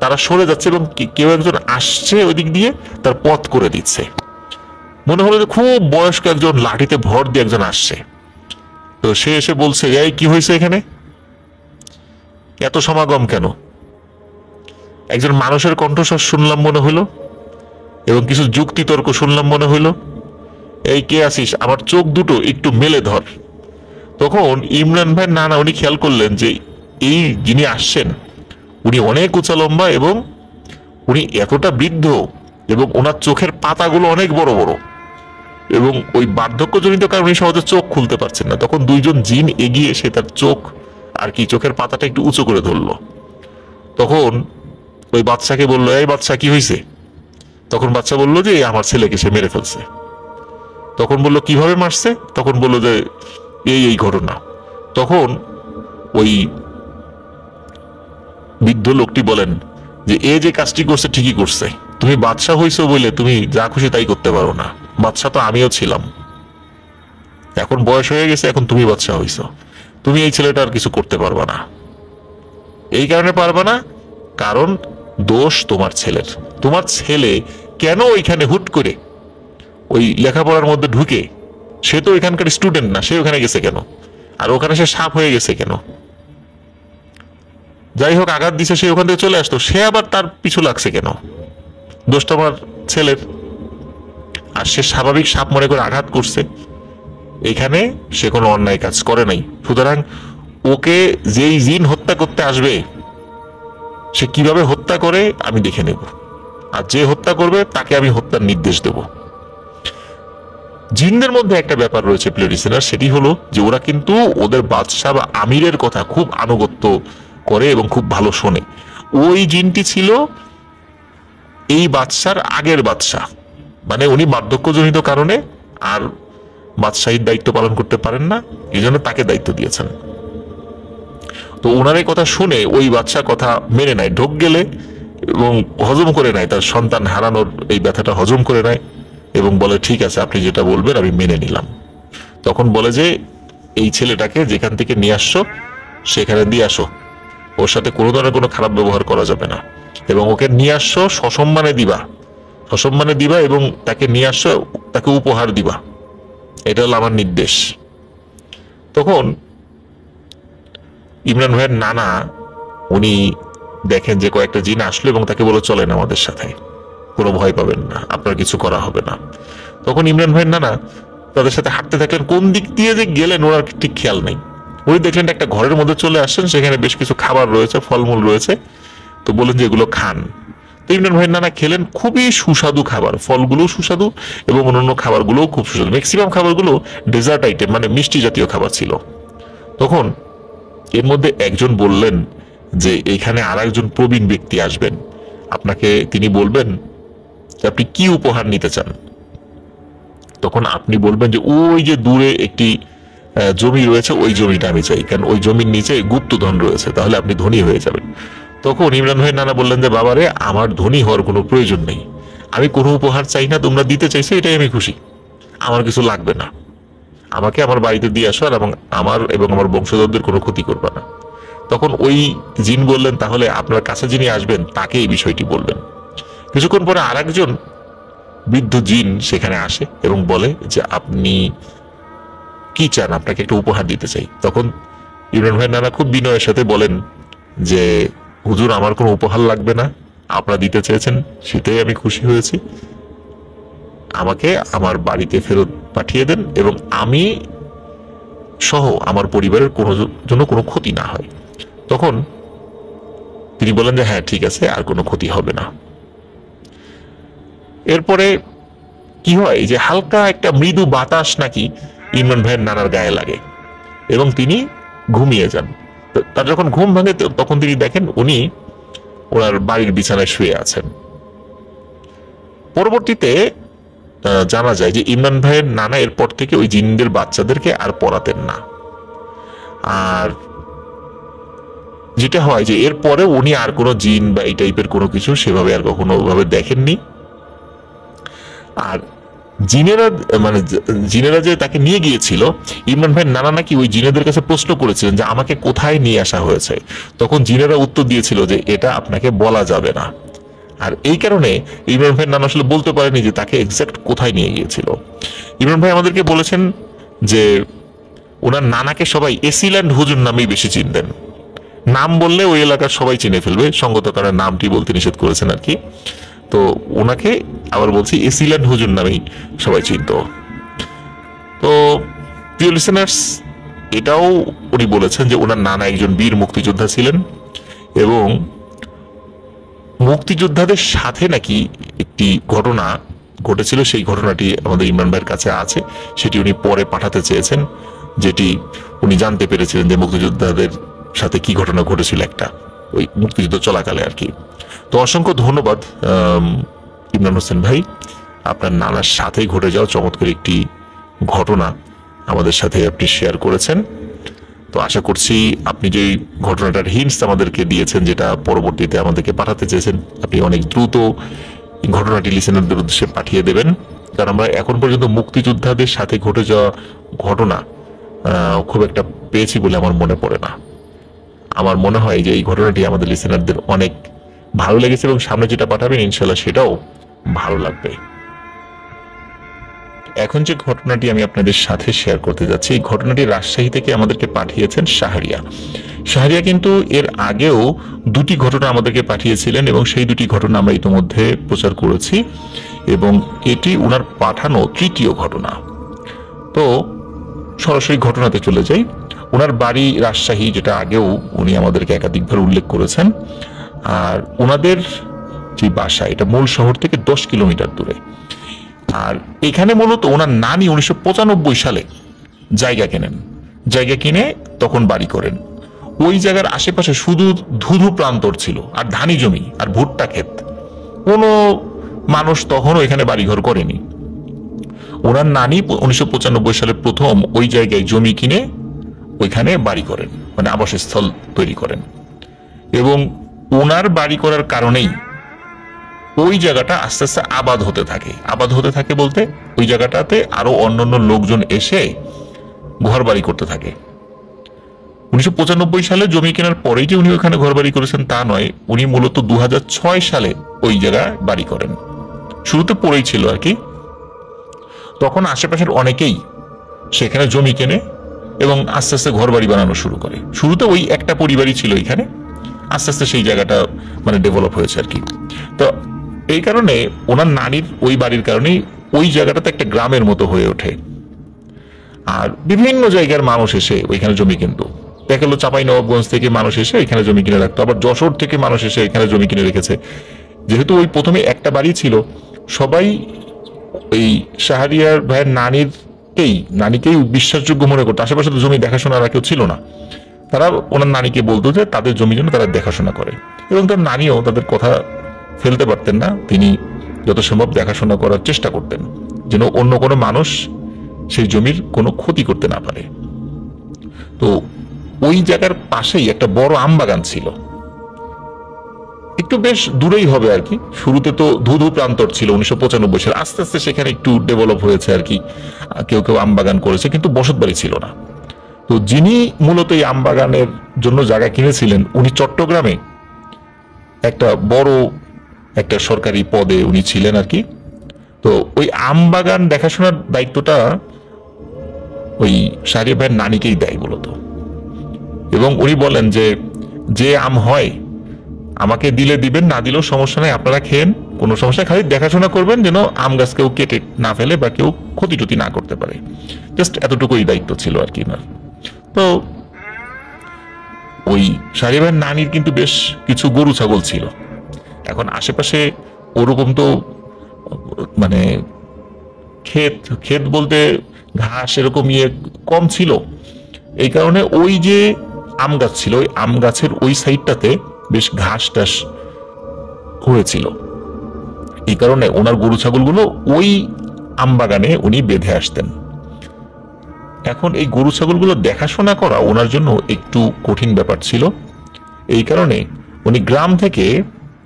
তারা সরে যাচ্ছে এবং কেউ একজন আসছে ওই দিক দিয়ে, তার পথ করে দিচ্ছে। মনে হলো যে খুব বয়স্ক একজন, লাঠিতে ভর দিয়ে একজন আসছে। তো সে এসে বলছে, এই কি হয়েছে এখানে, এত সমাগম কেন? একজন মানুষের কণ্ঠস্বর শুনলাম মনে হইলো, এবং কিছু যুক্তি তর্ক শুনলাম মনে হইলো। এই কে আছিস, আমার চোখ দুটো একটু মেলে ধর। তখন ইমরান ভাই নানা উনি খেয়াল করলেন যে এই যিনি আসছেন উনি অনেক উঁচা লম্বা, এবং উনি এতটা বৃদ্ধ, এবং ওনার চোখের পাতাগুলো অনেক বড় বড়, এবং ওই বার্ধক্যজনিত কারণে সহজে চোখ খুলতে পারছেন না। তখন দুইজন জিন এগিয়ে এসে তার চোখ আর কি চোখের পাতাটা একটু উঁচু করে ধরলো। তখন ওই বাচ্চাকে বললো, এই বাচ্চা কি হয়েছে? তখন বাচ্চা বললো যে আমার ছেলেকে সে মেরে ফেলছে। তখন বললো কিভাবে মারছে? তখন বললো যে এই ঘটনা। তখন ওই বৃদ্ধ লোকটি বলেন যে এ যে কাজটি করছে ঠিকই করছে, তুমি বাদশা হইছো বলে তুমি যা খুশি তাই করতে পারো না, বাদশা তো আমিও ছিলাম, এখন বয়স হয়ে গেছে, এখন তুমি বাদশা হইছো, তুমি এই ছেলেটা আর কিছু করতে পারবা না। এই কারণে পারবা না কারণ দোষ তোমার ছেলের। তোমার ছেলে কেন ওইখানে হুট করে ওই লেখাপড়ার মধ্যে ঢুকে, সে তো এখানকার স্টুডেন্ট না, সে ওখানে গেছে কেন? আর ওখানে সে সাপ হয়ে গেছে কেন? যাই হোক, আঘাত দিছে, সে ওখান থেকে চলে আসতো, সে আবার তার পিছু লাগছে কেন? দোষটা আমার ছেলের। আর সে স্বাভাবিক সাপ মনে করে আঘাত করছে, এখানে সে কোনো অন্যায় কাজ করে নাই। সুতরাং ওকে যেই জিন হত্যা করতে আসবে সে কিভাবে হত্যা করে আমি দেখে নেব, আর যে হত্যা করবে তাকে আমি হত্যার নির্দেশ দেব। জিনদের মধ্যে একটা ব্যাপার রয়েছে প্রিয় লিসেনার, সেটি হলো যে ওরা কিন্তু ওদের বাদশা বা আমিরের কথা খুব আনুগত্য করে এবং খুব ভালো শোনে। ওই জিনটি ছিল এই বাদশার আগের বাদশা, মানে উনি বার্ধক্যজনিত কারণে আর বাদশাহীর দায়িত্ব পালন করতে পারেন না, এই জন্য তাকে দায়িত্ব দিয়েছেন। তো ওনার এই কথা শুনে ওই বাদশা কথা মেনে নেয়, ঢোক গেলে, এবং হজম করে নেয়, তার সন্তান হারানোর এই ব্যথাটা হজম করে নেয়, এবং বলে ঠিক আছে আপনি যেটা বলবেন আমি মেনে নিলাম। তখন বলে যে এই ছেলেটাকে যেখান থেকে নিয়ে আসছো সেখানে দিয়ে আসো, ওর সাথে কোনো ধরনের কোনো খারাপ ব্যবহার করা যাবে না, এবং ওকে নিয়ে আসছো সসম্মানে দিবা, সসম্মানে দিবা, এবং তাকে নিয়ে আসছো, তাকে উপহার দিবা, এটা হলো আমার নির্দেশ। তখন ইমরান ভাইয়ের নানা উনি দেখেন যে কয়েকটা জিন আসলো এবং তাকে বলে চলেন আমাদের সাথে, কোনো ভয় পাবেন না, আপনার কিছু করা হবে না। তখন ইমরান ভাইয়ের নানা তাদের সাথে হাঁটতে থাকলেন, কোন দিক দিয়ে যে গেলেন ওনার ঠিক খেয়াল নেই। উনি দেখলেন একটা ঘরের মধ্যে চলে আসছেন, সেখানে বেশ কিছু খাবার রয়েছে, ফলমূল রয়েছে, তো বললেন যে এগুলো খান। তো ইমরান ভাইয়ের নানা খেলেন, খুবই সুস্বাদু খাবার, ফলগুলো সুস্বাদু এবং অন্যান্য খাবারগুলোও খুব সুস্বাদু, ম্যাক্সিমাম খাবারগুলো ডেজার্ট আইটেম, মানে মিষ্টি জাতীয় খাবার ছিল। তখন এর মধ্যে একজন বললেন যে এখানে আর একজন প্রবীণ ব্যক্তি আসবেন, আপনাকে তিনি বলবেন যে আপনি কি উপহার নিতে চান। তখন আপনি বলবেন যে ওই যে দূরে একটি জমি রয়েছে, ওই জমিটা আমি চাই, কারণ ওই জমির নিচে গুপ্তধন রয়েছে, তাহলে আপনি ধনী হয়ে যাবেন। তখন ইমরান ভাই নানা বললেন যে বাবারে, আমার ধনী হওয়ার কোনো প্রয়োজন নেই, আমি কোনো উপহার চাই না, তোমরা দিতে চাইছো এটাই আমি খুশি, আমার কিছু লাগবে না, আমাকে আমার বাড়িতে দিয়ে আসো, আর এবং আমার বংশধরদের কোনো ক্ষতি করবে না। তখন ওই জিন বললেন তাহলে আপনার কাছে যিনি আসবেন তাকে এই বিষয়টি বলবেন। কিছুক্ষণ পরে আর একজন বৃদ্ধ জিন সেখানে আসে এবং বলে যে আপনি কি চান, আপনাকে একটা উপহার দিতে চাই। তখন ইমরান ভাই নানা খুব বিনয়ের সাথে বলেন যে হুজুর, আমার কোনো উপহার লাগবে না, আপনারা দিতে চেয়েছেন সেটাই আমি খুশি হয়েছি, আমাকে আমার বাড়িতে ফেরত পাঠিয়ে দেন, এবং আমি সহ আমার পরিবারের জন্য কোনো ক্ষতি না হয়। তখন তিনি বলেন যে হ্যাঁ ঠিক আছে, আর কোনো ক্ষতি হবে না। এরপরে কি হয় যে হালকা একটা মৃদু বাতাস নাকি ইমরান ভাইয়ের নানার গায়ে লাগে এবং তিনি ঘুমিয়ে যান। তার যখন ঘুম ভাঙে তখন তিনি দেখেন উনি ওনার বাড়ির বিছানায় শুয়ে আছেন। পরবর্তীতে জানা যায় যে ইমরান ভাইয়ের নানা এরপর থেকে ওই জিনদের বাচ্চাদেরকে আর পড়াতেন না। আর যেটা হয় যে এরপরে উনি আর কোনো জিন বা এই টাইপের কোনো কিছু সেভাবে আর কখনো ওভাবে দেখেননি। আর জিনেরা মানে জিনেরা যে তাকে নিয়ে গিয়েছিল, ইমরান ভাইয়ের নানা নাকি ওই জিনেদের কাছে প্রশ্ন করেছিলেন যে আমাকে কোথায় নিয়ে আসা হয়েছে। তখন জিনেরা উত্তর দিয়েছিল যে এটা আপনাকে বলা যাবে না। আর এই কারণে ইমরান ভাইয়ের নানা আসলে বলতে পারেনি যে তাকে এক্সাক্ট কোথায় নিয়ে গিয়েছিল। ইমরান ভাই আমাদেরকে বলেছেন যে ওনার নানাকে সবাই এসিল্যান্ড হুজুর নামেই বেশি চিনতেন। নাম বললে ওই এলাকার সবাই চিনে ফেলবে, সঙ্গত কারণে নামটি বলতে নিষেধ করেছেন আর কি। তো ওনাকে আবার বলছি এসিল্যান্ড হুজুর নামেই সবাই চিনত। তো প্রিয় লিসেনার্স, এটাও উনি বলেছেন যে ওনার নানা একজন বীর মুক্তিযোদ্ধা ছিলেন এবং মুক্তিযোদ্ধাদের সাথে নাকি একটি ঘটনা ঘটেছিল, সেই ঘটনাটি আমাদের ইমরান ভাইয়ের কাছে আছে, সেটি উনি পরে পাঠাতে চেয়েছেন, যেটি উনি জানতে পেরেছিলেন যে মুক্তিযোদ্ধাদের সাথে কি ঘটনা ঘটেছিল একটা ওই মুক্তিযুদ্ধ চলাকালে আর কি। তো অসংখ্য ধন্যবাদ ইমরান হোসেন ভাই, আপনার নানার সাথে ঘটে যাওয়া চমৎকার একটি ঘটনা আমাদের সাথে আপনি শেয়ার করেছেন। তো আশা করছি আপনি যে ঘটনাটার হিন্টস আমাদেরকে দিয়েছেন, যেটা পরবর্তীতে আমাদেরকে পাঠাতে চেয়েছেন, আপনি অনেক দ্রুত ঘটনাটি লিসেনারদের উদ্দেশ্যে পাঠিয়ে দেবেন। কারণ আমরা এখন পর্যন্ত মুক্তিযোদ্ধাদের সাথে ঘটে যাওয়া ঘটনা খুব একটা পেয়েছি বলে আমার মনে পড়ে না। আমার মনে হয় যে এই ঘটনাটি আমাদের লিসেনারদের অনেক ভালো লেগেছে এবং সামনে যেটা পাঠাবেন ইনশাল্লাহ সেটাও ভালো লাগবে। এখন যে ঘটনাটি আমি আপনাদের সাথে শেয়ার করতে যাচ্ছি, এই ঘটনাটি রাজশাহী থেকে আমাদেরকে পাঠিয়েছেন শাহরিয়া। শাহরিয়া কিন্তু এর আগেও দুটি ঘটনা আমাদেরকে পাঠিয়েছিলেন এবং সেই দুটি ঘটনা আমরা ইতিমধ্যে প্রচার করেছি এবং এটি ওনার পাঠানো তৃতীয় ঘটনা। তো সরাসরি ঘটনাতে চলে যাই। ওনার বাড়ি রাজশাহী, যেটা আগেও উনি আমাদেরকে একাধিকবার উল্লেখ করেছেন। আর ওনাদের যে বাসা, এটা মূল শহর থেকে 10 কিলোমিটার দূরে। আর এখানে মূলত ওনার নানি 1995 সালে জায়গা কেনেন, জায়গা কিনে তখন বাড়ি করেন। ওই জায়গার আশেপাশে শুধু ধুধু প্রান্তর ছিল আর ধানি জমি আর ভুট্টা ক্ষেত। কোনো মানুষ তখনও এখানে বাড়িঘর করেনি। ওনার নানি 1995 সালে প্রথম ওই জায়গায় জমি কিনে ওইখানে বাড়ি করেন, মানে আবাসস্থল তৈরি করেন। এবং ওনার বাড়ি করার কারণেই ওই জায়গাটা আস্তে আস্তে আবাদ হতে থাকে। আবাদ হতে থাকে বলতে ওই জায়গাটাতে আরো অন্যান্য লোকজন এসে ঘর বাড়ি করতে থাকে। 1995 সালে জমি কেনার পরেই যে উনি ওখানে ঘর বাড়ি করেছেন তা নয়, উনি মূলত 2006 সালে ওই জায়গায় বাড়ি করেন। শুরুতে পড়েই ছিল আর কি। তখন আশেপাশের অনেকেই সেখানে জমি কেনে এবং আস্তে আস্তে ঘর বাড়ি বানানো শুরু করে। শুরুতে ওই একটা পরিবারই ছিল এখানে, আস্তে আস্তে সেই জায়গাটা মানে ডেভেলপ হয়েছে আর কি। তো এই কারণে ওনার নানির ওই বাড়ির কারণেই ওই জায়গাটাতে একটা গ্রামের মতো হয়ে ওঠে। আর বিভিন্ন জায়গার মানুষ এসে ওইখানে জমি কিনতো। দেখা গেল চাঁপাইনবাবগঞ্জ থেকে মানুষ এসে এখানে জমি কিনে রাখতো, আবার যশোর থেকে মানুষ এসে এখানে জমি কিনে রেখেছে। যেহেতু ওই প্রথমে একটা বাড়ি ছিল, সবাই এই শাহরিয়ার ভাইয়ের নানিকেই বিশ্বাসযোগ্য মনে করতো। আশেপাশে তো জমি দেখাশোনার কেউ ছিল না। তারা ওনার নানিকে বলতো যে তাদের জমি যেন তারা দেখাশোনা করে, এবং তার নানিও তাদের কথা ফেলতে পারতেন না। তিনি যত সম্ভব দেখাশোনা করার চেষ্টা করতেন যেন অন্য কোনো মানুষ সেই জমির কোনো ক্ষতি করতে না পারে। তো ওই জায়গার পাশেই একটা বড় আম বাগান ছিল, একটু বেশ দূরেই হবে আর কি। শুরুতে তো ধুধু প্রান্তর ছিল 1995 সালে, আস্তে আস্তে সেখানে একটু ডেভেলপ হয়েছে আর কি। কেউ কেউ আম বাগান করেছে, কিন্তু বসত বাড়ি ছিল না। তো যিনি মূলত এই আম বাগানের জন্য জায়গা কিনেছিলেন, উনি চট্টগ্রামে একটা বড় একটা সরকারি পদে উনি ছিলেন আর কি। তো ওই আম বাগান দেখাশোনার দায়িত্বটা ওই শাহরিয়া ভাইয়ের নানিকেই দেয় মূলত। এবং উনি বলেন যে যে আম হয় আমাকে দিলে দিবেন, না দিলেও সমস্যা নাই, আপনারা খেয়েন, কোনো সমস্যা, খালি দেখাশোনা করবেন যেন আম গাছ কেউ কেটে না ফেলে বা কেউ ক্ষতি টতি না করতে পারে। জাস্ট এতটুকুই দায়িত্ব ছিল আর কি না। তো ওই শাহরিয়া ভাইয়ের নানির কিন্তু বেশ কিছু গরু ছাগল ছিল। এখন আশেপাশে ওরকম তো মানে ক্ষেত বলতে ঘাস এরকম কম ছিল। এই কারণে ওই যে আম গাছ ছিল, ওই আম গাছের ওই সাইডটাতে বেশ ঘাস টাস হয়েছিল। এই কারণে ওনার গরু ছাগলগুলো ওই আম বাগানে উনি বেঁধে আসতেন। এখন এই গরু ছাগলগুলো দেখাশোনা করা ওনার জন্য একটু কঠিন ব্যাপার ছিল। এই কারণে উনি গ্রাম থেকে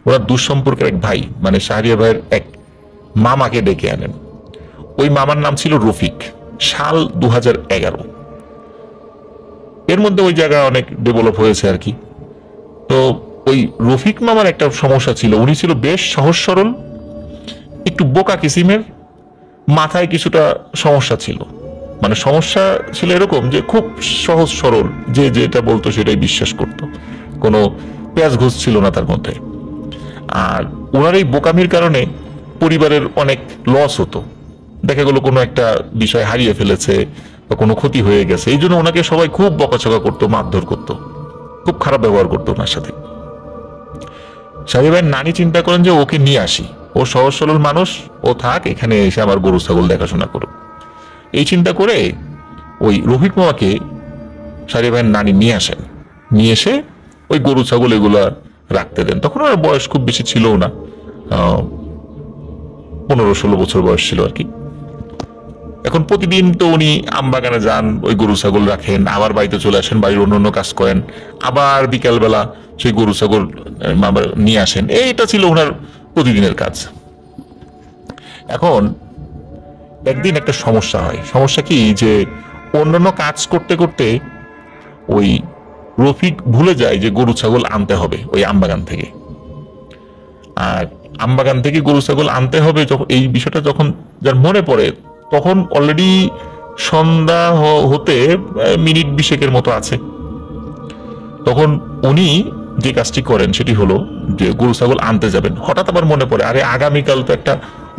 ওনার দুঃসম্পর্কের এক ভাই, মানে শাহরিয়া ভাইয়ের এক মামাকে ডেকে আনেন। ওই মামার নাম ছিল রফিক, সাল 2011। এর মধ্যে ওই জায়গা অনেক ডেভেলপ হয়েছে আর কি। তো ওই রফিক মামার একটা সমস্যা ছিল, উনি ছিল বেশ সহজ সরল, একটু বোকা কিসিমের, মাথায় কিছুটা সমস্যা ছিল। মানে সমস্যা ছিল এরকম যে খুব সহজ সরল, যে যেটা বলতো সেটাই বিশ্বাস করত, কোনো পেঁয়াজ ঘুষ ছিল না তার মধ্যে। আর ওনার এই বোকামির কারণে পরিবারের অনেক লস হতো। দেখা গেল কোনো একটা বিষয় হারিয়ে ফেলেছে বা কোনো ক্ষতি হয়ে গেছে, এই জন্য ওনাকে সবাই খুব বকাচকা করতো, মারধর করতো, খুব খারাপ ব্যবহার করতো ওনার সাথে। সাহেব ভাই নানি চিন্তা করেন যে ওকে নিয়ে আসি, ও সহজ সরল মানুষ, ও থাক এখানে, এসে আমার গরু ছাগল দেখাশোনা করুক। এই চিন্তা করে ওই রফিক মামাকে সাহেব ভাইয়ের নানি নিয়ে আসেন, নিয়ে এসে ওই গরু ছাগল এগুলা রাখতে দেন। তখন ওর বয়স খুব বেশি ছিল না, 15-16 বছর বয়স ছিল আর কি। এখন প্রতিদিন তো উনি আমবাগানে যান, ওই গরু ছাগল রাখেন, আবার বাড়িতে চলে আসেন, বাড়ির অন্য কাজ করেন, আবার বিকালবেলা সেই গরু ছাগল নিয়ে আসেন। এইটা ছিল ওনার প্রতিদিনের কাজ। এখন একদিন একটা সমস্যা হয়। সমস্যা কি, যে অন্যান্য কাজ করতে করতে ওই রফিক ভুলে যায় যে গরু ছাগল আনতে হবে ওই আমবাগান থেকে। আর আমবাগান থেকে গরু ছাগল আনতে হবে যখন, এই বিষয়টা যখন যার মনে পড়ে, তখন অলরেডি সন্ধ্যা হতে মিনিট 20 মতো আছে। তখন উনি যে কাজটি করেন সেটি হলো যে গরু ছাগল আনতে যাবেন। হঠাৎ আবার মনে পড়ে, আরে আগামীকাল তো একটা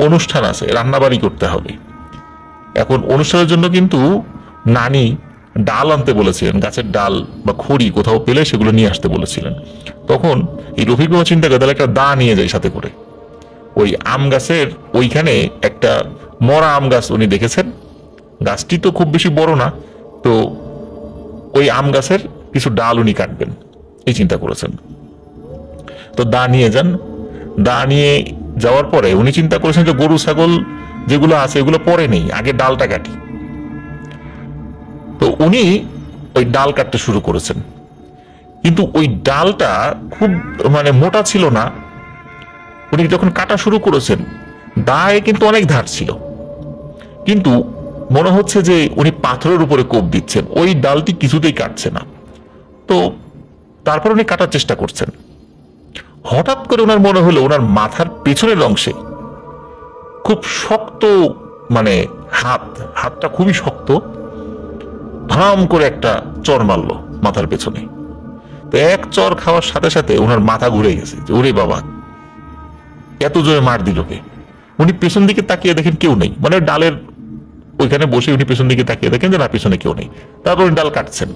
অনুষ্ঠান আছে, রান্নাবাড়ি করতে হবে। এখন অনুষ্ঠানের জন্য কিন্তু নানি ডাল আনতে বলেছিলেন, গাছের ডাল বা খড়ি কোথাও পেলে সেগুলো নিয়ে আসতে বলেছিলেন। তখন এই রফিক মামা চিন্তা করে তাহলে একটা দা নিয়ে যায় সাথে করে। ওই আম গাছের ওইখানে একটা মরা আম গাছ উনি দেখেছেন, গাছটি তো খুব বেশি বড় না, তো ওই আম গাছের কিছু ডাল উনি কাটবেন এই চিন্তা করেছেন। তো দা নিয়ে যান। দা নিয়ে যাওয়ার পরে উনি চিন্তা করেছেন যে গরু ছাগল যেগুলো আছে এগুলো পরে নেই, আগে ডালটা কাটি। তো উনি ওই ডাল কাটতে শুরু করেছেন, কিন্তু ওই ডালটা খুব মানে মোটা ছিল না। উনি যখন কাটা শুরু করেছেন, দায়ে কিন্তু অনেক ধার ছিল, কিন্তু মনে হচ্ছে যে উনি পাথরের উপরে কোপ দিচ্ছেন, ওই ডালটি কিছুতেই কাটছে না। তো তারপর উনি কাটার চেষ্টা করছেন। হঠাৎ করে ওনার মনে হলো ওনার মাথার পেছনের অংশে খুব শক্ত, মানে হাতটা খুবই শক্ত, ধাম করে একটা চর মারলো মাথার পেছনে। তো এক চর খাওয়ার সাথে সাথে ওনার মাথা ঘুরে গেছে, যে ওরে বাবা এত জোরে মার দিল কে। উনি পেছন দিকে তাকিয়ে দেখেন কেউ নেই, মানে ডালের ওইখানে বসে উনি পেছন দিকে তাকিয়ে দেখেন যে না, পেছনে কেউ নেই। তারপর উনি ডাল কাটছেন,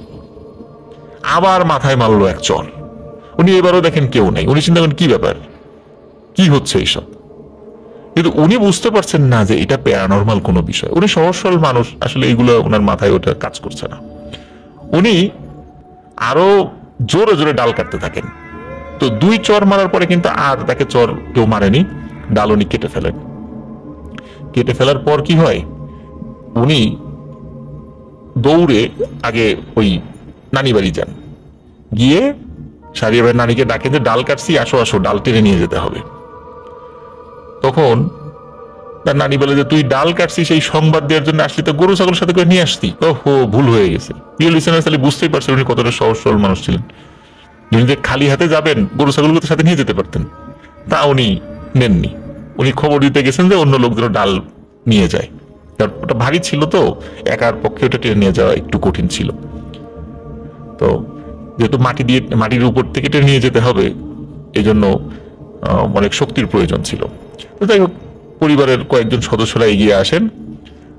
আবার মাথায় মারলো এক চর। উনি এবারও দেখেন কেউ নেই। উনি চিন্তা করেন কি ব্যাপার, কি হচ্ছে এইসব। কিন্তু উনি বুঝতে পারছেন না যে এটা প্যারানর্মাল কোনো বিষয়। উনি সহজ সরল মানুষ, আসলে এইগুলো ওনার মাথায় ওটা কাজ করছে না। উনি আরো জোরে জোরে ডাল কাটতে থাকেন। তো 2 চর মারার পরে কিন্তু আর তাকে চর কেউ মারেনি, ডাল উনি কেটে ফেলেন। কেটে ফেলার পর কি হয়, উনি দৌড়ে আগে ওই নানি বাড়ি যান, গিয়ে সারিয়া ভাই নানিকে ডাকে যে ডাল কাটছি, আসো আসো, ডাল টেনে নিয়ে যেতে হবে। তখন তার নানি বলে যে তুই ডাল কাটছিস এই সংবাদ দেওয়ার জন্য আসলি, তো গরু ছাগলের সাথে করে নিয়ে আসতি। ওহো, ভুল হয়ে গেছে। প্রিয় লিসেনার, তাহলে বুঝতেই পারছেন উনি কতটা সহজ সরল মানুষ ছিলেন। যিনি যে খালি হাতে যাবেন, গরু ছাগলগুলোর সাথে নিয়ে যেতে পারতেন, তা উনি নেননি। উনি খবর দিতে গেছেন যে অন্য লোক যেন ডাল নিয়ে যায়। ওটা ভারী ছিল, তো একার পক্ষে ওটা টেনে নিয়ে যাওয়া একটু কঠিন ছিল। তো যেহেতু মাটির উপর থেকে টেনে নিয়ে যেতে হবে, এই জন্য অনেক শক্তির প্রয়োজন ছিল। তো যাই হোক, পরিবারের কয়েকজন সদস্যরা এগিয়ে আসেন,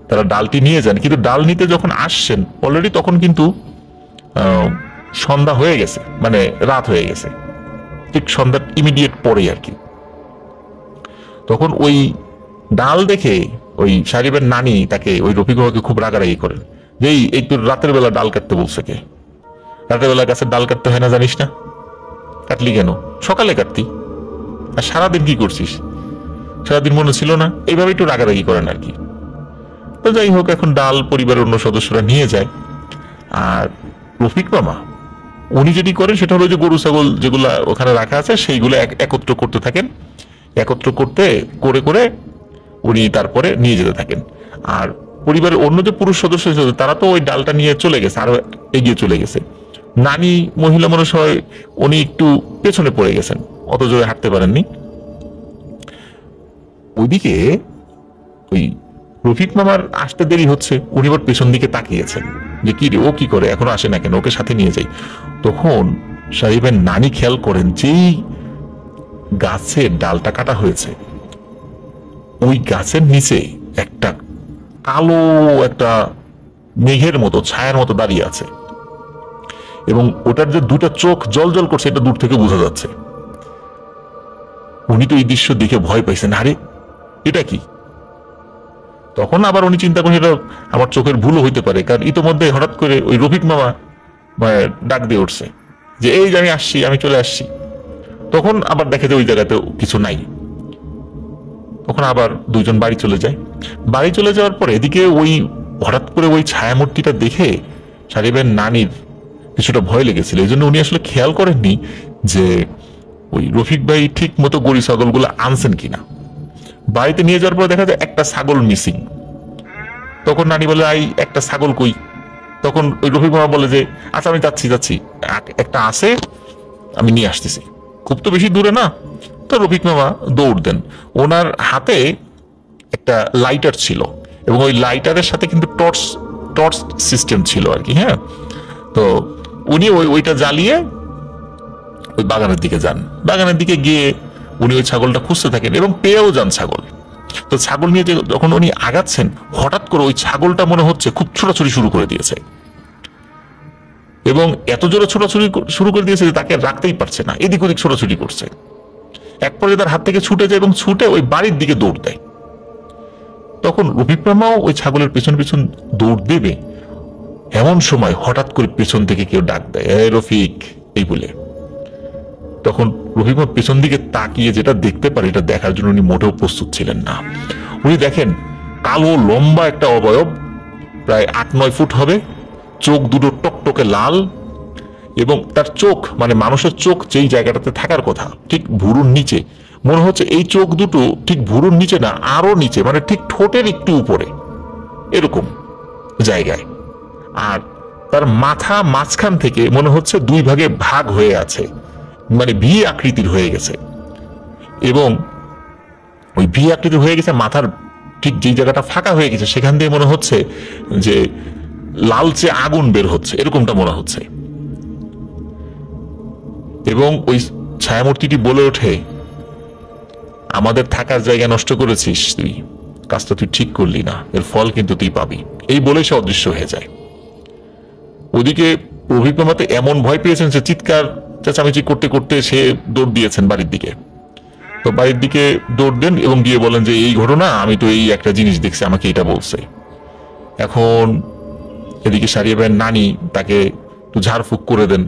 তারা ডালটি নিয়ে যান। কিন্তু ডাল নিতে যখন আসছেন, অলরেডি তখন কিন্তু সন্ধ্যা হয়ে গেছে, মানে রাত হয়ে গেছে, ঠিক সন্ধ্যার ইমিডিয়েট পরেই আর কি। তখন ওই ডাল দেখে ওই সাহেবের নানি তাকে, ওই রফিক বাবাকে খুব রাগারাগি করেন যে এই তোর রাতের বেলা ডাল কাটতে বলছে কে? রাতের বেলা গাছের ডাল কাটতে হয় না, জানিস না? কাটলি কেন? সকালে কাটতি, আর সারাদিন কি করছিস? সারাদিন মনে ছিল না? এইভাবে একটু রাগারাগি করেন আর কি। তো যাই হোক, এখন ডাল পরিবারের অন্য সদস্যরা নিয়ে যায়। আর রফিক মামা উনি যেটি করেন সেটা হলো যে গরু ছাগল যেগুলা ওখানে রাখা আছে সেইগুলো একত্র করতে থাকেন। একত্র করে করে উনি তারপরে নিয়ে যেতে থাকেন। আর পরিবারের অন্য যে পুরুষ সদস্য ছিল তারা তো ওই ডালটা নিয়ে চলে গেছে, আরো এগিয়ে চলে গেছে। নানি মহিলা মানুষ হয়, উনি একটু পেছনে পড়ে গেছেন, অত জোরে হাঁটতে পারেননি। ওইদিকে ওই রফিক মামার আসতে দেরি হচ্ছে, উনি আবার পেছন দিকে তাকিয়েছেন যে কি রে, ও কি করে, এখনো আসে না কেন, ওকে সাথে নিয়ে যাই। তখন সাহেবের নানি খেয়াল করেন যেই গাছের ডালটা কাটা হয়েছে ওই গাছের নিচে একটা কালো একটা মেঘের মতো ছায়ার মতো দাঁড়িয়ে আছে, এবং ওটার যে দুটা চোখ জল জল করছে এটা দূর থেকে বোঝা যাচ্ছে। উনি তো এই দৃশ্য দেখে ভয় পাইছেন, আরে এটা কি? তখন আবার উনি চিন্তা করেন এটা আমার চোখের ভুলও হইতে পারে, কারণ ইতোমধ্যে হঠাৎ করে ওই রফিক মামা ডাক দিয়ে উঠছে যে এই যে আমি আসছি, আমি চলে আসছি। তখন আবার দেখে যে ওই জায়গাতে কিছু নাই। তখন আবার দুইজন বাড়ি চলে যায়। বাড়ি চলে যাওয়ার পর এদিকে ওই হঠাৎ করে ওই ছায়ামূর্তিটা দেখে সারিবের নানির কিছুটা ভয় লেগেছিল, এই জন্য উনি আসলে খেয়াল করেননি যে ওই রফিক ভাই ঠিক মতো গরু ছাগলগুলো আনছেন কিনা। বাড়িতে নিয়ে যাওয়ার পর দেখা যায় একটা ছাগল মিসিং। তখন নানি বলে আই একটা ছাগল কই? তখন ওই রফিক মামা বলে যে আচ্ছা আমি যাচ্ছি, একটা আছে, আমি নিয়ে আসতেছি, খুব তো বেশি দূরে না। তো রফিক মামা দৌড় দেন। ওনার হাতে একটা লাইটার ছিল, এবং ওই লাইটারের সাথে কিন্তু টর্চ সিস্টেম ছিল আর কি। হ্যাঁ, তো উনি ওইটা জ্বালিয়ে ওই বাগানের দিকে যান। বাগানের দিকে গিয়ে উনি ওই ছাগলটা খুঁজতে থাকেন এবং পেয়েও যান ছাগল। তো ছাগল নিয়ে যখন উনি আগাচ্ছেন, হঠাৎ করে ওই ছাগলটা মনে হচ্ছে খুব ছোটাছুটি শুরু করে দিয়েছে, এবং এত জোরে ছোটাছুটি শুরু করে দিয়েছে যে তাকে রাখতেই পারছে না, এদিক ওদিক ছোটাছুটি করছে। এক পর্যায়ে তার হাত থেকে ছুটে যায় এবং ছুটে ওই বাড়ির দিকে দৌড় দেয়। তখন রফিক মামাও ওই ছাগলের পেছন পেছন দৌড় দেবে, এমন সময় হঠাৎ করে পেছন থেকে কেউ ডাক দেয়, এ রফিক, এই বলে। তখন রফিক মামা পেছন দিকে তাকিয়ে যেটা দেখতে পারে এটা দেখার জন্য উনি মোটেও প্রস্তুত ছিলেন না। উনি দেখেন কালো লম্বা একটা অবয়ব, প্রায় 8-9 ফুট হবে, চোখ দুটো টকটকে লাল, এবং তার চোখ মানে মানুষের চোখ যেই জায়গাটাতে থাকার কথা ঠিক ভুরুর নিচে, মনে হচ্ছে এই চোখ দুটো ঠিক ভুরুর নিচে না, আরো নিচে, মানে ঠিক ঠোঁটের একটু উপরে এরকম জায়গায়। আর তার মাথা মাঝখান থেকে মনে হচ্ছে 2 ভাগে ভাগ হয়ে আছে, মানে ভি আকৃতির হয়ে গেছে, এবং ওই ভি আকৃতির হয়ে গেছে মাথার ঠিক যেই জায়গাটা ফাঁকা হয়ে গেছে সেখান দিয়ে মনে হচ্ছে যে লালচে আগুন বের হচ্ছে, এরকমটা মনে হচ্ছে। এবং ওই ছায়ামূর্তিটি বলে ওঠে, আমাদের থাকার জায়গা নষ্ট করেছিস তুই, কাজটা তুই ঠিক করলি না, এর ফল কিন্তু তুই পাবি। এই বলে সে অদৃশ্য হয়ে যায়। ওদিকে রফিক মামাতে এমন ভয় পেয়েছেন সে চিৎকার চেঁচামেচি করতে করতে সে দৌড় দিয়েছেন বাড়ির দিকে। তো বাড়ির দিকে দৌড় দেন এবং গিয়ে বলেন যে এই ঘটনা, আমি তো এই একটা জিনিস দেখছি, আমাকে এটা বলছে। এখন এদিকে সারিয়া ভাইয়ের নানি তাকে একটু ঝাড়ফুঁক করে দেন।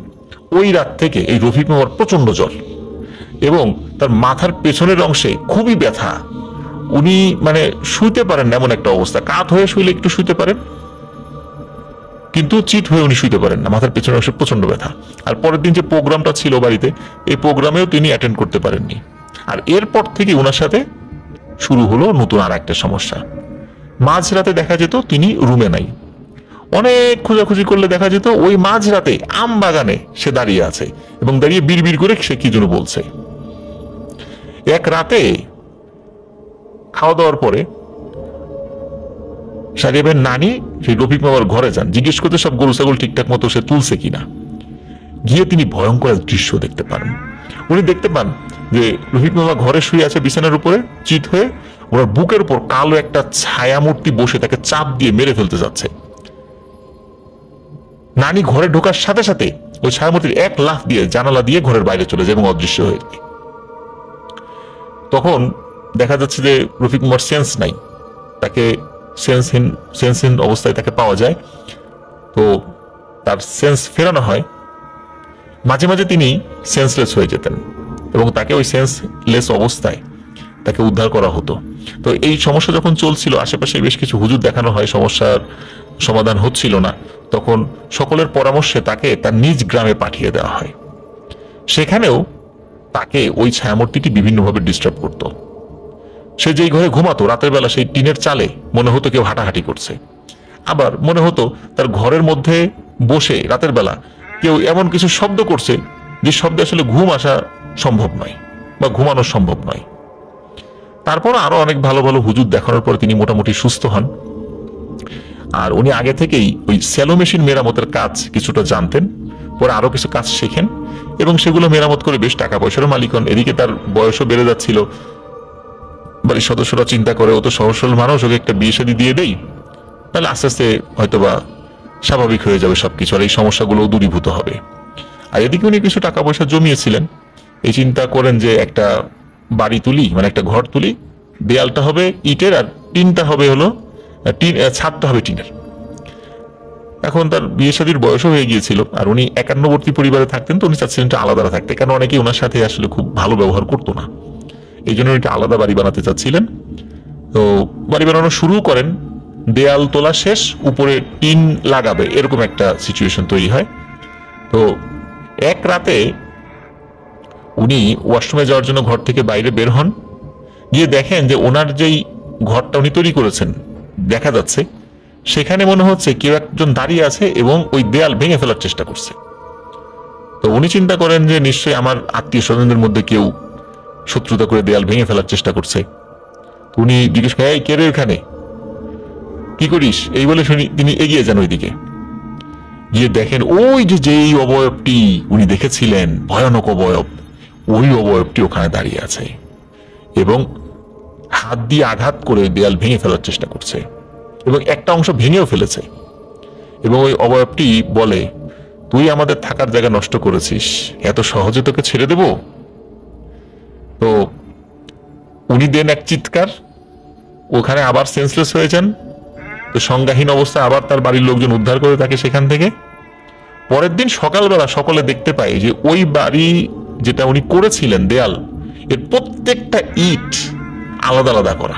ওই রাত থেকে এই রফিক মামার প্রচন্ড জ্বর, এবং তার মাথার পেছনের অংশে খুবই ব্যথা। উনি মানে শুইতে পারেন না, এমন একটা অবস্থা। কাত হয়ে শুইলে একটু শুইতে পারেন, কিন্তু চিট হয়ে উনি শুইতে পারেন না, মাথার পেছনের অংশে প্রচন্ড ব্যথা। আর পরের দিন যে প্রোগ্রামটা ছিল বাড়িতে, এই প্রোগ্রামেও তিনি অ্যাটেন্ড করতে পারেননি। আর এরপর থেকে ওনার সাথে শুরু হলো নতুন আর একটা সমস্যা। মাঝরাতে দেখা যেত তিনি রুমে নাই, অনেক খোঁজাখুঁজি করলে দেখা যেত ওই মাঝরাতে আম বাগানে সে দাঁড়িয়ে আছে, এবং দাঁড়িয়ে বিড়বিড় করে সে কি যেন বলছে। এক রাতে খাওয়া দাওয়ার পরে সারিবের নানি সেই রফিক মামার ঘরে যান, জিজ্ঞেস করতে সব গরু ছাগল ঠিকঠাক মতো সে তুলছে কিনা। গিয়ে তিনি ভয়ঙ্কর দৃশ্য দেখতে পান। উনি দেখতে পান যে রফিক মামা ঘরে শুয়ে আছে বিছানার উপরে চিত হয়ে, ওনার বুকের উপর কালো একটা ছায়ামূর্তি বসে তাকে চাপ দিয়ে মেরে ফেলতে যাচ্ছে। নানি ঘরে ঢোকার সাথে সাথে ওই ছায়ামূর্তির এক লাফ দিয়ে জানালা দিয়ে ঘরের বাইরে চলে যায় এবং অদৃশ্য হয়ে যায়। তখন দেখা যাচ্ছে যে রফিক মামার সেন্স নাই, তাকে সেন্সহীন অবস্থায় তাকে পাওয়া যায়। তো তার সেন্স ফেরানো হয়। মাঝে মাঝে তিনি সেন্সলেস হয়ে যেতেন, এবং তাকে ওই সেন্সলেস অবস্থায় তাকে উদ্ধার করা হতো। তো এই সমস্যা যখন চলছিল, আশেপাশে বেশ কিছু হুজুর দেখানো হয়, সমস্যার সমাধান হচ্ছিল না। তখন সকলের পরামর্শে তাকে তার নিজ গ্রামে পাঠিয়ে দেওয়া হয়। সেখানেও তাকে ওই ছায়ামূর্তিটি বিভিন্নভাবে ডিস্টার্ব করত। সে যেই ঘরে ঘুমাতো রাতের বেলা সেই টিনের চালে মনে হতো কেউ হাঁটাহাঁটি করছে। আবার মনে হতো তার ঘরের মধ্যে বসে রাতের বেলা কেউ এমন কিছু শব্দ করছে যে শব্দে আসলে ঘুম আসা সম্ভব নয় বা ঘুমানো সম্ভব নয়। তারপর আরো অনেক ভালো ভালো হুজুর দেখানোর পর তিনি মোটামুটি সুস্থ হন। আর উনি আগে থেকেই ওই স্যালো মেশিন মেরামতের কাজ কিছুটা জানতেন, পরে আরো কিছু কাজ শেখেন এবং সেগুলো মেরামত করে বেশ টাকা পয়সারও মালিক হন। এদিকে তার বয়সও বেড়ে যাচ্ছিল। বাড়ির সদস্যরা চিন্তা করে ও তো সহজ সরল মানুষ, ওকে একটা বিয়ে শাদী দিয়ে দেই, তাহলে আস্তে আস্তে হয়তোবা স্বাভাবিক হয়ে যাবে সবকিছু, আর এই সমস্যাগুলো দূরীভূত হবে। আর এদিকে উনি কিছু টাকা পয়সা জমিয়েছিলেন। এই চিন্তা করেন যে একটা বাড়ি তুলি, মানে একটা ঘর তুলি, দেয়ালটা হবে ইটের আর টিনটা হবে হলো ছাদটা হবে টিনের। এখন তার বিয়ে শাদীর বয়সও হয়ে গিয়েছিল, আর উনি একান্নবর্তী পরিবারে থাকতেন, তো উনি চাচ্ছিলেন আলাদা থাকতে, কারণ অনেকেই ওনার সাথে আসলে খুব ভালো ব্যবহার করতো না। এই জন্য উনি আলাদা বাড়ি বানাতে চাচ্ছিলেন। তো বাড়ি বানানো শুরু করেন, দেয়াল তোলা শেষ, উপরে টিন লাগাবে, এরকম একটা সিচুয়েশন তৈরি হয়। তো এক রাতে উনি ওয়াশরুমে যাওয়ার জন্য ঘর থেকে বাইরে বের হন, গিয়ে দেখেন যে ওনার যেই ঘরটা উনি তৈরি করেছেন দেখা যাচ্ছে সেখানে মনে হচ্ছে কেউ একজন দাঁড়িয়ে আছে এবং ওই দেয়াল ভেঙে ফেলার চেষ্টা করছে। তো উনি চিন্তা করেন যে নিশ্চয়ই আমার আত্মীয় স্বজনদের মধ্যে কেউ শত্রুতা করে দেয়াল ভেঙে ফেলার চেষ্টা করছে। উনি জিজ্ঞেস করেন, এই কে রে এখানে, কি করিস? এই বলে শুনি তিনি এগিয়ে যান ওইদিকে, গিয়ে দেখেন ওই যে যেই অবয়বটি উনি দেখেছিলেন, ভয়ানক অবয়ব, ওই অবয়বটি ওখানে দাঁড়িয়ে আছে এবং হাত দিয়ে আঘাত করে দেয়াল ভেঙে ফেলার চেষ্টা করছে এবং একটা অংশ ভেঙেও ফেলেছে। এবং ওই অবয়বটি বলে, তুই আমাদের থাকার জায়গা নষ্ট করেছিস, এত সহজে তোকে ছেড়ে দেব? তো উনি দেন এক চিৎকার, ওখানে আবার সেন্সলেস হয়ে যান। তো সংজ্ঞাহীন অবস্থায় আবার তার বাড়ির লোকজন উদ্ধার করে তাকে সেখান থেকে। পরের দিন সকালবেলা সকলে দেখতে পায় যে ওই বাড়ি যেটা উনি করেছিলেন দেয়াল, এর প্রত্যেকটা ইট আলাদা আলাদা করা,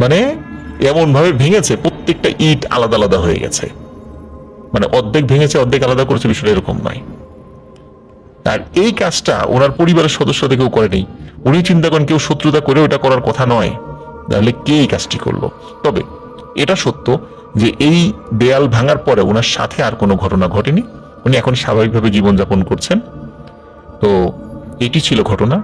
মানে এমন ভাবে ভেঙেছে প্রত্যেকটা ইট আলাদা আলাদা হয়ে গেছে, মানে অর্ধেক ভেঙেছে অর্ধেক আলাদা করেছে, বিষয়টা এরকম নয়। আর এই কাজটা ওনার পরিবারের সদস্য কেউ করেনি। উনি চিন্তা করেন কেউ শত্রুতা করে ওটা করার কথা নয়, তাহলে কে এই কাজটি করলো? তবে এটা সত্য যে এই দেয়াল ভাঙার পরে ওনার সাথে আর কোনো ঘটনা ঘটেনি, উনি এখন স্বাভাবিকভাবে জীবনযাপন করছেন। তো এটি ছিল ঘটনা।